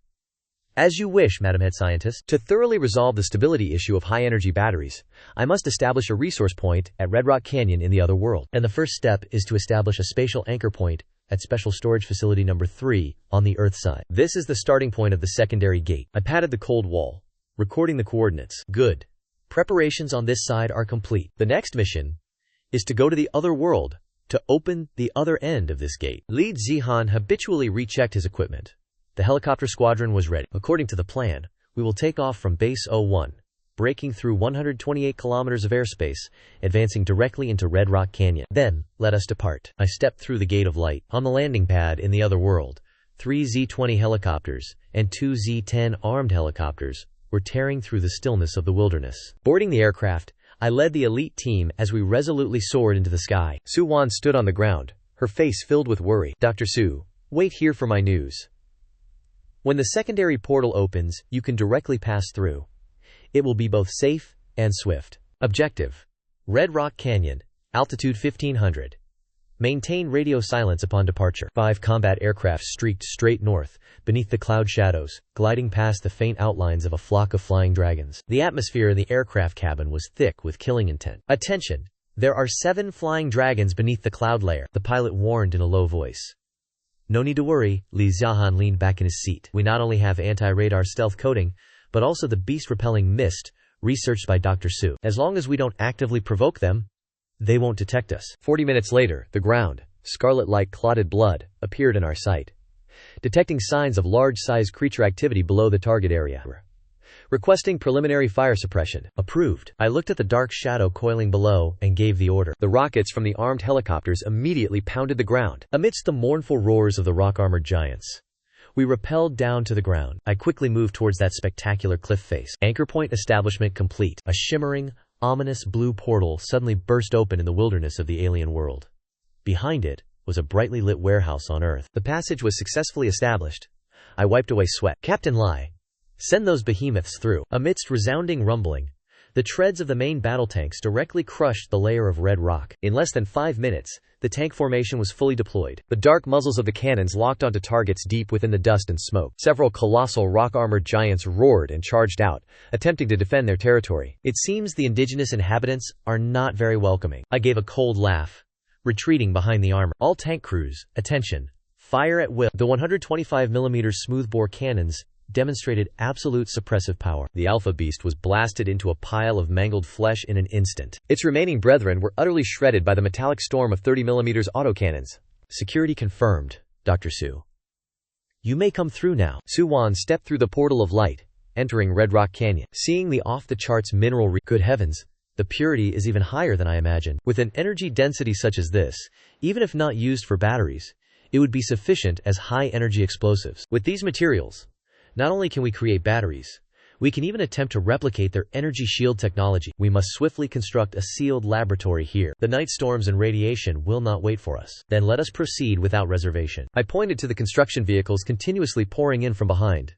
As you wish, Madam Head Scientist. To thoroughly resolve the stability issue of high-energy batteries, I must establish a resource point at Red Rock Canyon in the other world. And the first step is to establish a spatial anchor point at Special Storage Facility number 3 on the Earth side. This is the starting point of the secondary gate. I patted the cold wall, recording the coordinates. Good. Preparations on this side are complete. The next mission is to go to the other world, to open the other end of this gate. Lead Zihan habitually rechecked his equipment. The helicopter squadron was ready. According to the plan, we will take off from Base 01, breaking through 128 kilometers of airspace, advancing directly into Red Rock Canyon. Then, let us depart. I stepped through the gate of light. On the landing pad in the other world, 3 Z-20 helicopters and 2 Z-10 armed helicopters were tearing through the stillness of the wilderness. Boarding the aircraft, I led the elite team as we resolutely soared into the sky. Suwon stood on the ground, her face filled with worry. Dr. Su, wait here for my news. When the secondary portal opens, you can directly pass through. It will be both safe and swift. Objective: Red Rock Canyon, altitude 1500. Maintain radio silence upon departure. 5 combat aircraft streaked straight north, beneath the cloud shadows, gliding past the faint outlines of a flock of flying dragons. The atmosphere in the aircraft cabin was thick with killing intent. Attention! There are 7 flying dragons beneath the cloud layer, the pilot warned in a low voice. No need to worry, Li Xiaohan leaned back in his seat. We not only have anti-radar stealth coating, but also the beast-repelling mist, researched by Dr. Su. As long as we don't actively provoke them, they won't detect us. 40 minutes later, the ground, scarlet like clotted blood, appeared in our sight, detecting signs of large-sized creature activity below the target area. Requesting preliminary fire suppression. Approved. I looked at the dark shadow coiling below and gave the order. The rockets from the armed helicopters immediately pounded the ground. Amidst the mournful roars of the rock-armored giants, we rappelled down to the ground. I quickly moved towards that spectacular cliff face. Anchor point establishment complete. A shimmering, ominous blue portal suddenly burst open in the wilderness of the alien world. Behind it was a brightly lit warehouse on Earth. The passage was successfully established. I wiped away sweat. Captain Lai, send those behemoths through. Amidst resounding rumbling, the treads of the main battle tanks directly crushed the layer of red rock. In less than 5 minutes, the tank formation was fully deployed. The dark muzzles of the cannons locked onto targets deep within the dust and smoke. Several colossal rock-armored giants roared and charged out, attempting to defend their territory. It seems the indigenous inhabitants are not very welcoming. I gave a cold laugh, retreating behind the armor. All tank crews, attention, fire at will. The 125mm smoothbore cannons demonstrated absolute suppressive power. The alpha beast was blasted into a pile of mangled flesh in an instant. Its remaining brethren were utterly shredded by the metallic storm of 30mm autocannons. Security confirmed, Dr. Su. You may come through now. Suwon stepped through the portal of light, entering Red Rock Canyon. Seeing the off-the-charts mineral good heavens, the purity is even higher than I imagined. With an energy density such as this, even if not used for batteries, it would be sufficient as high-energy explosives. With these materials, not only can we create batteries, we can even attempt to replicate their energy shield technology. We must swiftly construct a sealed laboratory here. The night storms and radiation will not wait for us. Then let us proceed without reservation. I pointed to the construction vehicles continuously pouring in from behind.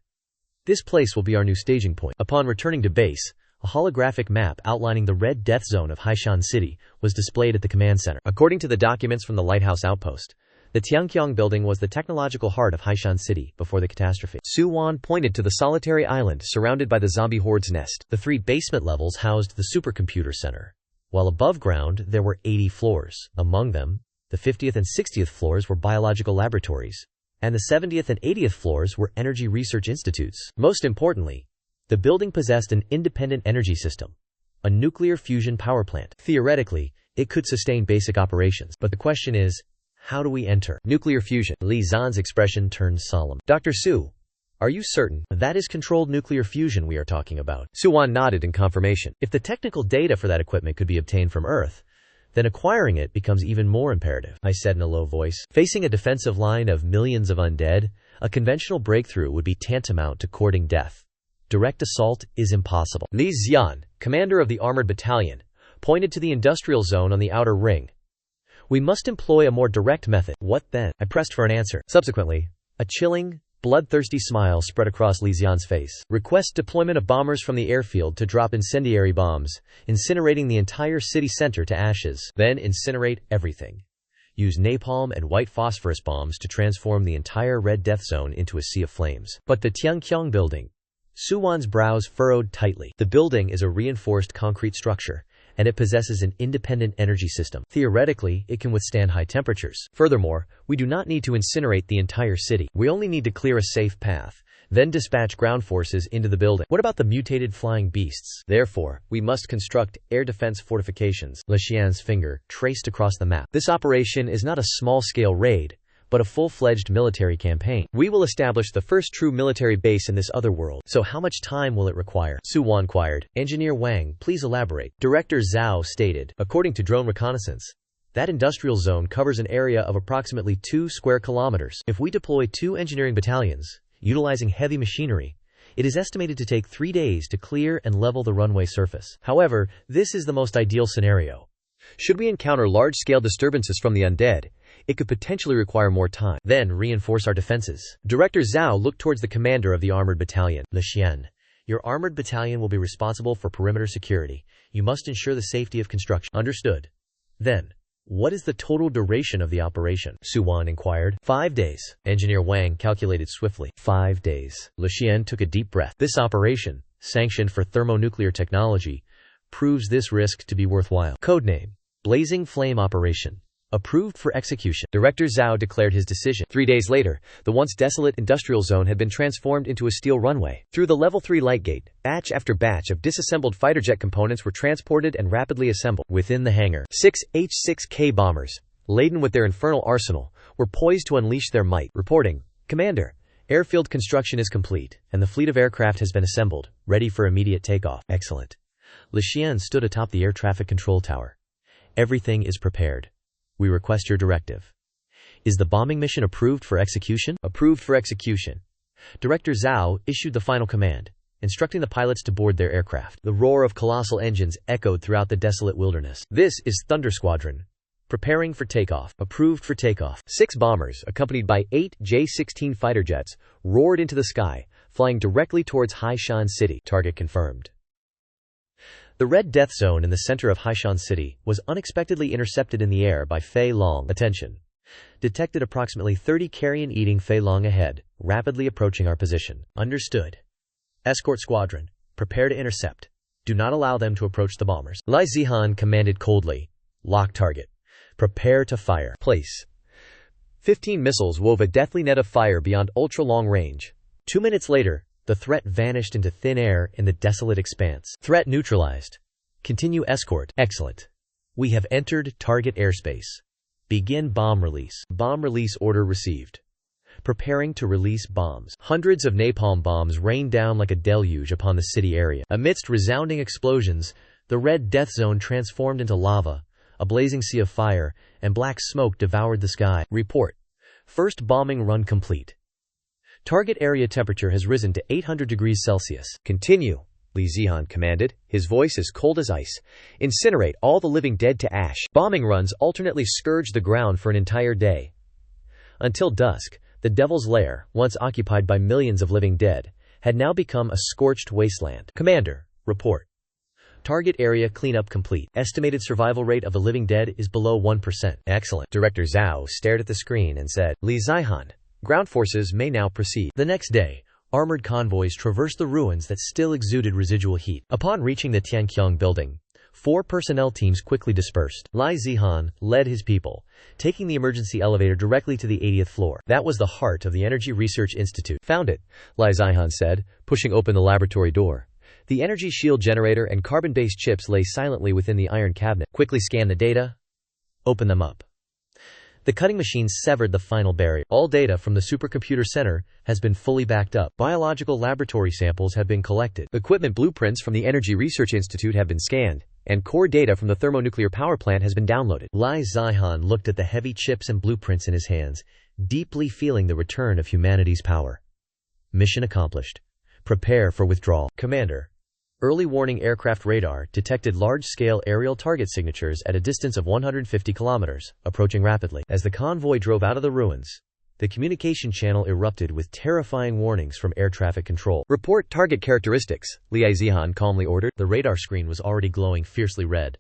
This place will be our new staging point. Upon returning to base, a holographic map outlining the red death zone of Haishan City was displayed at the command center. According to the documents from the lighthouse outpost, the Tianqiang building was the technological heart of Haishan City before the catastrophe. Suwon pointed to the solitary island surrounded by the zombie horde's nest. The 3 basement levels housed the supercomputer center, while above ground there were 80 floors. Among them, the 50th and 60th floors were biological laboratories, and the 70th and 80th floors were energy research institutes. Most importantly, the building possessed an independent energy system, a nuclear fusion power plant. Theoretically, it could sustain basic operations. But the question is, how do we enter? Nuclear fusion. Li Zan's expression turned solemn. Dr. Su, are you certain that is controlled nuclear fusion we are talking about? Suwan nodded in confirmation. If the technical data for that equipment could be obtained from Earth, then acquiring it becomes even more imperative, I said in a low voice. Facing a defensive line of millions of undead, a conventional breakthrough would be tantamount to courting death. Direct assault is impossible. Li Zian, commander of the armored battalion, pointed to the industrial zone on the outer ring. We must employ a more direct method. What then? I pressed for an answer. Subsequently, a chilling, bloodthirsty smile spread across Li Zian's face. Request deployment of bombers from the airfield to drop incendiary bombs, incinerating the entire city center to ashes. Then incinerate everything. Use napalm and white phosphorus bombs to transform the entire Red Death Zone into a sea of flames. But the Tianqiang building. Suwan's brows furrowed tightly. The building is a reinforced concrete structure, and it possesses an independent energy system. Theoretically, it can withstand high temperatures. Furthermore, we do not need to incinerate the entire city. We only need to clear a safe path, then dispatch ground forces into the building. What about the mutated flying beasts? Therefore, we must construct air defense fortifications. Le Xian's finger traced across the map. This operation is not a small-scale raid, but a full-fledged military campaign. We will establish the first true military base in this other world. So how much time will it require? Suwan inquired. Engineer Wang, please elaborate. Director Zhao stated, according to drone reconnaissance, that industrial zone covers an area of approximately 2 square kilometers. If we deploy 2 engineering battalions, utilizing heavy machinery, it is estimated to take 3 days to clear and level the runway surface. However, this is the most ideal scenario. Should we encounter large-scale disturbances from the undead, it could potentially require more time. Then reinforce our defenses. Director Zhao looked towards the commander of the armored battalion. Le Xian, your armored battalion will be responsible for perimeter security. You must ensure the safety of construction. Understood. Then, what is the total duration of the operation? Suwan inquired. 5 days. Engineer Wang calculated swiftly. 5 days. Le Xian took a deep breath. This operation, sanctioned for thermonuclear technology, proves this risk to be worthwhile. Codename, Blazing Flame Operation. Approved for execution. Director Zhao declared his decision. 3 days later, the once desolate industrial zone had been transformed into a steel runway. Through the Level 3 light gate, batch after batch of disassembled fighter jet components were transported and rapidly assembled. Within the hangar, 6 H-6K bombers, laden with their infernal arsenal, were poised to unleash their might. Reporting, Commander, airfield construction is complete, and the fleet of aircraft has been assembled, ready for immediate takeoff. Excellent. Le Xian stood atop the air traffic control tower. Everything is prepared. We request your directive. Is the bombing mission approved for execution? Approved for execution. Director Zhao issued the final command, instructing the pilots to board their aircraft. The roar of colossal engines echoed throughout the desolate wilderness. This is Thunder Squadron. Preparing for takeoff. Approved for takeoff. 6 bombers, accompanied by 8 J-16 fighter jets, roared into the sky, flying directly towards Haishan City. Target confirmed. The Red Death Zone in the center of Haishan City was unexpectedly intercepted in the air by Fei Long. Attention. Detected approximately 30 carrion-eating Fei Long ahead, rapidly approaching our position. Understood. Escort squadron, prepare to intercept. Do not allow them to approach the bombers. Li Zihan commanded coldly. Lock target. Prepare to fire. Place. 15 missiles wove a deathly net of fire beyond ultra-long range. 2 minutes later, the threat vanished into thin air in the desolate expanse. Threat neutralized. Continue escort. Excellent. We have entered target airspace. Begin bomb release. Bomb release order received. Preparing to release bombs. Hundreds of napalm bombs rained down like a deluge upon the city area. Amidst resounding explosions, the Red Death Zone transformed into lava, a blazing sea of fire, and black smoke devoured the sky. Report. First bombing run complete. Target area temperature has risen to 800 degrees Celsius. Continue, Li Zihan commanded, his voice as cold as ice. Incinerate all the living dead to ash. Bombing runs alternately scourged the ground for an entire day. Until dusk, the Devil's Lair, once occupied by millions of living dead, had now become a scorched wasteland. Commander, report. Target area cleanup complete. Estimated survival rate of the living dead is below 1%. Excellent. Director Zhao stared at the screen and said, Li Zihan, ground forces may now proceed. The next day, armored convoys traversed the ruins that still exuded residual heat. Upon reaching the Tianqiang building, 4 personnel teams quickly dispersed. Lin Han led his people, taking the emergency elevator directly to the 80th floor. That was the heart of the Energy Research Institute. Found it, Lin Han said, pushing open the laboratory door. The energy shield generator and carbon-based chips lay silently within the iron cabinet. Quickly scan the data. Open them up. The cutting machines severed the final barrier. All data from the supercomputer center has been fully backed up. Biological laboratory samples have been collected. Equipment blueprints from the Energy Research Institute have been scanned, and core data from the thermonuclear power plant has been downloaded. Lin Han looked at the heavy chips and blueprints in his hands, deeply feeling the return of humanity's power. Mission accomplished. Prepare for withdrawal. Commander. Early warning aircraft radar detected large-scale aerial target signatures at a distance of 150 kilometers, approaching rapidly. As the convoy drove out of the ruins, the communication channel erupted with terrifying warnings from air traffic control. Report target characteristics, Lin Han calmly ordered. The radar screen was already glowing fiercely red.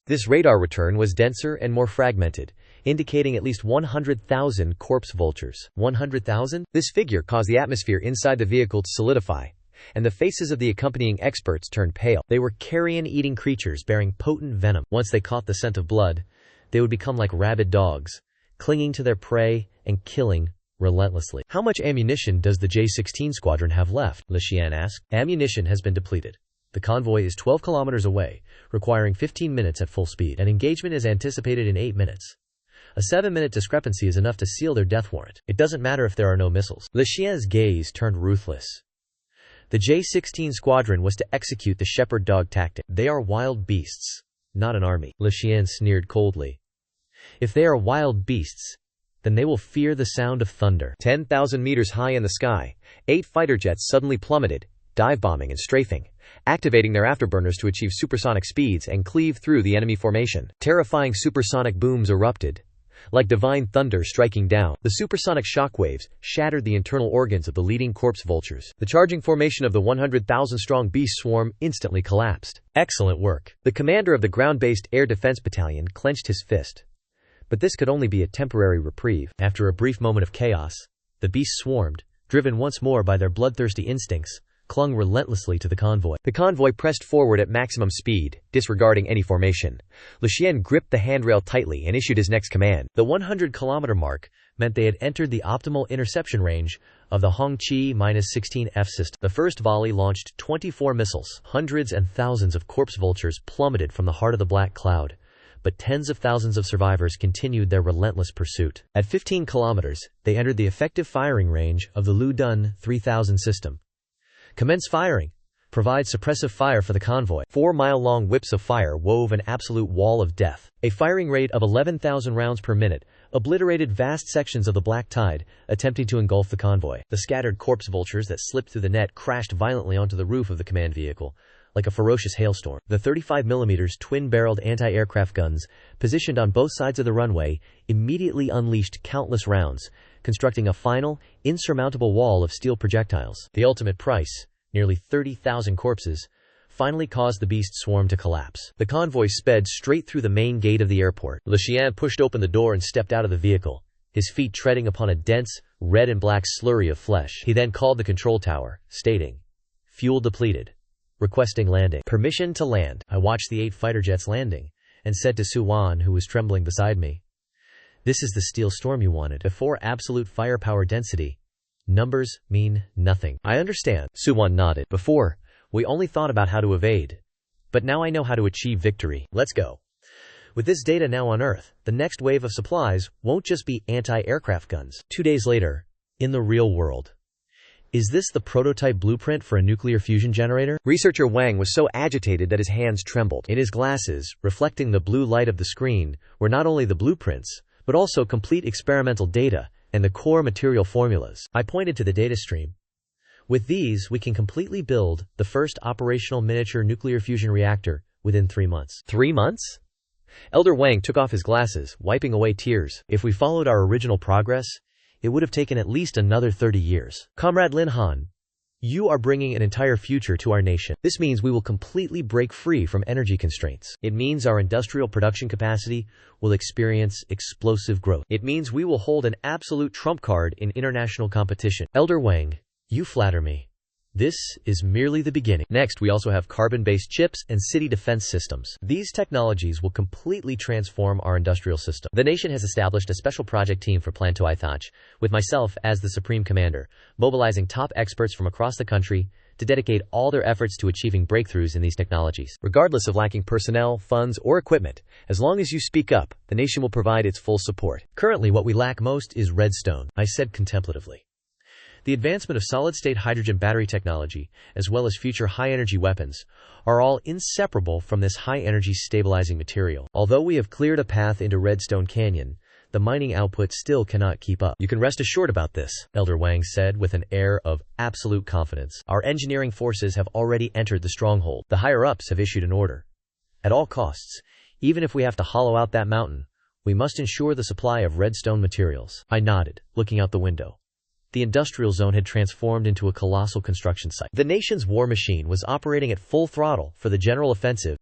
This radar return was denser and more fragmented, indicating at least 100,000 corpse vultures. 100,000? This figure caused the atmosphere inside the vehicle to solidify, and the faces of the accompanying experts turned pale. They were carrion-eating creatures bearing potent venom. Once they caught the scent of blood, they would become like rabid dogs, clinging to their prey and killing relentlessly. How much ammunition does the J-16 squadron have left? Lixian asked. Ammunition has been depleted. The convoy is 12 kilometers away, requiring 15 minutes at full speed. An engagement is anticipated in 8 minutes. A 7-minute discrepancy is enough to seal their death warrant. It doesn't matter if there are no missiles. Lixian's gaze turned ruthless. The J-16 squadron was to execute the shepherd dog tactic. They are wild beasts, not an army. Lixian sneered coldly. If they are wild beasts, then they will fear the sound of thunder. 10,000 meters high in the sky, 8 fighter jets suddenly plummeted, dive-bombing and strafing, activating their afterburners to achieve supersonic speeds and cleave through the enemy formation. Terrifying supersonic booms erupted, like divine thunder striking down. The supersonic shockwaves shattered the internal organs of the leading corpse vultures. The charging formation of the 100,000-strong beast swarm instantly collapsed. Excellent work. The commander of the ground-based air defense battalion clenched his fist. But this could only be a temporary reprieve. After a brief moment of chaos, the beasts swarmed, driven once more by their bloodthirsty instincts, clung relentlessly to the convoy. The convoy pressed forward at maximum speed, disregarding any formation. Lixian gripped the handrail tightly and issued his next command. The 100-kilometer mark meant they had entered the optimal interception range of the Hongqi-16F system. The first volley launched 24 missiles. Hundreds and thousands of corpse vultures plummeted from the heart of the black cloud, but tens of thousands of survivors continued their relentless pursuit. At 15 kilometers, they entered the effective firing range of the Ludun 3000 system. Commence firing. Provide suppressive fire for the convoy. 4-mile-long whips of fire wove an absolute wall of death. A firing rate of 11,000 rounds per minute obliterated vast sections of the black tide, attempting to engulf the convoy. The scattered corpse vultures that slipped through the net crashed violently onto the roof of the command vehicle, like a ferocious hailstorm. The 35mm twin-barreled anti-aircraft guns, positioned on both sides of the runway, immediately unleashed countless rounds, constructing a final, insurmountable wall of steel projectiles. The ultimate price, nearly 30,000 corpses, finally caused the beast swarm to collapse. The convoy sped straight through the main gate of the airport. Lixian pushed open the door and stepped out of the vehicle, his feet treading upon a dense, red and black slurry of flesh. He then called the control tower, stating, "Fuel depleted. Requesting landing. Permission to land." I watched the 8 fighter jets landing, and said to Suwan, who was trembling beside me, "This is the steel storm you wanted. Before absolute firepower density, numbers mean nothing." "I understand," Suwan nodded. "Before, we only thought about how to evade. But now I know how to achieve victory. Let's go." With this data now on Earth, the next wave of supplies won't just be anti-aircraft guns. 2 days later, in the real world. Is this the prototype blueprint for a nuclear fusion generator? Researcher Wang was so agitated that his hands trembled. In his glasses, reflecting the blue light of the screen, were not only the blueprints, but also complete experimental data and the core material formulas. I pointed to the data stream. With these, we can completely build the first operational miniature nuclear fusion reactor within 3 months. 3 months? Elder Wang took off his glasses, wiping away tears. If we followed our original progress, it would have taken at least another 30 years. Comrade Lin Han, you are bringing an entire future to our nation. This means we will completely break free from energy constraints. It means our industrial production capacity will experience explosive growth. It means we will hold an absolute trump card in international competition. Elder Wang, you flatter me. This is merely the beginning. Next, we also have carbon-based chips and city defense systems. These technologies will completely transform our industrial system. The nation has established a special project team for Plan to Ithach, with myself as the supreme commander, mobilizing top experts from across the country to dedicate all their efforts to achieving breakthroughs in these technologies. Regardless of lacking personnel, funds, or equipment, as long as you speak up, the nation will provide its full support. Currently, what we lack most is redstone, I said contemplatively. The advancement of solid-state hydrogen battery technology, as well as future high-energy weapons, are all inseparable from this high-energy stabilizing material. Although we have cleared a path into Redstone Canyon, the mining output still cannot keep up. You can rest assured about this, Elder Wang said with an air of absolute confidence. Our engineering forces have already entered the stronghold. The higher-ups have issued an order. At all costs, even if we have to hollow out that mountain, we must ensure the supply of redstone materials. I nodded, looking out the window. The industrial zone had transformed into a colossal construction site. The nation's war machine was operating at full throttle for the general offensive